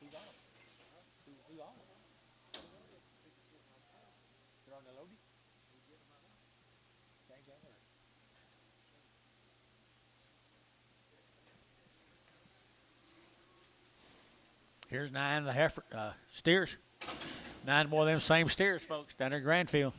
Who's on them? Who on them? They're on the loadie? Change that or? Here's 9 of the heifer steers. 9 more of them same steers, folks, down there at Grandfield.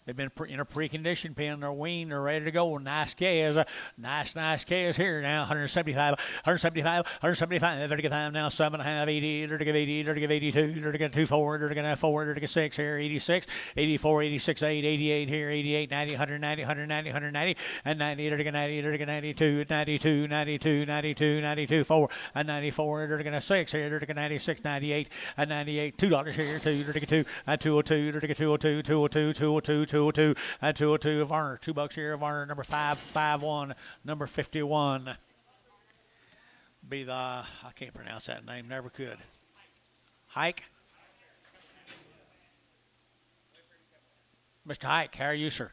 They've been in a pre-conditioned pen. They're weaned. They're ready to go. Nice calves. Nice calves here now. 175, 175, 175. They're to get time now. 7.5, 80. They're to give 80. They're to give 82. They're to get 24. They're to get 4. They're to get 6 here. 86, 84, 86, 8, 88 here. 88, 90, 190, 190, 190, and 90. They're to get 90. They're to get 92, 92, 92, 92, 92, 4, and 94. They're to get 6 here. They're to get 96, 98, and 98. $2 here. 2. They're to get 2, and 202. They're to get 202, 202, 202. 202 and 202 of Varner. $2 here of Varner. Number 551. Number 51. Be the, I can't pronounce that name. Never could. Hike. Mr. Hike, how are you, sir?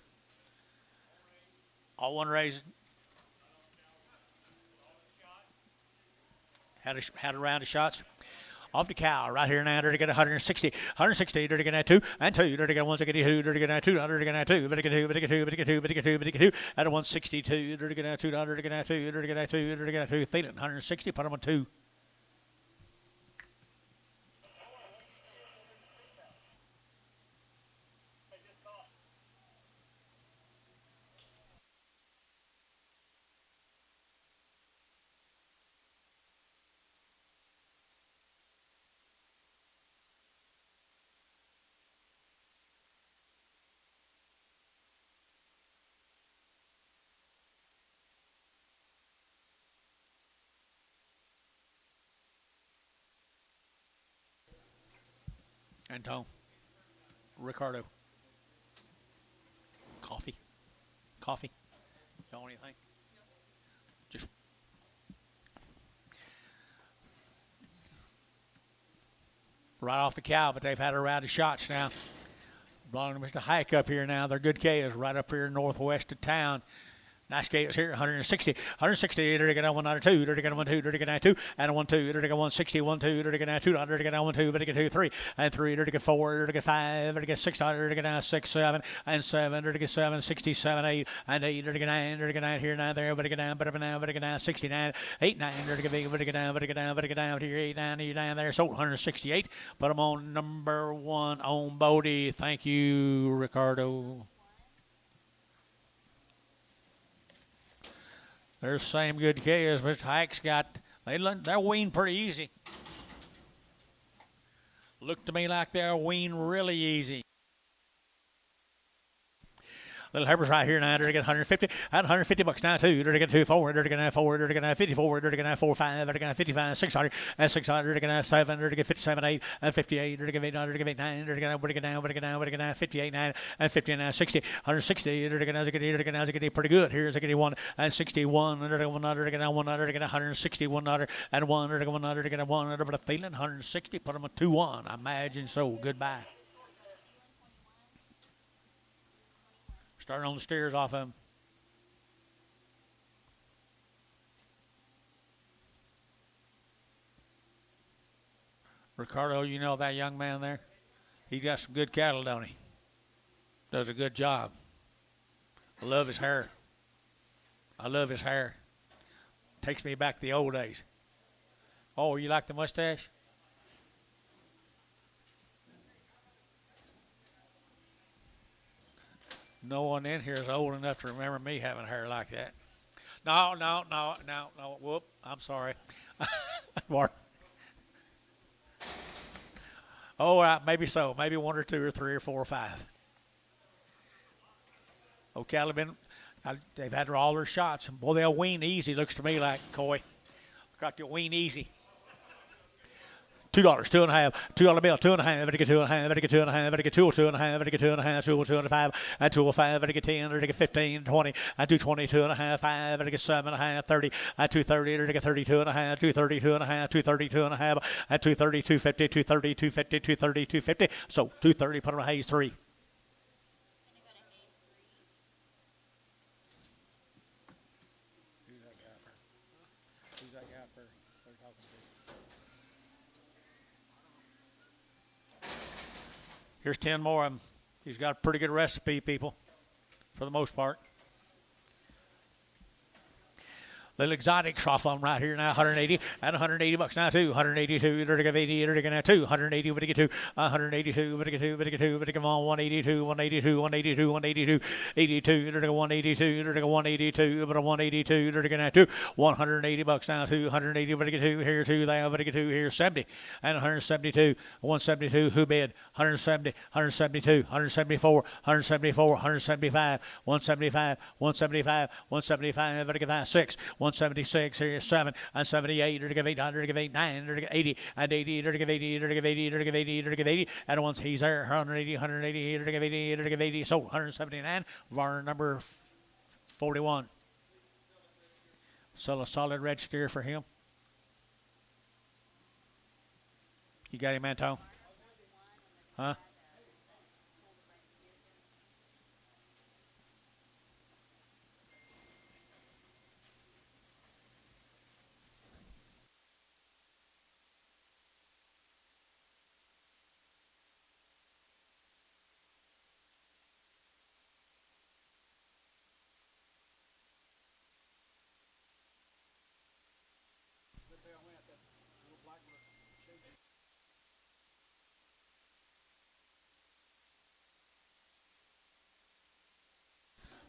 All one raised. Had a round of shots. Off the cow right here now. They're to get 160, 160. They're to get 2 and 2. They're to get 162. They're to get 200. They're to get 2. Better get 2. Better get 2. Better get 2. Better get 2. Better get 2. At 162. They're to get 200. They're to get 2. They're to get 2. They're to get 2. Thielen 160. Put them on 2. Antone. Ricardo. Coffee. Coffee. You want anything? Just. Right off the cow, but they've had a round of shots now. Belonging to Mr. Hike up here now. They're good calves right up here northwest of town. Nice calves here, 160, 160. They're to get 192. They're to get 1 2. They're to get 2 and 1 2. They're to get 160, 1 2. They're to get 200. They're to get 1 2. They're to get 2 3 and 3. They're to get 4. They're to get 5. They're to get 600. They're to get 6 7 and 7. They're to get 7 67 8 and 8. They're to get 9. They're to get 9 here 9 there. But to get down. But now. But to get down 69 8 9. They're to get big. But to get down. But to get down. But to get down here 8 9. Here 9 there. So 168. Put them on number 1 on Bodie. Thank you, Ricardo. They're the same good calves. Mr. Hike's got, they're weaned pretty easy. Look to me like they're weaned really easy. Little heifers right here now. They're getting 150. At 150 bucks now too. They're getting 2 They're getting 4. They're getting 54. They're getting 4 5. They're getting 55. 600 and 600. They're getting 7. They're getting 57 8 and 58. They're getting 800. They're getting 9. They're getting 58 9 and 59 60. 160. They're getting pretty good. Here's a getting 1 and 61. They're getting 100. They're getting 100. They're getting 161 and 1. They're getting 100. They're getting 1. But a feeling 160. Put them at 2-1. I imagine so. Goodbye. Starting on the steers off of him. Ricardo, you know that young man there? He got some good cattle, don't he? Does a good job. I love his hair. I love his hair. Takes me back to the old days. Oh, you like the mustache? No one in here is old enough to remember me having hair like that. No. Whoop, I'm sorry. Oh, maybe so. Maybe 1 or 2 or 3 or 4 or 5. Okay, they've had all their shots. Boy, they'll wean easy, looks to me like, Coy. Got to wean easy. $2, 2.5, $2 bill, 2.5, better get 2.5, better get 2.5, better get 2.5, better get 2.5, 2.5, and 2.5, better get 10, better get 15, 20, and 2.20, 2.5, 5, better get 7.5, 30, and 2.30, better get 32.5, 2.30, 2.5, 2.30, 2.5, and 2.30, 2.50, 2.30, 2.50, 2.30, 2.50. So 2.30, put on Hayes 3. Here's 10 more of them. He's got a pretty good recipe, people, for the most part. Little exotics off on them right here now. 180 and 180 bucks now too. 182. They're gonna 80. They're gonna 2. 180. What do you get 2? 182. What do you get 2? What do you get 2? What do you get 182? 182. 182. 182. 82. They're gonna 182. They're gonna 182. But a 182. They're gonna 2. 180 bucks now too. 180. What do you get 2? Here 2. There. What do you get 2? Here 70 and 172. 172. Who bid? 170. 172. 174. 174. 175. 175. 175. 175. What do you get that? 6. 176, here's 7, and 78, to give 800, to give 8, 9, to give 80, and 80, to give 80, to give 80, to give 80, to give 80, and once he's there, 180, 180, to give 80, to give 80, so 179, var number 41. So a solid red steer for him. You got him, Anto? Huh?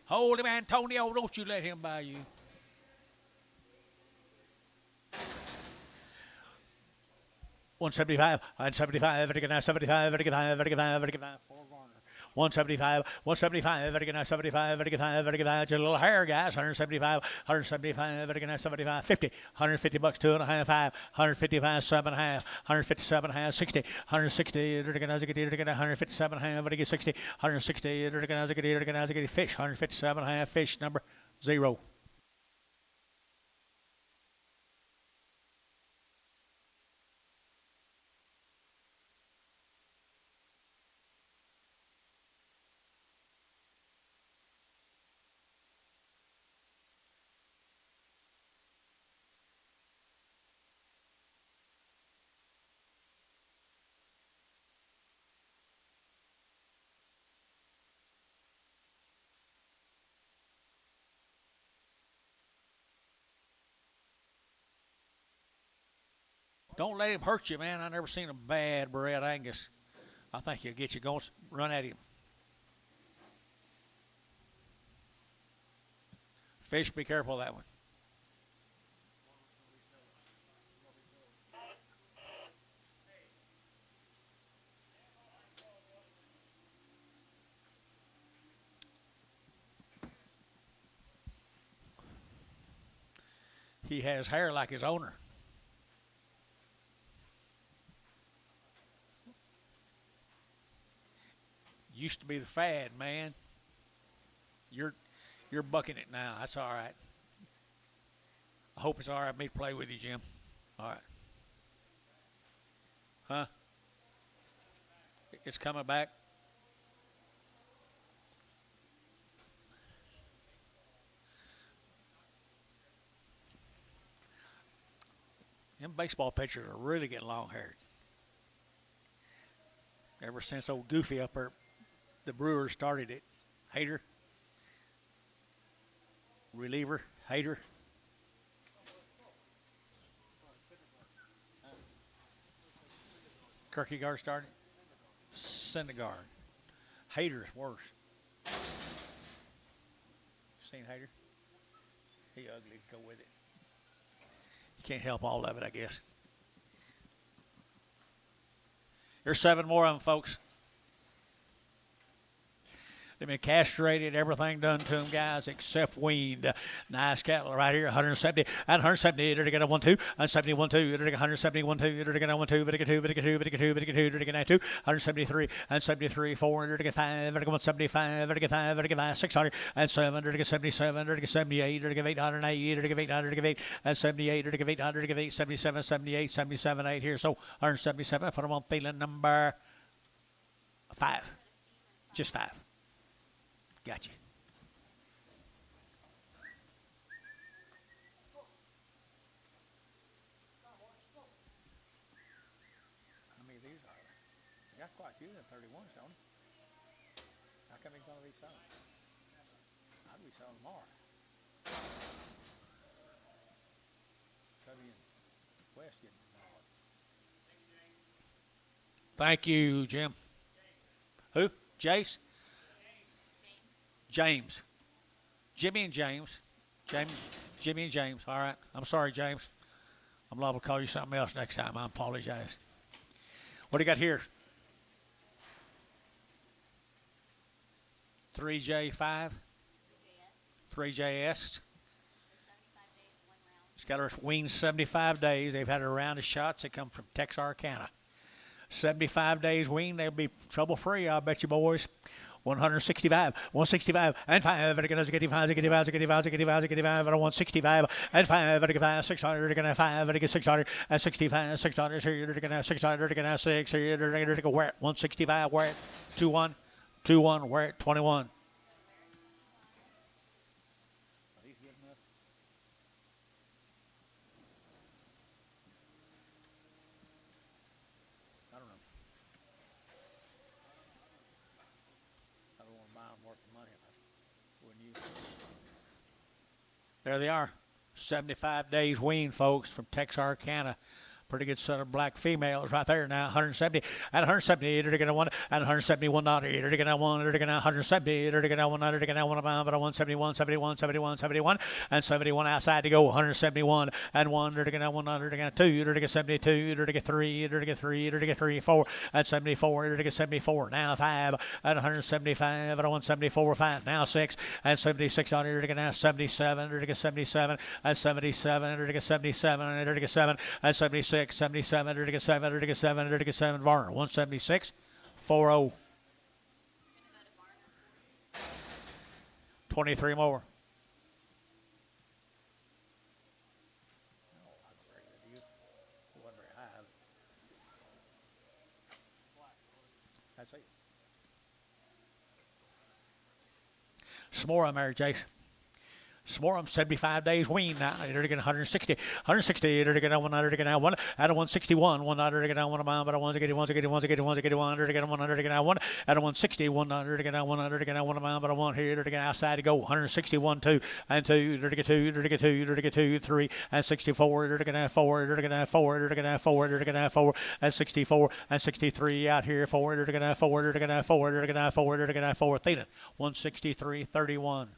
Hold him, Antonio. Don't you let him by you. $175 and 75. Better get now 75. Better get 5. Better get 5. Better get 5. 175, 175, better get now 75, better get 5, better get 5, just a little hair, guys, 175, 175, better get now 75, 50, 150 bucks, 2.5, 5, 155, 7.5, 157.5, 60, 160, better get now 157.5, better get 60, 160, better get now fish, 157.5, fish number 0. Don't let him hurt you, man. I never seen a bad bred Angus. I think he'll get you going. Run at him. Fish, be careful of that one. He has hair like his owner. Used to be the fad, man. You're bucking it now. That's all right. I hope it's all right with me to play with you, Jim. All right. Huh? It's coming back. Them baseball pitchers are really getting long-haired. Ever since old Goofy up there, the Brewers started it. Hater. Reliever. Hater. Kierkegaard started. Syndergaard. Hater's worse. Seen Hater? He ugly. Go with it. You can't help all of it, I guess. There's 7 more of them, folks. They've been castrated, everything done to them, guys, except weaned. Nice cattle right here, 170 and 170. They're going to 1 2 and 71 2. They're going to 171 2. They're going to 1 2. They're going to 2. They're going to 2. They're going to 2. They're going to 2. 173 and 73 4. They're going to 5. They're going to 175. They're going to 5. They're going to 5. 600 and 7. They're going to 77. They're going to 78. They're going to 880. They're going to 800. They're going to 8 and 78. They're going to 800. They're going to 8 77 78 77 8 here. So 177. I put them on feeling number 5. Just 5. Gotcha. How many of these are there? You got quite a few of them 31s, don't you? How come he's going to be selling? I'd be selling more. West getting more. Thank you, Jim. Who? Jace? James. Jimmy and James. Jimmy and James. All right. I'm sorry, James. I'm liable to call you something else next time. I apologize. What do you got here? 3J5. 3JS. It's got her weaned 75 days. They've had a round of shots. They come from Texarkana. 75 days weaned. They'll be trouble-free, I bet you, boys. 165, 165, and 5, and again, 85, 85, 85, 85, 85, and 165, and 5, and again, 600, again, 5, and again, 600, and 65, 600, here, again, 600, again, 6, here, again, we're at 165, we're at 2-1, 2-1, we're at 21. There they are. 75 days weaned, folks, from Texarkana. Pretty good set of black females right there now. 170 and 170. They're going to 1 and 171. They're going to 1. They're going to 170. They're going to 1. They're going to 1 about 171, 71, 71, 71, and 71 outside to go. 171 and 1. They're going to 1. They're going to 2. They're going to 72. They're going to 3. They're going to 3. They're going to 3, 4 and 74. They're going to 74. Now 5 and 175 and 174. 5 now 6 and 76. They're going to 77. They're going to 77 and 77. They're going to 77 and they're going to 7 and 76. 77, they're to get 7, they're to get 7, they're to get 7, Varner, 176, 40. 23 more. That's it. Some more on there, Jace. Some more of them 75 days weaned now. They're getting 160. 160. They're getting 1. They're getting 1. At a 161. 1. They're getting 1 about 1. They're getting 1. They're getting 1. They're getting 1. They're getting 1. They're getting 1. They're getting 1. At a 160. 1. They're getting 1. They're getting 1 about 1 here. They're getting outside to go. 161. 2 and 2. They're getting 2. They're getting 2. They're getting 2. 3 and 64. They're getting 4. They're getting 4. They're getting 4. They're getting 4 and 64 and 63 out here. 4. They're getting 4. They're getting 4. They're getting 4. They're getting 4. Thielen 163. 31.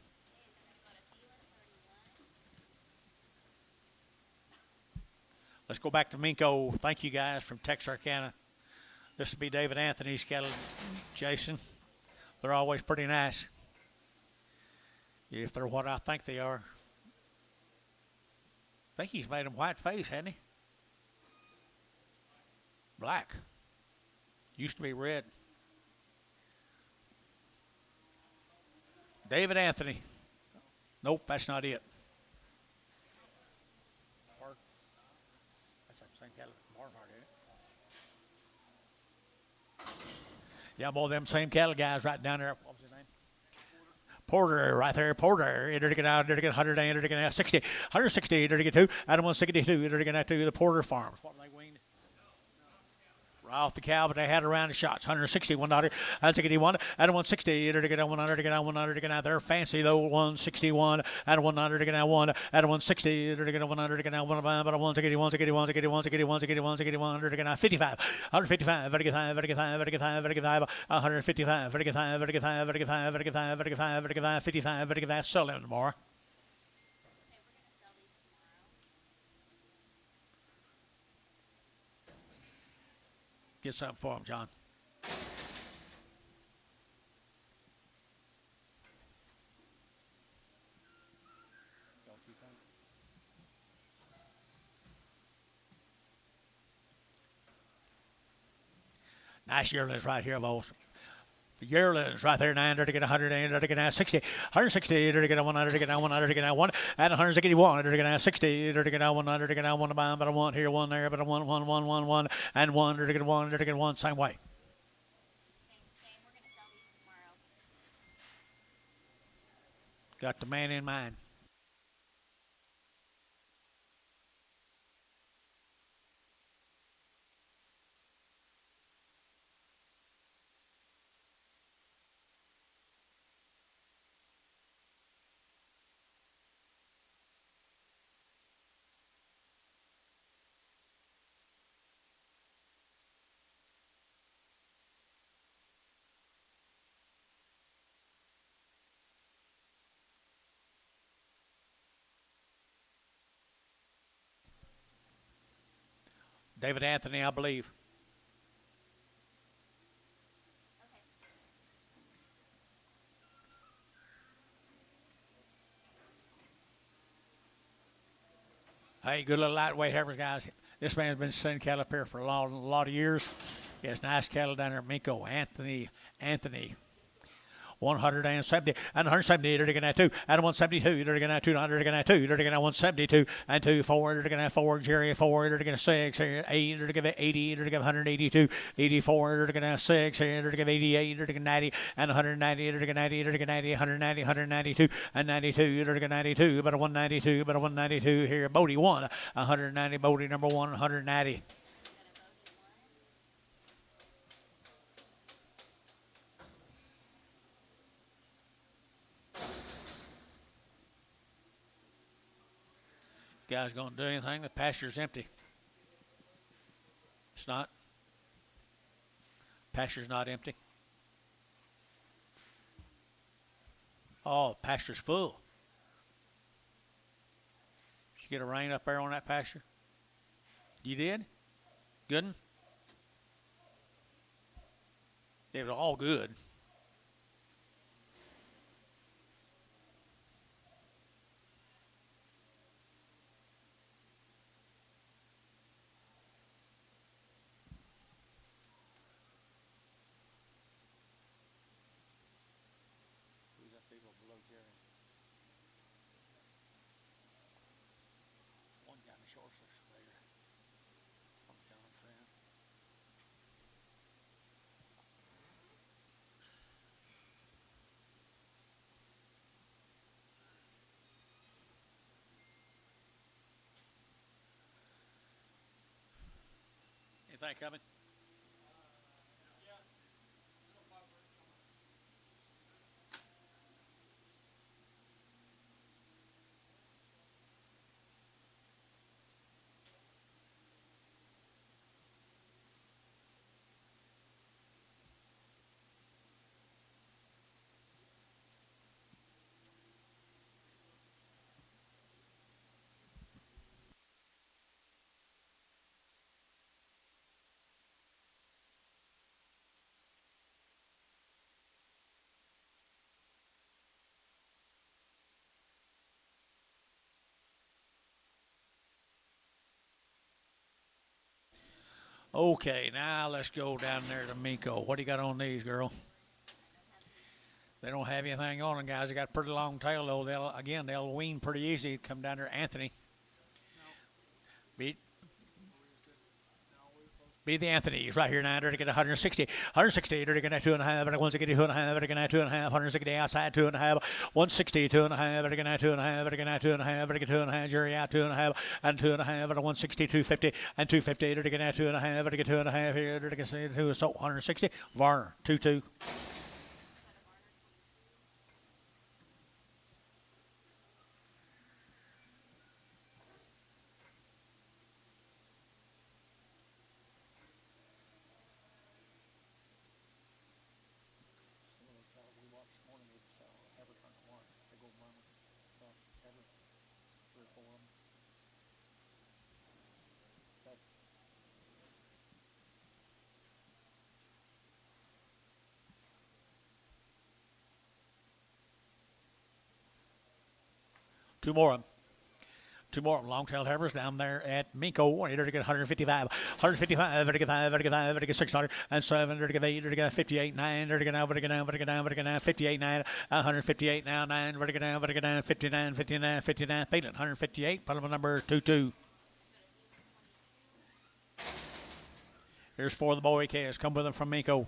Let's go back to Minko. Thank you, guys, from Texarkana. This will be David Anthony's cattle, Jason. They're always pretty nice, if they're what I think they are. I think he's made him white face, hasn't he? Black. Used to be red. David Anthony. Nope, that's not it. That's that same cattle. Barnhart, isn't it? Yeah, more of them same cattle guys right down there. What was his name? Porter, right there. Porter. Enter to get out. Enter to get 100. Enter to get out 60. 160. Enter to get 2. Out of 162. Enter to get out 2. The Porter Farms. What were they weaned? Right off the cow, but they had around the shots. 160, $1. 161, out of 160, to get out 100, to get out 100, to get out there. Fancy though, 161, out of 100, to get out 1, out of 160, to get out 100, to get out 1, but a 1, to get 1, to get 1, to get 1, to get 1, to get 1, to get 1, to get out 55, 155, to get 5, to get 5, to get 5, to get 5, 155, to get 5, to get 5, to get 5, to get 5, to get 5, to get 5, 55, to get that. Sell them tomorrow. Okay, we're gonna sell these tomorrow. Get something for them, John. Nice yearlings right here, folks. The yearlings right there, 9 to get 100, to get 60, 160, to get 100, to get 100, to get 1, and 161, to get 60, to get 100, to get 1 but I want here, 1 there, but I want 1, 1, 1, 1, and 1 to get 1, to get 1, same way. Same. We're gonna sell these tomorrow. Got the man in mind. David Anthony, I believe. Okay. Hey, good little lightweight heifers, guys. This man's been selling cattle up here for a lot of years. He has nice cattle down there at Minko. Anthony. 170 and 170 to get at 2 and 172 to get at 200 to get at 2 to get at 172 and 2 4 to get at 4 Jerry 4 to get a 6 here 8 to give it 80 to give 182 84 to get at 6 here to give 88 to get 90 and 190 to get 90 to get 90 190 192 and 92 to get 92 but a 192 but a 192 here Bodie 1 190 Bodie number 1 190. Guys going to do anything? The pasture's empty. It's not. Pasture's not empty. Oh, pasture's full. Did you get a rain up there on that pasture? You did? Good one? It was all good. One got me short there. From John Friend. Anything coming? Okay, now let's go down there to Miko. What do you got on these, girl? They don't have anything on them, guys. They got a pretty long tail, though. They'll wean pretty easy. Come down there, Anthony. Beat the Anthony's right here now. They're to get 160. 160. They're to get 2.5. And once they get 2.5, they're to get 2.5. 160 outside 2.5. 160, 2.5. They're to get 2.5. They're to get 2.5. They're to get 2.5. Jury out 2.5 and 2.5. And 160, 250 and 250. They're to get 2.5. They're to get 2.5 here. They're to get 2. So 160. Varner 2-2. Two more of them. Two more long-tailed heifers down there at Minko. They're to get 155. 155. They're to get 5. They're to get 5. They're to get 600 and 7. They're to get 8. They're to get 58. 9. They're to get now. They're to get now. They're to get now. They're to get now. 58. 9. 158 now. 9. They're to get now. They're to get now. 59. 59. 59. Phelan. 158. Put number 22. Here's 4 of the boy calves. Come with them from Minko.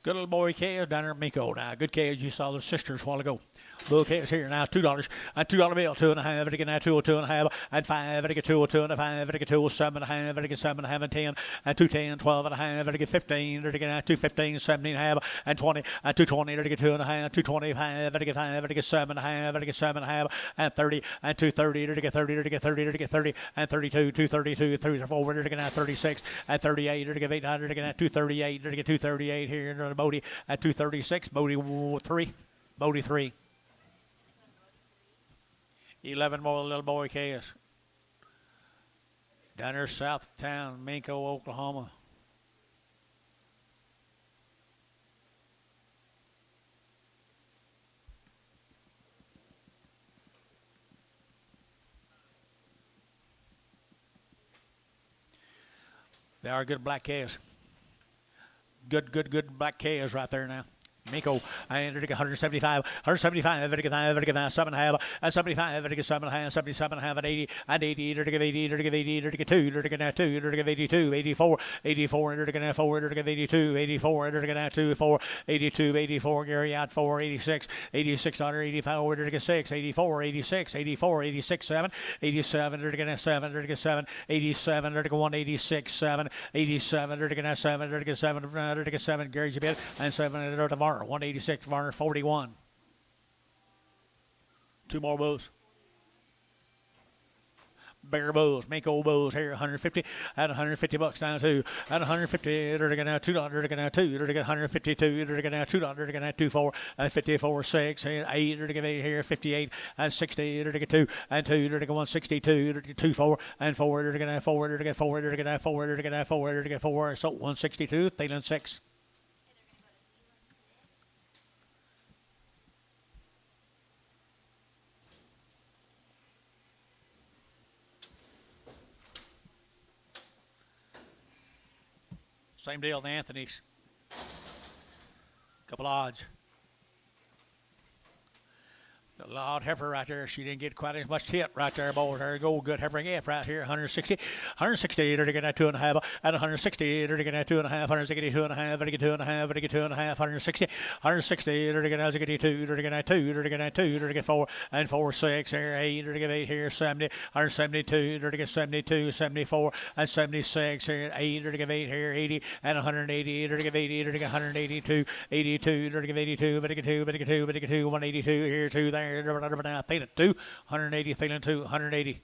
Good little boy calves down there at Miko. Now, good calves. You saw the sisters a while ago. Bull calves here now, $2. A $2 bill, 2.5. To get now 2.5 and 5. To get 2.5. To get 7.5. To get 7.5 and 10 and 2.10, 12.5. To get 15. To get now 2.15, 17.5 and 20 and 2.20. To get 2.5, 2.25. To get 5. To get 7.5. To get 7.5 and 30 and 2.30. To get 30. To get 30. To get 30 and 32, 2.32, 34. To get now 36 and 38. To get 800. To get now 2.38. To get 2.38 here in Bodie at 2.36. Bodie 3. Bodie 3. 11 more little boy calves. Down there south of town, Minko, Oklahoma. They are good black calves. Good black calves right there now. Miko, and to get 175, 175, to get 5, to get 7.5, and 75, to get 7.5, 77.5, and 80, and 80, to get 80, to get 80, to get 2, to get 2, to get 82, 84, 84, to get 4, to get 82, 84, to get 2, 4, 82, 84, Gary out 4, 86, 86, 85, to get 6, 84, 86, 84, 86, 7, 87, to get 7, to get 7, 87, to get 186, 7, 87, to get 7, to get 7, to get 7, Gary's a bit, and 7 to Varner, 186, Varner 41. Two more bulls. Bigger bulls, Mako bulls here, 150 at 150 bucks down to at 150. They're going to $2. They're going to 2. They're going to 152. They're going to $2. They're going to 24 and 54, 6 and 8. They're going to here 58 and 60. They're going to 2 and 2. They're going to 162. They're going to 2 4 and 4. They're going to 4. They're going to 4. They're going to 4. They're going to 4. They're going to 4. So 162. Thielen 6. Same deal, the Anthony's. Couple odds. The loud heifer right there. She didn't get quite as much hit right there, boys. There you go. Good heifer F right here. 160. 160. They're going to 2.5. At 160. They're going to 2.5. 160. 2.5. They're going to 2.5. They're going to 2.5. 160. 160. They're going to 2. They're going to 2. They're going to 2. They're going to 4 and 4, 6 here. 8. They're going to 8 here. 70. 172. They're going to 72. 74 and 76 here. 8. They're going to 8 here. 80 and 180. They're going to 80. They're going to 182. 82. They're going to 82. But 2. But 2. But 2. 182 here. 2 there. Thielen 2, 180, Thielen 2, 180.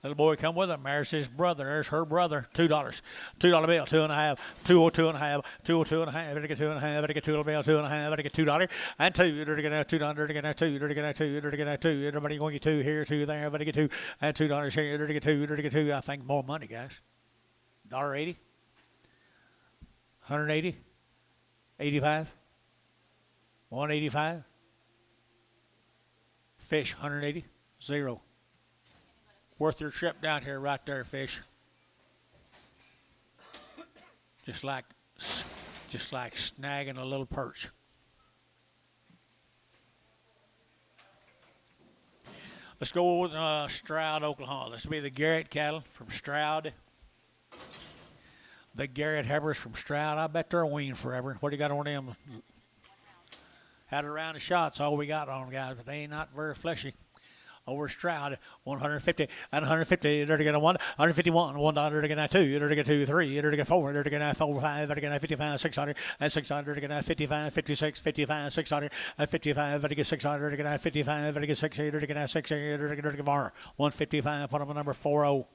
Little boy come with him. There's his brother. There's her brother. $2. $2 bill. 2.5. 202.5. 202.5. Better get 2.5. Better get $2 bill. 2.5. Better get $2. And $2. Better get $2. Better get $2. Better get $2. Better get $2. Everybody going to get 2 here, 2 there. Better get 2. And $2 here. Better get 2. Better get 2. I think more money, guys. $1.80. 180. 85. 185. Fish. 180. 0. Worth your trip down here, right there, fish. Just like snagging a little perch. Let's go with Stroud, Oklahoma. This will be the Garrett cattle from Stroud. The Garrett heifers from Stroud. I bet they're weaned forever. What do you got on them? Had a round of shots. All we got on them, guys, but they ain't not very fleshy. Over Stroud, 150 and 150. They're to get a 151, $1 to get a 2. They're to get 2, 3. They're to get 4. They're to get a 4, 5. They're to get a 55, 600 and 600. To get a 55, 56, 55, 600 and 55. They're to get 600. To get a 55. They're to get 6. They're to get a 6. They're to get Varner 155. Put them on number 40.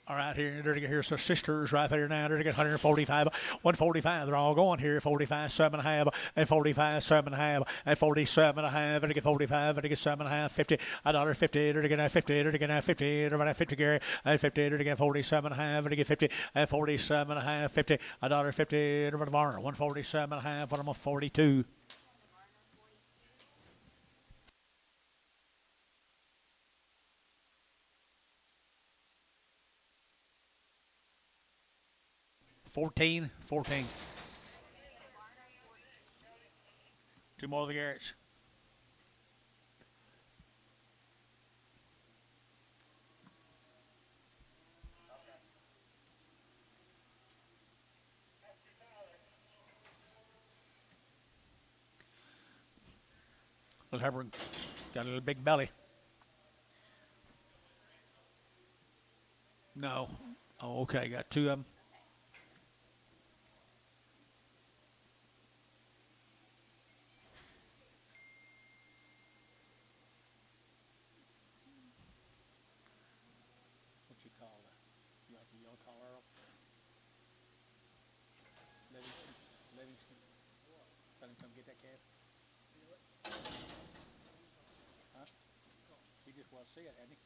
All right, here's the sisters right there now. They're to get 145, 145. They're all going here. 45, 7.5, and 45, 7.5, and 47.5. They're to get 45. They're to get 7.5, 50, $1.50. They're to get 50. They're to get 50. They're about 50, Gary, and 50. They're to get 47.5. They're to get 50, and 47.5, 50, $1.50. They're about Varner 147.5. Put them on 42. $14. Two more of the Garretts. Little heifer got a little big belly. No. Oh, okay. Got 2 of them. Come get that calf. Huh? He just wants to see it, hadn't he?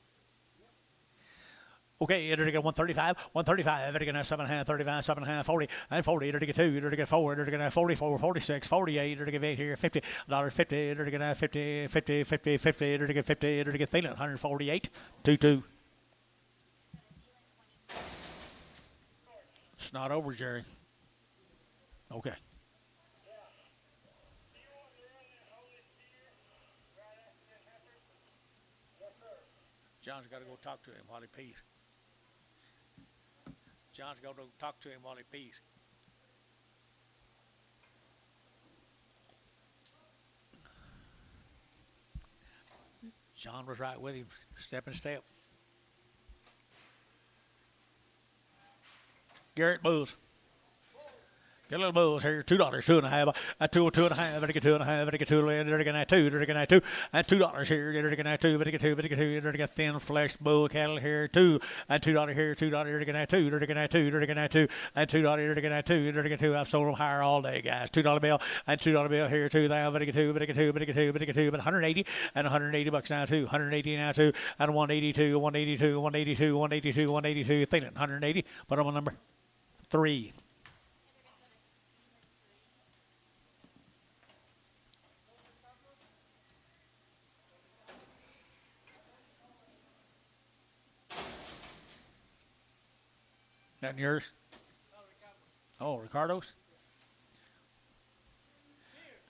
Okay, it'll get 135, 135, it'll get 7.5, 35, 7.5, 40, and 40, it'll get 2, it'll get 4, it'll get 44, 46, 48, it'll get 8 here, $50, $50, it'll get 50, 50, 50, 50, it'll get 50, it'll get Thielen, 148, 2. It's not over, Jerry. Okay. John's got to go talk to him while he pees. John's got to go talk to him while he pees. John was right with him, step and step. Garrett Bulls. Get a little bulls here, $2, 2.5, at 2.5, better get 2.5, better get 2, better get 2, better get 2, and $2 here, better get 2, better get 2, better get 2, better get thin fleshed bull cattle here, 2, and $2 here, $2, better get 2, better get 2, better get 2, and $2, better get 2, better get 2. I've sold them higher all day, guys. $2 bill, and $2 bill here, 2, better get 2, better get 2, better get 2, better get 2, but 180, and $180 now too, 180 now too, and 182, 182, 182, 182, 182, Thielen, 180, put them on number 3. That yours? Oh, Ricardo's?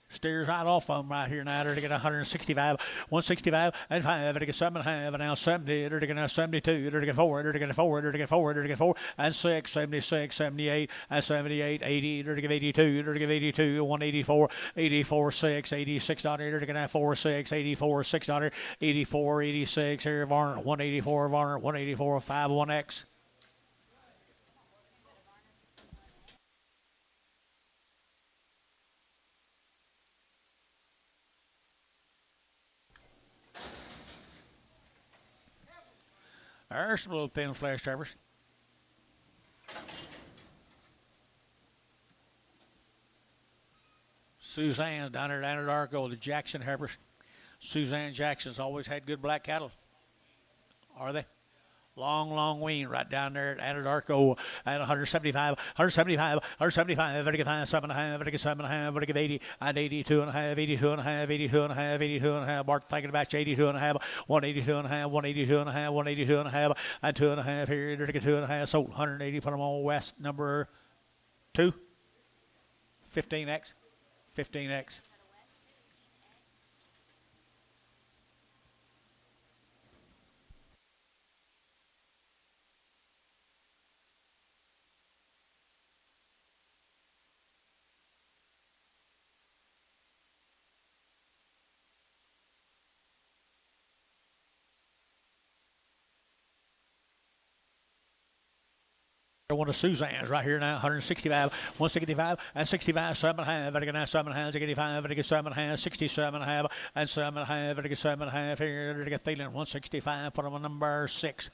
Steers right off of them right here now. They're to get 165, 165, and 5. They're to get 7.5, and now 70. They're to get 72. They're to get 4. They're to get 4. They're to get 4. They're to get 4, and 6, 76, 78, and 78, 80. They're to give 82. They're to give 82, 184, 84, 6, 86. They're to get 4, 6, 84, 6. 84, 86. Here, Varner, 184, Varner, 184, 5, 1X. There's some little thin flesh heifers. Suzanne's down there at Anadarko, the Jackson heifers. Suzanne Jackson's always had good black cattle. Are they? Long wean right down there at Anadarko at 175, 175, 175, vertical 7.5, vertical 7.5, vertical 80, and 82.5, 82.5, 82.5, 82.5, Bart thinking about 82.5, 182.5, 182.5, 182.5, and 2.5 here, vertical 2.5, sold 180, put them on West, number 2, 15X, 15X. One of Suzanne's right here now, 165, 165, and 65, 7.5, vertical 7.5, 85, vertical 7.5, 67.5, and 7.5, vertical 7.5 here, vertical feeling 165, put them on number 6.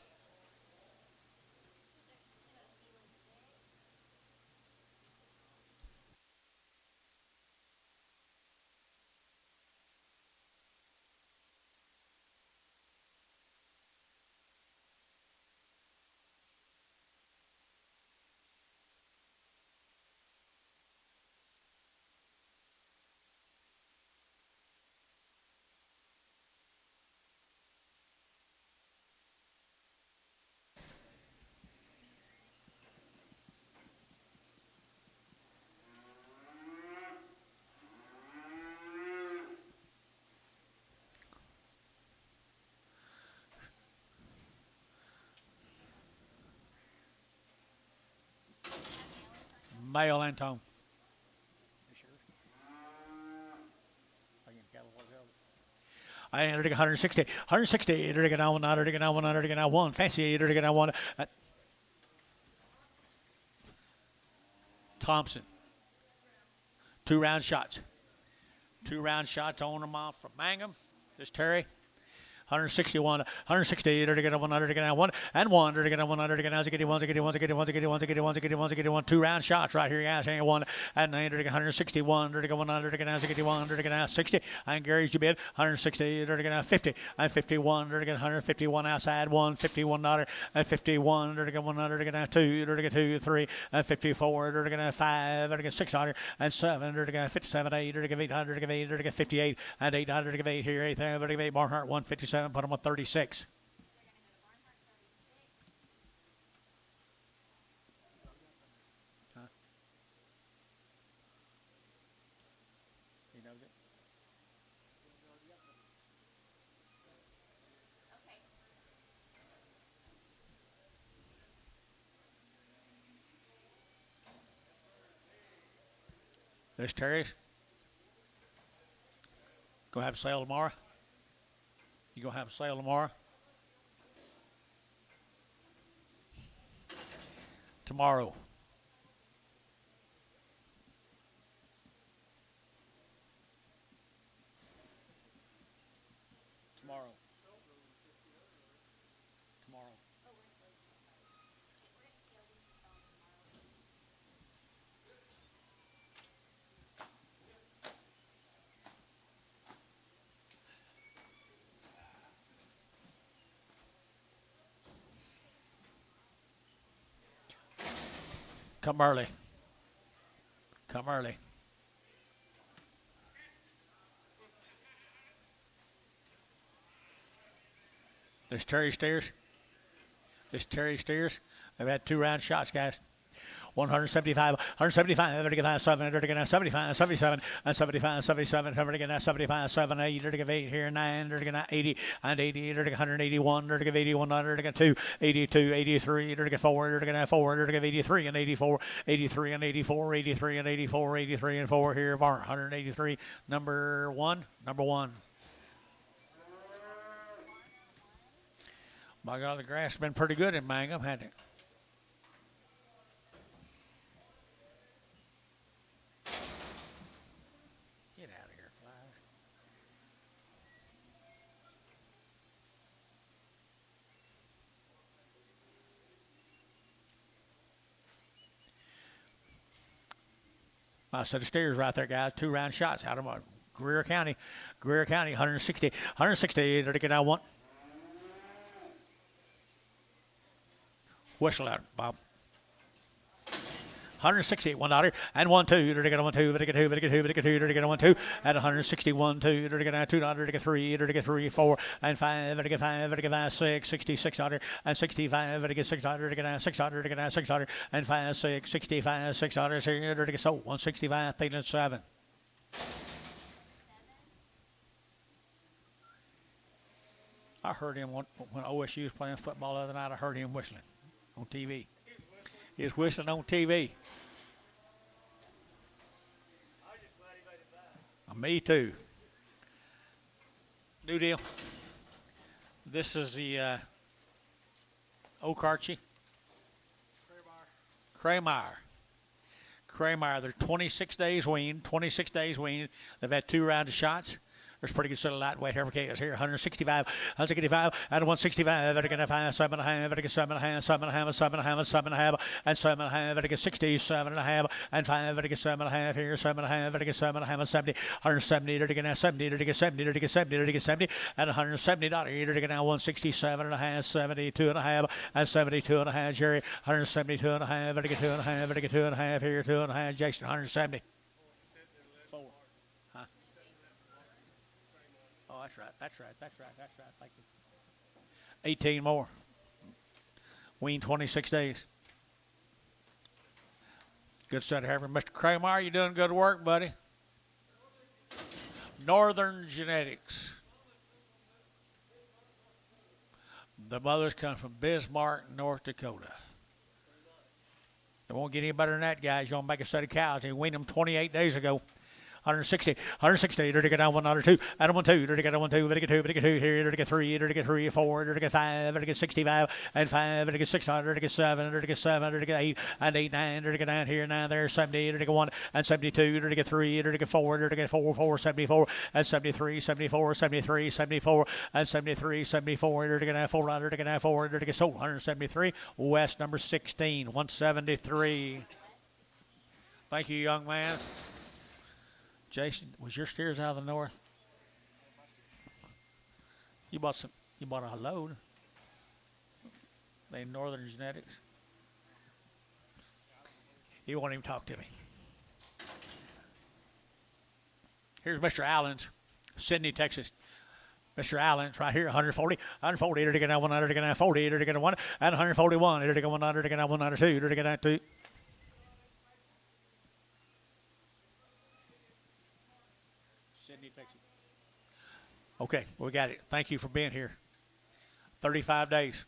Male and tone. I entered 160, 160, entered on 1, entered on 1, entered on 1, fancy, entered on 1. Thompson. 2 round shots. 2 round shots on them off from Mangum. This Terry. 161, 160, 1, and 1, 2 round shots right here, guys. And 1, and 161, 60, and Gary's your bid, 160, 50, and 51, 151 outside, 1, $51, and 51, 2, 3, and 54, 5, 600, and 7, 57, 8, 800, 58, and 800, here, 8, Barnhart, 157. Put them on 36. Huh? He knows it. Okay. There's Terry's. Go have a sale tomorrow. You gonna have a sale tomorrow? Tomorrow. Tomorrow. Tomorrow. Oh, we're supposed to. Okay, we're gonna scale these and sell them tomorrow. Come early. Come early. There's Terry Steers. This Terry Steers. They've had 2 round shots, guys. 175, 175, 75, 77, and 75, 77, 75, 7, 8, 8 here, 9, 80, and 80, 181, 81, 2, 82, 83, 4, 4, 83, and 84, 83, and 84, 83, and 84, 83, and 4 here, 183, number 1. My God, the grass has been pretty good in Mangum, hasn't it? Get out of here, flies. My set of steers right there, guys. 2 round shots out of my Greer County. Greer County, 160. 160. There to get out one. Whistle out, Bob. 160, $1, and 1, 2, to get a 1, 2, to get 2, to get 2, to get 2, to get a 1, 2, at 161, 2, to get a $2, to get 3, to get 3, 4, and 5, to get 5, to get 5, 6, 66, and 65, to get 6, to get 6, to get 6, and 5, 6, 65, $6 here, to get so 165, 7. I heard him when OSU was playing football the other night. I heard him whistling on TV. He was whistling on TV. Me too. New deal. This is the Okarchi. Kramer. They're 26 days weaned. 26 days weaned. They've had 2 rounds of shots. There's pretty good set of lightweight heifer calves here. 165, 165, and 165. They're going to 5, 7.5. They're going 7.5, 7.5, 7.5, 7.5, and 7.5. They're going 60, 7.5, and 5. They're going 7.5 here. 7.5. They're going 7.5 and 70. 170. They're going 70. They're going 70. They're going 70. They're going 70, and $170. They're going 167.5, 72.5, and 72.5. Jerry. 172.5. They're going 2.5. They're going 2.5 here. 2.5. Jason. 170. That's right. Thank you. 18 more. Weaned 26 days. Good set of heifer. Mr. Kramer, you doing good work, buddy? Northern Genetics. The mothers come from Bismarck, North Dakota. They won't get any better than that, guys. You're going to make a set of cows. They weaned them 28 days ago. 160, to get down 1, 2, and 1, 2, to get 1, 2, to get 2, to get 2 here, to get 3, to get 3, 4, to get 5, to get 65, and 5, to get 600, to get 7, to get 7, to get 8, and 8, 9, to get 9 here, 9 there, 70, to get 1, and 72, to get 3, to get 4, to get 4, 4, 74, and 73, 74, 73, 74, and 73, 74, to get 4, to get 4, to get so 173, West number 16, 173. Thank you, young man. Jason, was your steers out of the north? You bought a load. They Northern Genetics. He won't even talk to me. Here's Mr. Allen's, Sydney, Texas. Mr. Allen's right here, 140, 140, to get 100, to get 40, to get 1, and 141, to get 100, to get 102, to get 2. Okay, we got it. Thank you for being here. 35 days.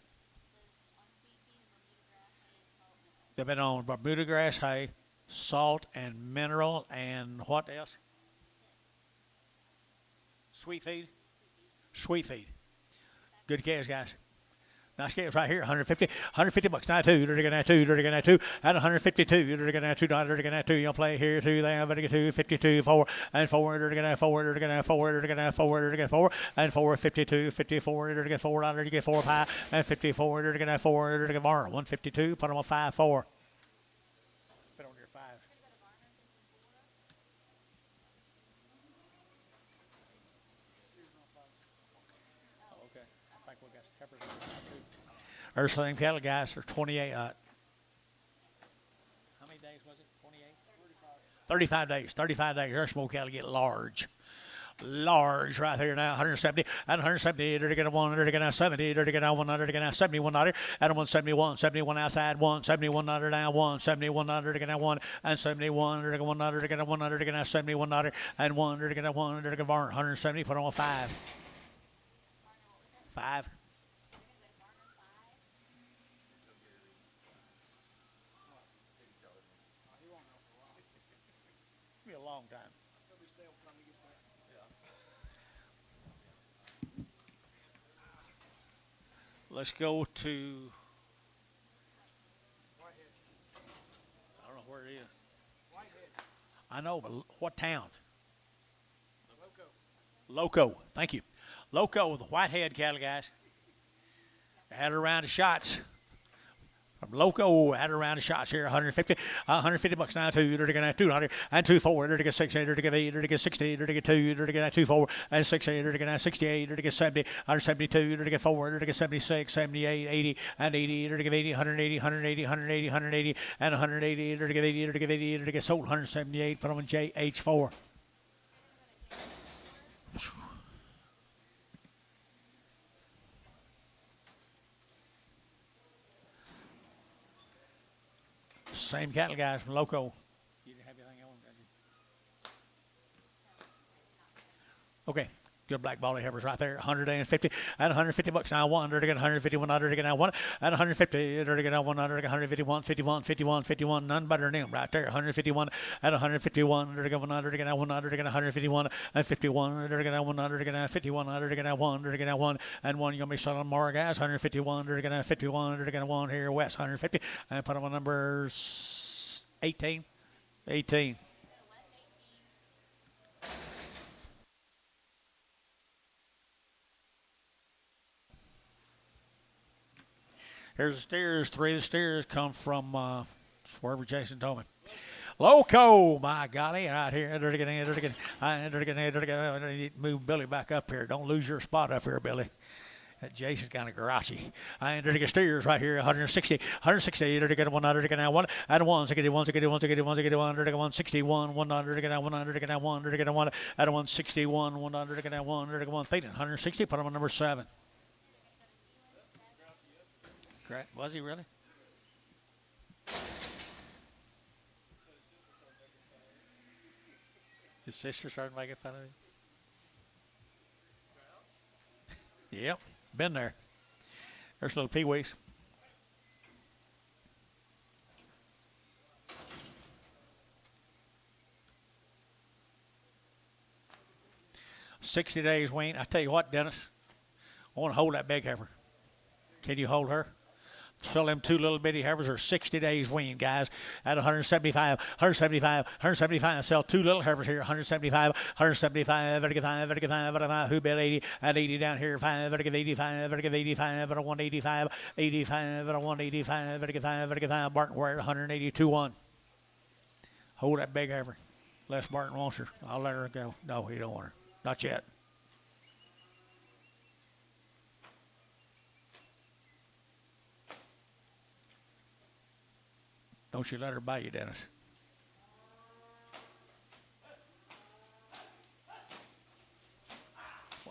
They've been on Bermuda grass hay, salt and mineral, and what else? Sweet feed. Sweet feed. Good calves, guys. Nice calves right here. 150 bucks. 92. They're going to 2. They're going to 2. And 152. They're going to $2. They're going to 2. You'll play here 2. They have 2. 52. 4 and 4. They're going to 4. They're going to 4. They're going to 4. They're going to 4 and 4. 52. 54. They're going to get $4. You get 4 pie and 54. They're going to 4. They're going to get 152. Put them on 5 4. Put on your 5. Okay. I think we got peppers on 5 too. There's same cattle, guys. There's 28. How many days was it? 28? 35 days. 35 days. Our small cattle get large. Large right here now. 170 and 170. They're going to 1. They're going to 70. They're going to 100. They're going to 71. And 171. 71 outside. 1. 71 down. 1. 71. They're going to 1 and 71. They're going to 100. They're going to 100. They're going to 71 and 1. They're going to 1. They're going to 170. Put on 5. 5. Be a long time. Let's go to. I don't know where it is. I know, but what town? Loco. Thank you. Loco with the Whitehead cattle, guys. They had a round of shots. From Loco at around the shots here, 150, 150 bucks now, 200, and 2 4, 6, 8, 60, 2, 2 4, and 6, 8, 68, 70, 172, 4, 76, 78, 80, and 80, 80, 180, 180, 180, 180, and 180, 80, 80, sold 178, put on JH4. Same cattle guys from Loco. You didn't have anything on, did you? Okay. Good black bally heifers right there. 150 and 150 bucks now. 100 again, 150, 100 again now. 1 and 150. 100 again now. 100 again, 151, 51, 51, 51. None better than them right there. 151 and 151. 100 again, 100 again now. 100 again, 151 and 51. 100 again now. 100 again now. 51. 100 again now. 100 again now. 1 and 1. You're gonna be selling more guys. 151. 100 again now. 51. 100 again now. 1 here west. 150 and put them on numbers 18. 18. Here's the steers. 3 of the steers come from wherever Jason told me. Loco, my golly, right here. Move Billy back up here. Don't lose your spot up here, Billy. That Jason's kind of garagey. I enter to get steers right here. 160, 160. Enter to get 100 to get now 1 and 1. So get 1, so get 1, so get 1, so get 100 to get 161, 100 to get now 100 to get now 100 to get 1 at 161, 100 to get now 100 to get 1. 160. Put him on number 7. Correct. Was he really? His sister started making fun of him? Yep. Been there. There's little peewees. $60 days, Wayne. I tell you what, Dennis, I want to hold that big heifer. Can you hold her? Sell them 2 little bitty heifers are 60 days weaned, guys, at 175, 175, 175. Sell 2 little heifers here, 175, 175, 85, who bet 80, at 80 down here, 5, 85, 85, 185, 85, 185, 85, Barton Ware, 182 1. Hold that big heifer. Les Barton wants her. I'll let her go. No, he don't want her. Not yet. Don't you let her buy you, Dennis.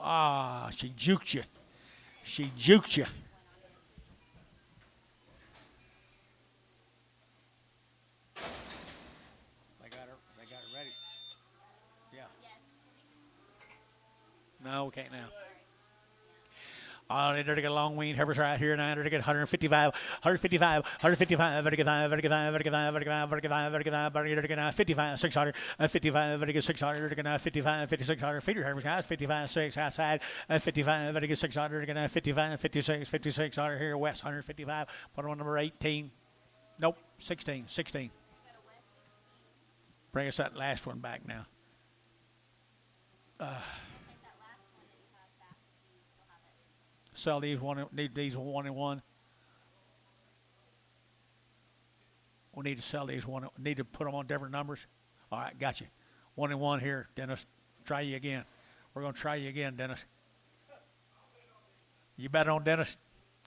Ah, she juked you. She juked you. They got her ready. Yeah. No, we can't now. They're to get a long weaned heifers right here now. They're to get 155, 155, 155, 55, 600, 55, 600, 55, 5600. Feeder heifers, guys. 55, 6 outside, 55, 600, 55, 56, 5600 here west, 155. Put on number 18. Nope, 16, 16. Bring us that last one back now. Sell these need these 1 and 1. We need to sell these one. Need to put them on different numbers. All right, got you. 1 and 1 here, Dennis. Try you again. We're gonna try you again, Dennis. You bet on Dennis?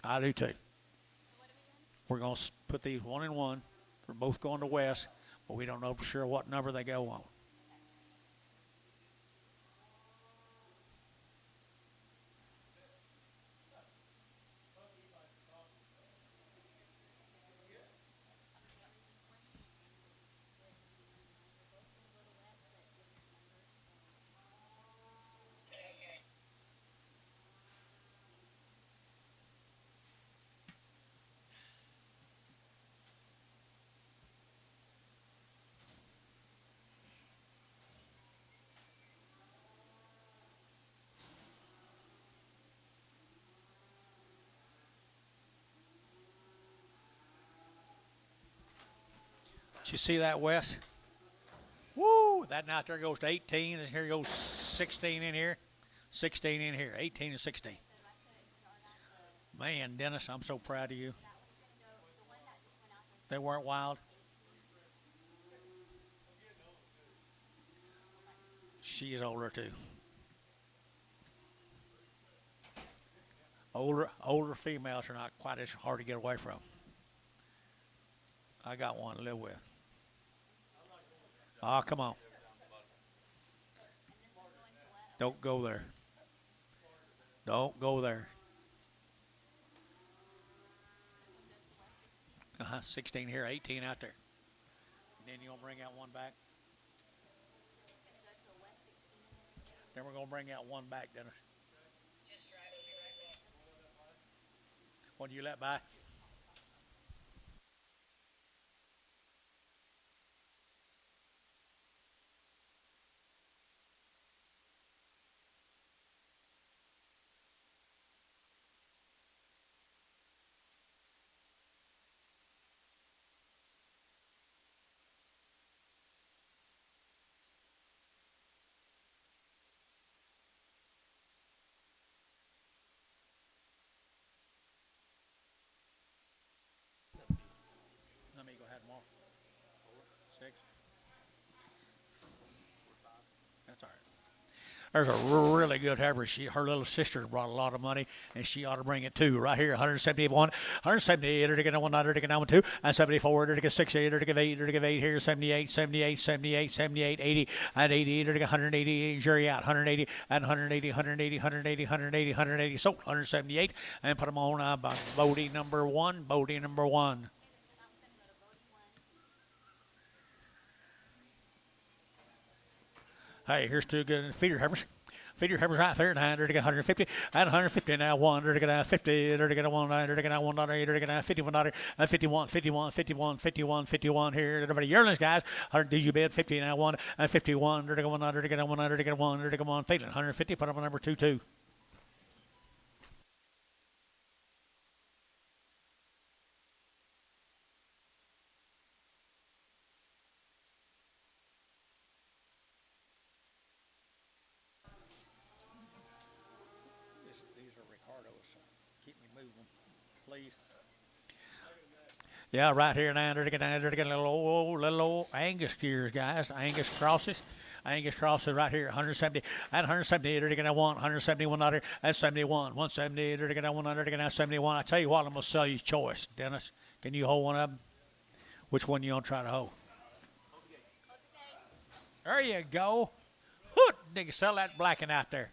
I do too. We're gonna put these 1 and 1. They're both going to West, but we don't know for sure what number they go on. Did you see that, Wes? Woo! That out there goes to 18, and here goes 16 in here. 16 in here. 18 and 16. Man, Dennis, I'm so proud of you. They weren't wild. She is older too. Older females are not quite as hard to get away from. I got one to live with. Oh, come on. Don't go there. Don't go there. 16 here, 18 out there. And then you're going to bring out one back. Then we're going to bring out one back, Dennis. What do you let by? Let me go ahead and walk. 6. That's all right. There's a really good heifer. Her little sister brought a lot of money, and she ought to bring it too. Right here, 171, 178, to get 100, to get 2, and 74, to get 68, to get 8, to get 8 here, 78, 78, 78, 78, 80, and 80, to get 180, jury out, 180, and 180, 180, 180, 180, 180, so 178, and put them on Bodie number 1, Bodie number 1. Hey, here's two good feeder heifers. Feeder heifers right there, 900 to get 150, and 150 now, 100 to get 50, to get 100 to get 100 to get 51, and 51, 51, 51, 51, 51 here. Everybody, yearlings, guys. 100 do you bid, 50 now, 1, and 51 to get 100 to get 100 to get 100 to get 1, feeding 150, put up on number 2. These are Ricardo's. Keep me moving, please. Yeah, right here, 900 to get 900 to get little old Angus gears, guys. Angus crosses. Angus crosses right here, 170 and 170 to get 171 and 71, 170 to get 100 to get 71. I tell you what, I'm gonna sell you choice, Dennis. Can you hold one of them? Which one you gonna try to hold? There you go. Hoot, nigga, sell that blacking out there.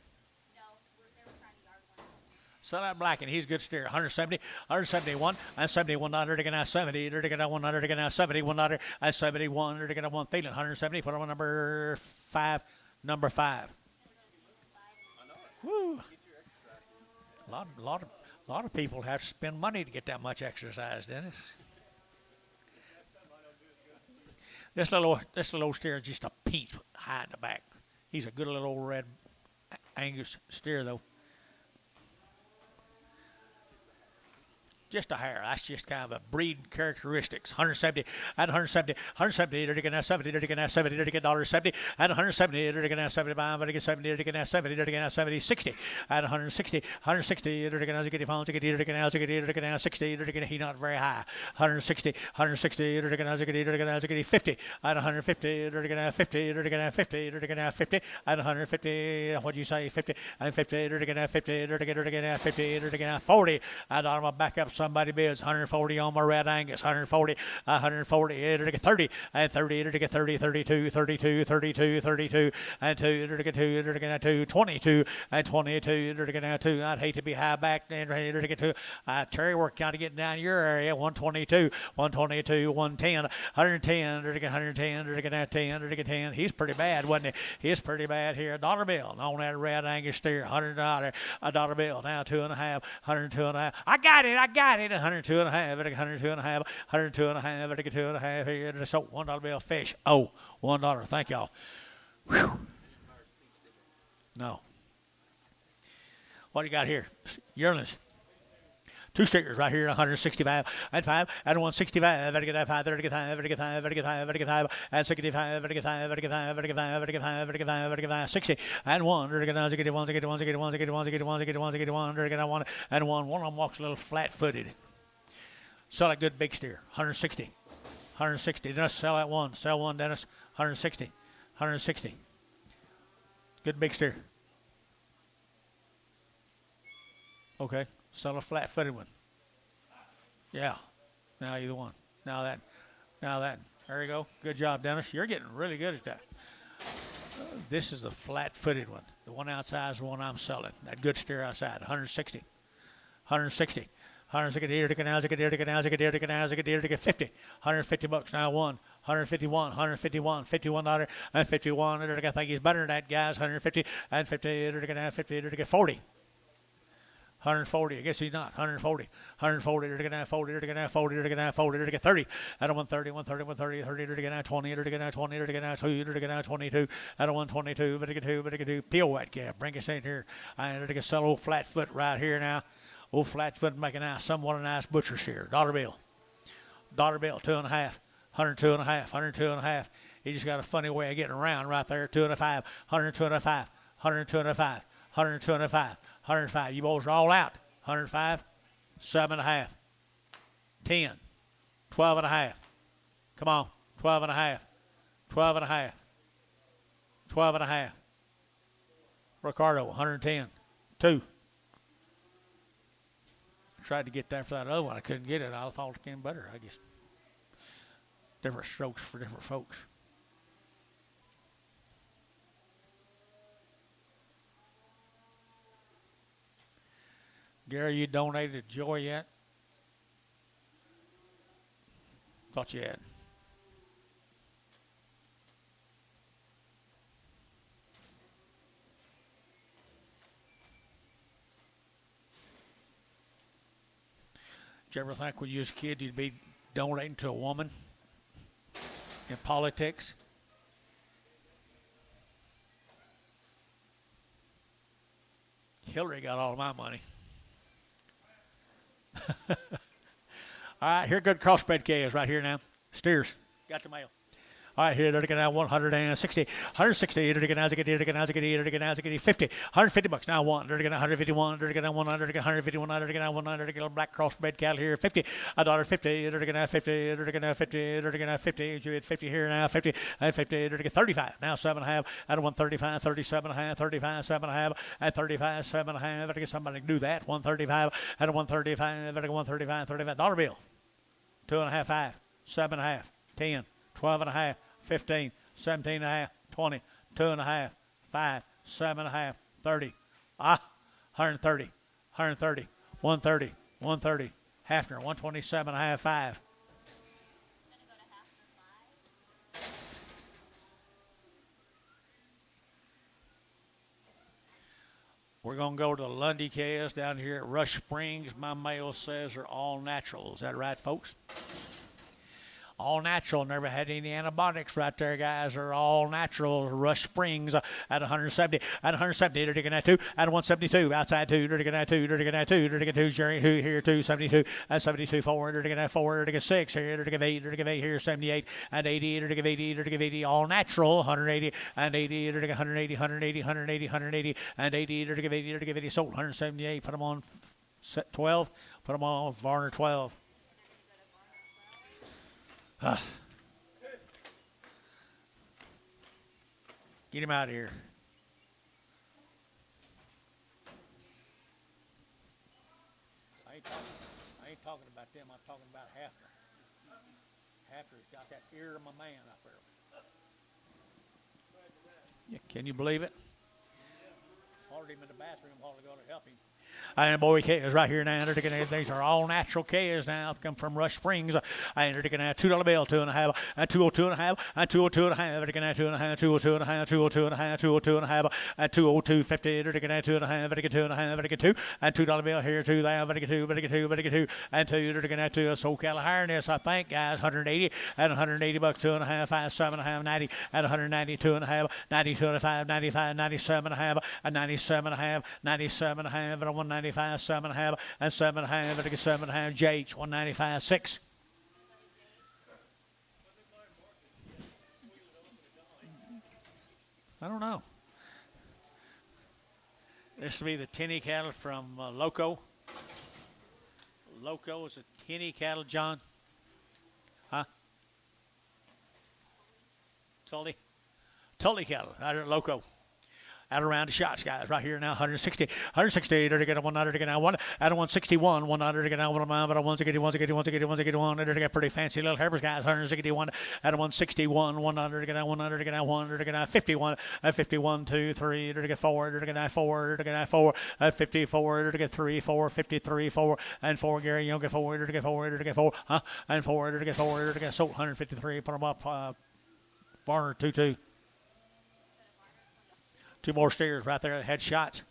Sell that blacking. He's a good steer. 170, 171, and 71 under to get now 70, to get 100 to get now 71 under, and 71 to get 1 feeling. 170, put on number 5, number 5. Woo. A lot of people have to spend money to get that much exercise, Dennis. This little steer is just a peach high in the back. He's a good little old red Angus steer, though. Just a hair. That's just kind of a breed characteristics. 170 and 170, 170 to get now 70 to get now 70 to get $70 and 170 to get now 75 to get 70 to get now 70 to get now 70 60 and 160 160 to get now to get phones to get to get now to get now 60 to get he not very high 160 160 to get now to get 50 and 150 to get now 50 to get now 50 to get now 50 and 150 what do you say 50 and 50 to get now 50 to get now 50 to get now 40 and I'm gonna back up. Somebody bids 140 on my red Angus, 140, 140, to get 30, and 30, to get 30, 32, 32, 32, 32, and 2, to get 2, to get 2, 22, and 22, to get 2. I'd hate to be high back and to get 2. Terry, we're kind of getting down your area, 122, 122, 110, 110, to get 110, to get 10, to get 10. He's pretty bad, wasn't he? He's pretty bad here. $1 bill on that red Angus steer, $100, $1 bill, now 2.5, 102.5. I got it. 102 and a half, 102 and a half, 102 and a half, 102 and a half here. So $1 bill fish. Oh, $1. Thank y'all. Whew. No. What do you got here? Yearlings. 2 stickers right here, 165 and 5 and 165. Better get that 5, better get 5, better get 5, better get 5, better get 5 and 65, better get 5, better get 5, better get 5, better get 5, better get 5, better get 5, 60 and 1, better get 1, get 1, get 1, get 1, get 1, get 1, get 1, get 1, better get 1 and 1. One of them walks a little flat-footed. Sell a good big steer, 160. 160. Dennis, sell that one. Sell one, Dennis. 160. 160. Good big steer. Okay. Sell a flat-footed one. Yeah. Now either one. Now that. Now that. There you go. Good job, Dennis. You're getting really good at that. This is the flat-footed one. The one outside is the one I'm selling. That good steer outside. 160. 160. 160 deer to now, deer to now, deer to now, deer to 50. 150 bucks now one. 151, 151, $51 and 51. I think he's better than that, guys. 150 and 50 to now, 50 to 40. 140. I guess he's not. 140. 140 to now, 40 to now, 40 to now, 40 to 30. At a 130, 130, 130, 30 to now, 20 to now, 20 to now, 2 to now, 22. At a 122, but to do. Peel that calf. Bring us in here. I to sell old Flatfoot right here now. Old Flatfoot make a nice, somewhat a nice butcher steer. Dollar bill. Dollar bill, 2.5. 102 and a half. 102 and a half. He just got a funny way of getting around right there. 2 and a 5. 102 and a 5. 102 and a 5. 102 and a 5. 105. You boys are all out. 105. 7 and a half. 10. 12 and a half. Come on. 12 and a half. 12 and a half. 12 and a half. Ricardo, 110. 2. Tried to get that for that other one. I couldn't get it. I thought it came better. I guess different strokes for different folks. Gary, you donated to Joy yet? Thought you had. Did you ever think when you was a kid you'd be donating to a woman in politics? Hillary got all of my money. All right, here good crossbred calves right here now. Steers. Got the mail. All right, here, they're going to 160. 160, they're going to 50. 150 bucks now one. They're going to 151, they're going to 100, they're going to 151, they're going to 100, they're going to black crossbred cattle here. 50, $1.50, they're going to 50, they're going to 50, they're going to 50. You had 50 here now, 50, and 50, they're going to 35. Now 7.5, out of 135, 37.5, 35, 7.5, at 35, 7.5. I guess somebody can do that. 135, out of 135, 135, $35 bill. 2.5, 5, 7.5, 10, 12.5. 15, 17.5, 20, 2.5, 5, 7.5, 30. 130, 130, 130, 130. Hafner, 127.5, 5. We're going to go to the Lundy calves down here at Rush Springs. My mail says they're all natural. Is that right, folks? All natural, never had any antibiotics right there, guys. They're all natural. Rush Springs at 170. At 170, they're taking that 2. At 172, outside 2, they're taking that 2. They're taking that 2. They're taking 2. Jerry, who here, 272. At 72, 4. They're taking that 4. They're taking 6 here. They're taking 8. They're taking 8 here. 78 and 80. They're taking 80. They're taking 80. All natural. 180 and 80. They're taking 180, 180, 180, 180 and 80. They're taking 80. They're taking 80. Sold 178. Put them on 12. Put them on Varner 12. Get him out of here. I ain't talking about them. I'm talking about Hafner. Hafner's got that ear of my man up there. Yeah, can you believe it? Followed him in the bathroom a while ago to help him. And boy, calves right here now. These are all natural calves now. Come from Rush Springs. And they're taking a $2 bill, 2.5, and 202.5, and 202.5. They're taking a 2.5, 202.5, 202.5, 202.5, and 202.50. They're taking a 2.5, they're taking 2.5, they're taking 2, and $2 bill here, 2 there, they're taking 2, they're taking 2, they're taking 2, and 2. They're taking that to a SoCal Hireness, I think, guys. 180 and 180 bucks, 2.5, 5, 7.5, 90, and 190, 2.5, 90, 2.5, 95, 97.5, and 97.5, 97.5, and 195, 7.5, and 7.5, and 7.5, JH, 195, 6. I don't know. This will be the tinny cattle from Loco. Loco is a tinny cattle, John. Huh? Tully cattle out here at Loco. Out around the shots, guys. Right here now, 160 to get a 100 to get now one, at a 161, 100 to get now one, but a 161, to get pretty fancy little heifers, guys. 161 at a 161, 100 to get now 100 to get now 100 to get now 51, at 51, 2, 3 to get 4 to get now 4 to get now 4, at 54 to get 3, 4, 53, 4, and 4. Gary Young get 4 to get 4 to get 4, and 4 to get 4 to get so 153. Put them up, Barner 2-2. Two more steers right there, head shots.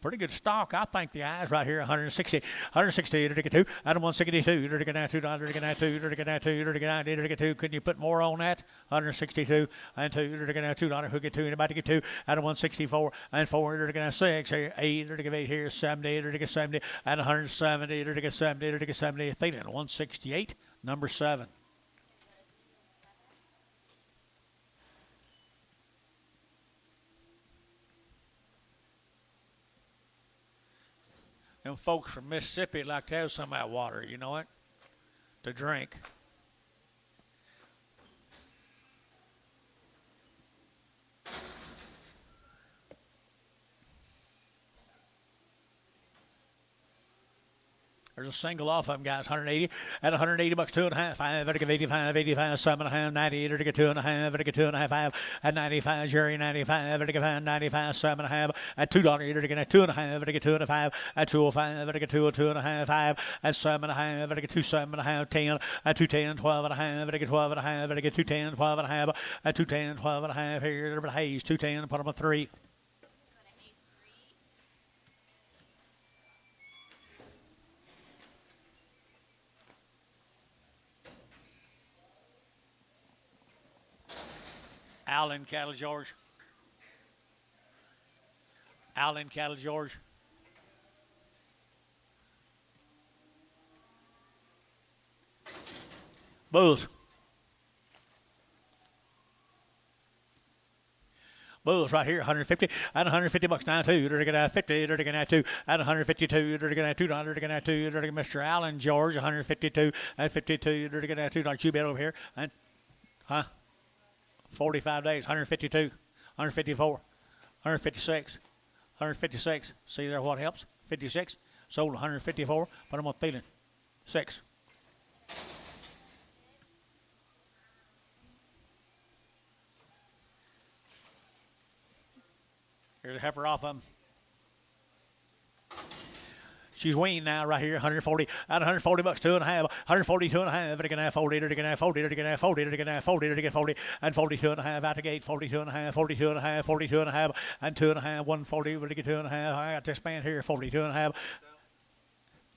Pretty good stock, I think, the eyes right here. 160 to get 2, out of 162 to get 2, to get 2, to get 2, to get 2. Couldn't you put more on that? 162 and 2 to get 2, who get 2, anybody get 2, out of 164 and 4 to get 6 here, 8 to get 8 here, 70 to get 70, and 170 to get 70 to get 70. Thielen 168, number 7. Them folks from Mississippi like to have some of that water, you know it, to drink. There's a single off of them, guys. 180 at 180 bucks, 2.5. 5 to get 85, 85, 7.5, 90 to get 2.5, to get 2.5, 5 at 95. Jerry 95 to get 5, 95, 7.5 at $2 to get 2.5, to get 2.5 at 205 to get 2.5, 5 at 7.5 to get 2.7.5, 10 at 210, 12.5 to get 12.5 to get 210, 12.5 at 210, 12.5 here. Hayes 210, put them a 3. Allen Cattle George. Allen Cattle George. Bulls. Bulls right here, 150 at 150 bucks now too. To get 50 to get 2 at 152 to get $2 to get 2 to get Mr. Allen George 152 at 52 to get $2. You bet over here and 45 days, 152, 154, 156, 156. See there what helps? 56. Sold 154. Put them on Thielen. 6. Here's a heifer off of them. She's weaned now right here, 140 at 140 bucks, 2.5, 140, 2.5, to get 40, to get 40, to get 40, to get 40, to get 40, and 42.5 out the gate, 42.5, 42.5, 42.5, and 2.5, 140, to get 2.5. I got this man here, 42.5.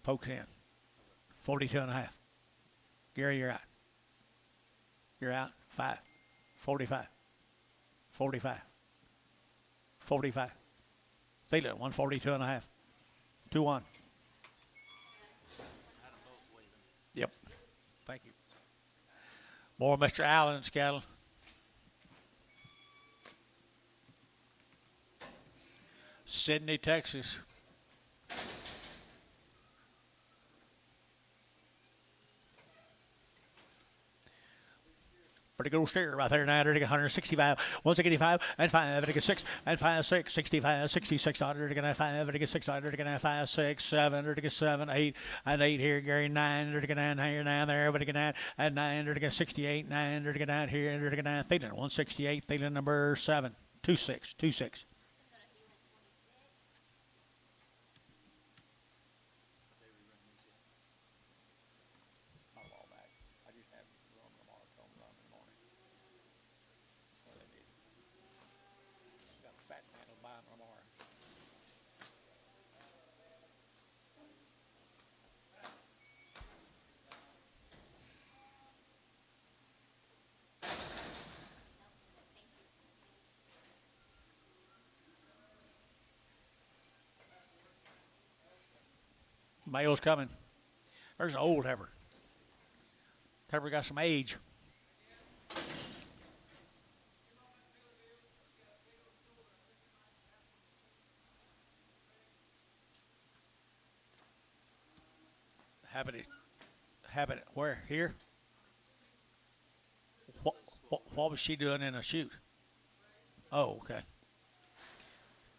Folks in, 42.5. Gary, you're out. You're out. 5, 45, 45, 45. Thielen, 142.5. 2-1. Yep. Thank you. More Mr. Allen's cattle. Sydney, Texas. Pretty good steer right there now. To get 165, 165, and 5 to get 6, and 5, 6, 65, 66 to get 5 to get 6 to get 5, 6, 7 to get 7, 8, and 8 here. Gary 9 to get 9 here, 9 there, but to get 9, and 9 to get 68, 9 to get 9 here, to get 9. Thielen 168, Thielen number 7, 26, 26. Male's coming. There's an old heifer. Heifer got some age. Habit. Where? Here? What was she doing in a shoot? Oh, okay.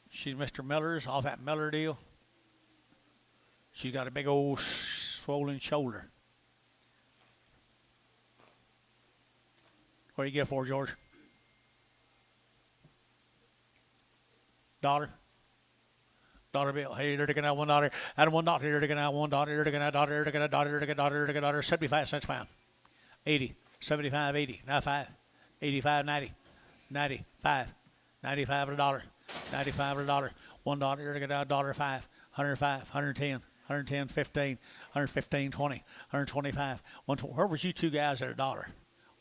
She's Mr. Miller's off that Miller deal. She's got a big old swollen shoulder. What do you get for, George? Dollar. Dollar bill. Hey, they're taking out $1. Out of $1, they're taking out $1. They're taking out dollar. They're taking out dollar. They're taking out dollar. They're taking out dollar. 75 cents a pound. 80, 75, 80, 95, 85, 90, 95, 95 at a dollar, 95 at a dollar. $1. You're taking out $1.05. 105, 110, 110, 15, 115, 20, 125. Where was you two guys at a dollar?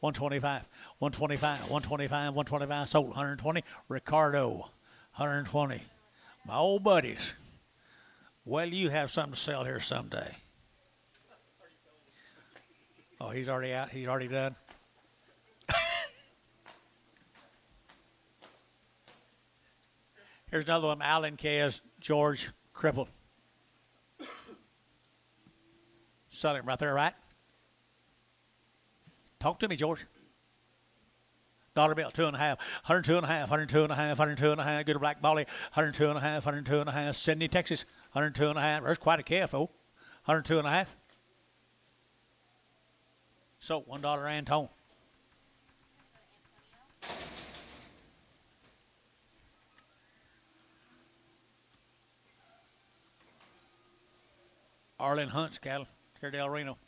125, 125, 125, 125. Sold 120. Ricardo, 120. My old buddies. Well, you have something to sell here someday. Oh, he's already out. He's already done. Here's another one. Alan Kez, George, crippled. Selling right there, right? Talk to me, George. Dollar bill, 2.5, 102.5, 102.5, 102.5. Good black Bolly, 102.5, 102.5. Sydney, Texas, 102.5. There's quite a KFO, 102.5. So $1 Antone. Arlen Hunt's cattle, here Del Reno.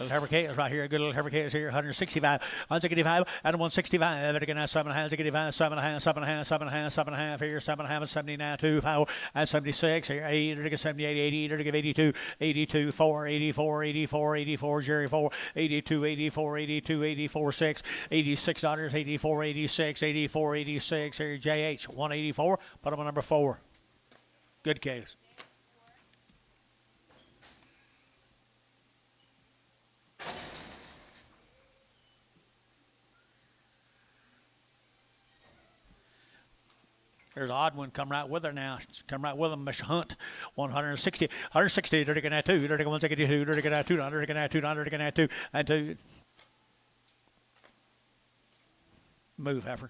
Little heifer is right here. Good little heifer is here. 165, 165, and 165. It again, 7.5, 65, 7.5, 7.5, 7.5, 7.5 here, 7.5, 79, 2, 5, and 76 here. 8, 78, 80, 82, 82, 4, 84, 84, 84, Jerry 4, 82, 84, 82, 84, 6, $86, 84, 86, 84, 86 here. JH 184. Put them on number 4. Good case. There's an odd one come right with her now. Come right with him, Miss Hunt. 160, 160, they're taking that 2, they're taking 162, they're taking that 2, they're taking that 2, they're taking that 2, and 2. Move, heifer.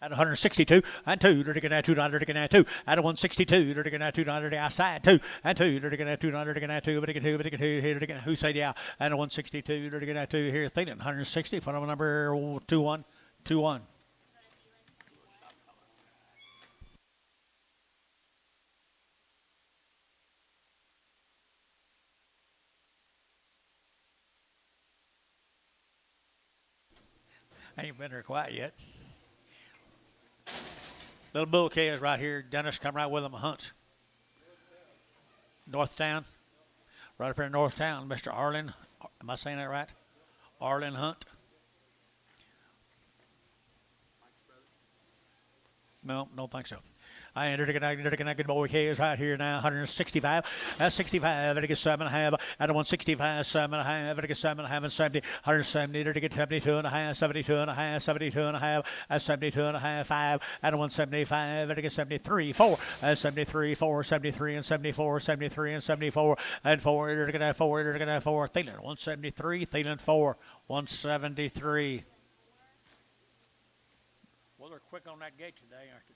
At 162 and 2, they're taking that 2, they're taking that 2. At 162, they're taking that 2, they're outside 2 and 2, they're taking that 2, they're taking that 2, but taking 2, but taking 2. Here, they're taking who said yeah. And 162, they're taking that 2 here. Thielen 160 for number 21, 21. I ain't been there quite yet. Little bull is right here. Dennis come right with him. Hunts. Northtown. Right up here in Northtown. Mr. Arlen. Am I saying that right? Arlen Hunt. No, don't think so. I entered a good boy is right here now. 165. That's 65. It gets 7.5. At 165, 7.5. It gets 7.5 and 70. 170. It gets 72.5. 72.5. 72.5. At 72.5. 5. At 175. It gets 73. 4. At 73. 4. 73 and 74. 73 and 74. And 4. It gets 4. It gets 4. Thielen 173. Thielen 4. 173. Well, they're quick on that gate today, aren't they?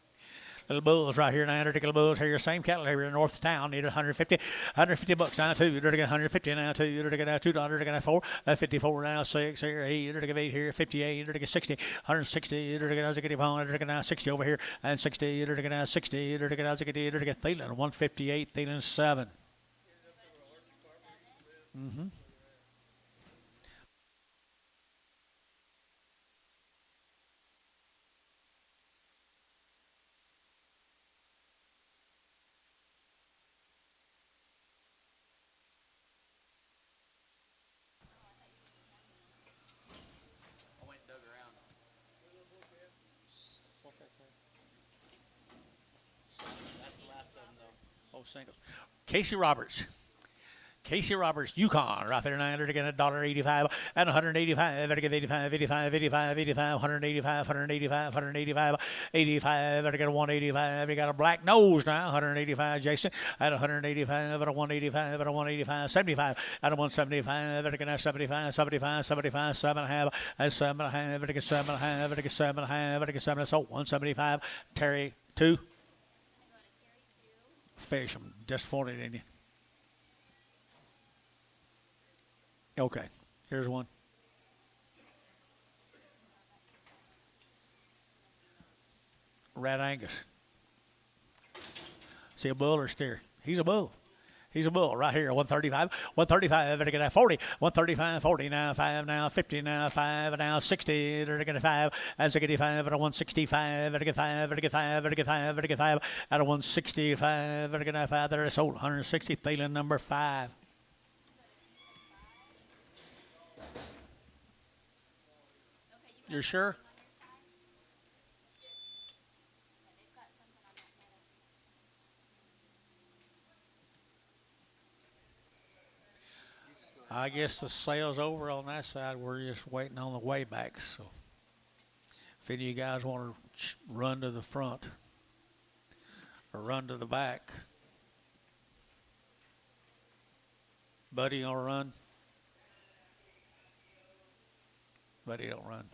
Little bulls right here now, little bulls here, same cattle here in North Town, need 150, 150 bucks now, 2, you're to get 150 now, 2, you're to get $2, you're to get 4, 54 now, 6 here, 8, you're to get 8 here, 58, you're to get 60, 160, you're to get 60 over here, and 60, you're to get 60, you're to get Thielen, 158, Thielen 7. Mm-hmm. Singles. Casey Roberts. Casey Roberts, Yukon, right there, 900 again, $1.85 and 185, and again 85, 85, 85, 85, 185, 185, 185, 85, and again 185. You got a black nose now, 185, Jason, and 185, and a 185, and a 185, 75, and a 175, and again 75, 75, 75, 7.5, and 7.5, and again 7.5, and again 7.5, and again 7, so 175. Terry, 2. Fish, I'm disappointed in you. Okay, here's one. Rat Angus. See a bull or steer? He's a bull. He's a bull right here. 135, 135, and again 40, 135, 40 now, 5 now, 50 now, 5 now, 60, and again 5, and 65, and a 165, and again 5, and again 5, and again 5, and again 5, and a 165, and again 5. There is sold 160. Thielen number 5. You're sure? I guess the sale's over on that side. We're just waiting on the weightbacks. So if any of you guys want to run to the front or run to the back. Buddy, you want to run? Buddy, don't run.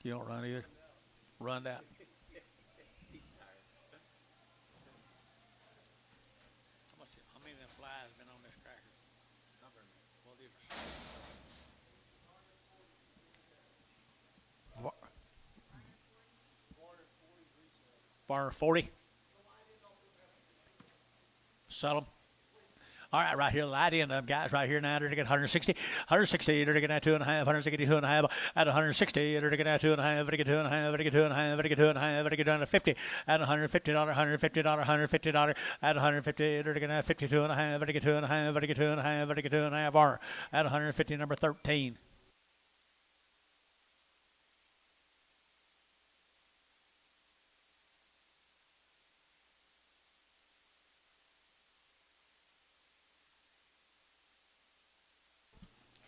You don't run either? Run out. How many of them flies been on this tractor? Well, these are 40. Sell them. All right, right here, light in them guys right here now. They're getting 160, 160. They're getting at 2.5, 162 and a half at 160. They're getting at 2.5. They're getting 2.5. They're getting 2.5. They're getting 2.5. They're getting down to 50 at $150, $150, $150 at 150. They're getting at 52 and a half. They're getting 2.5. They're getting 2.5. They're getting 2.5 are at 150, number 13.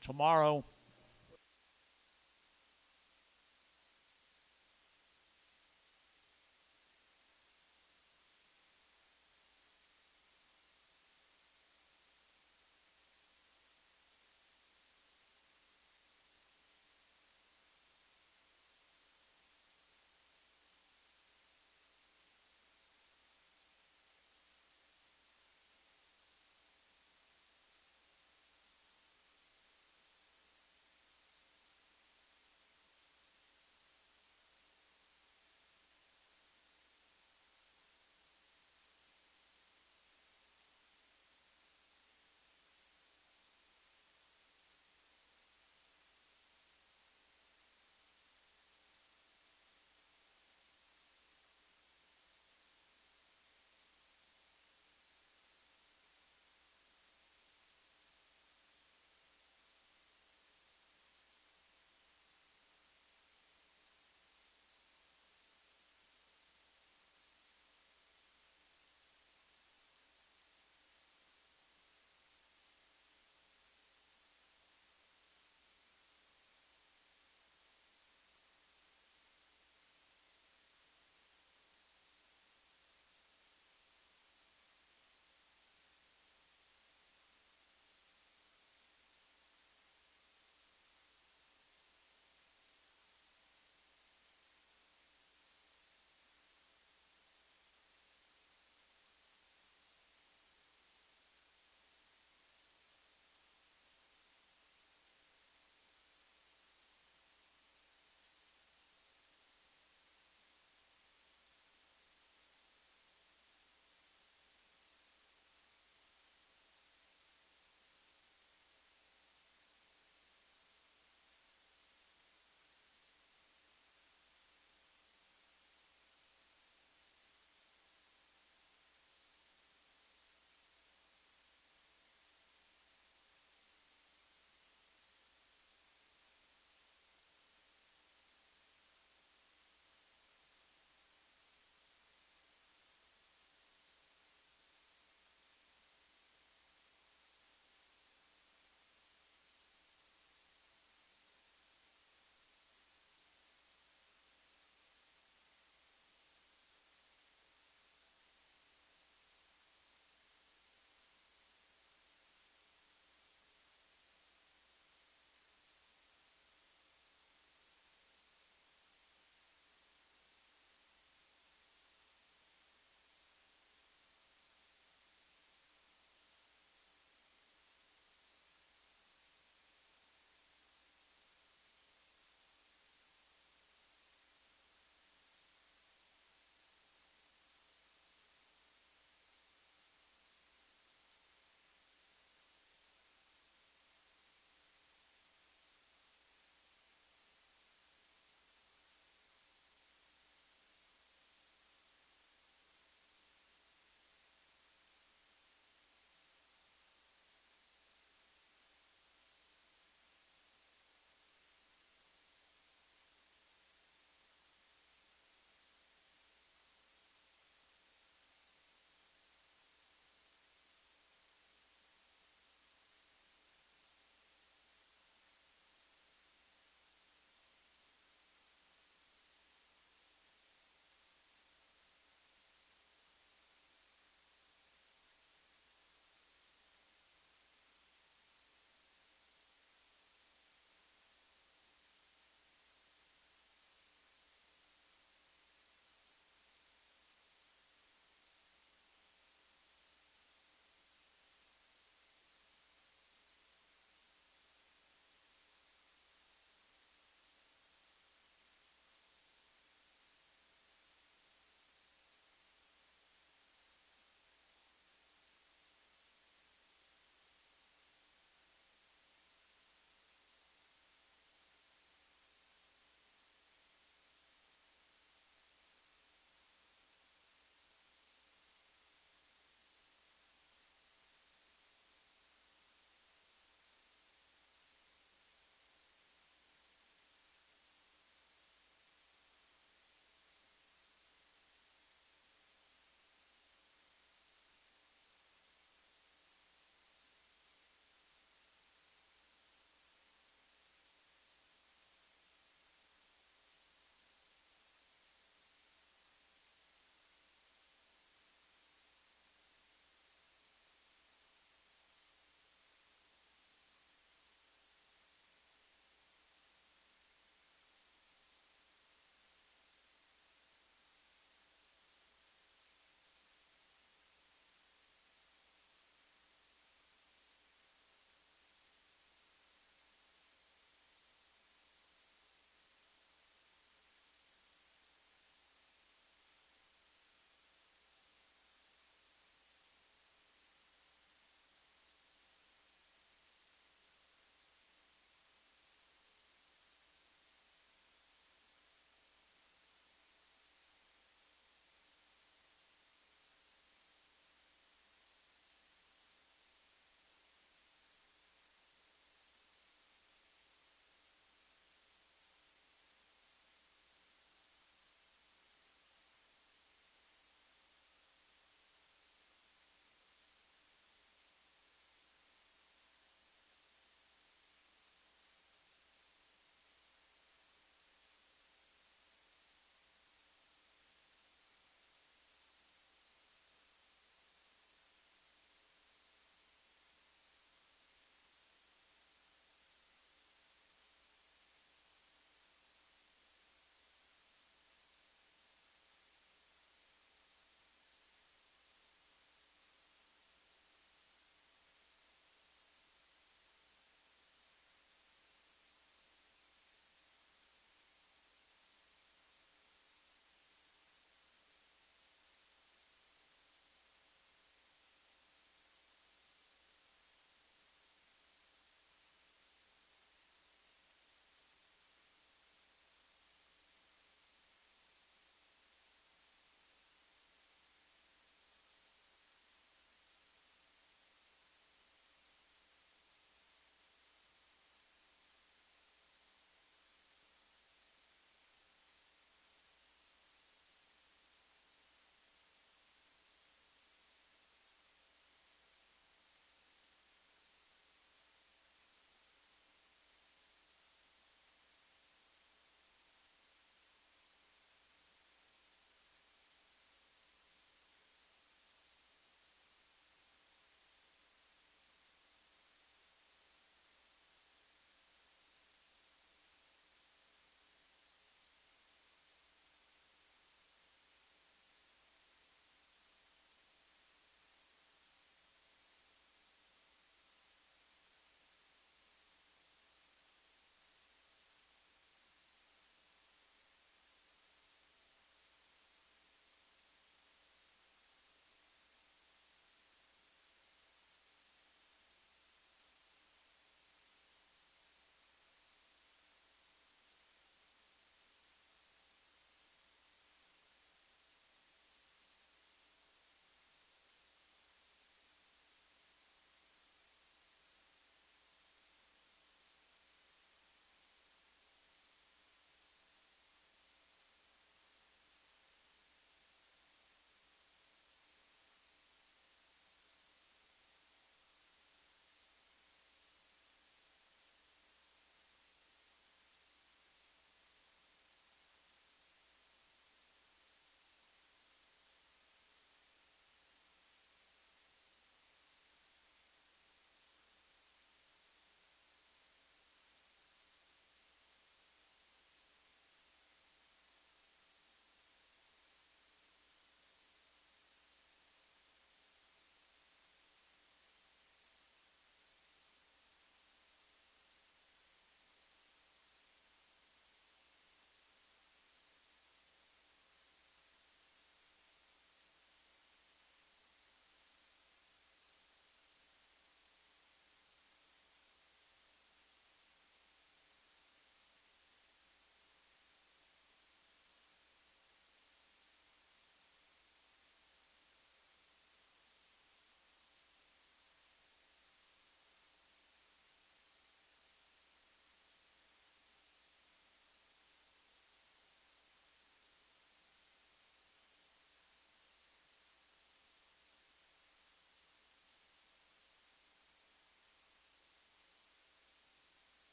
Tomorrow,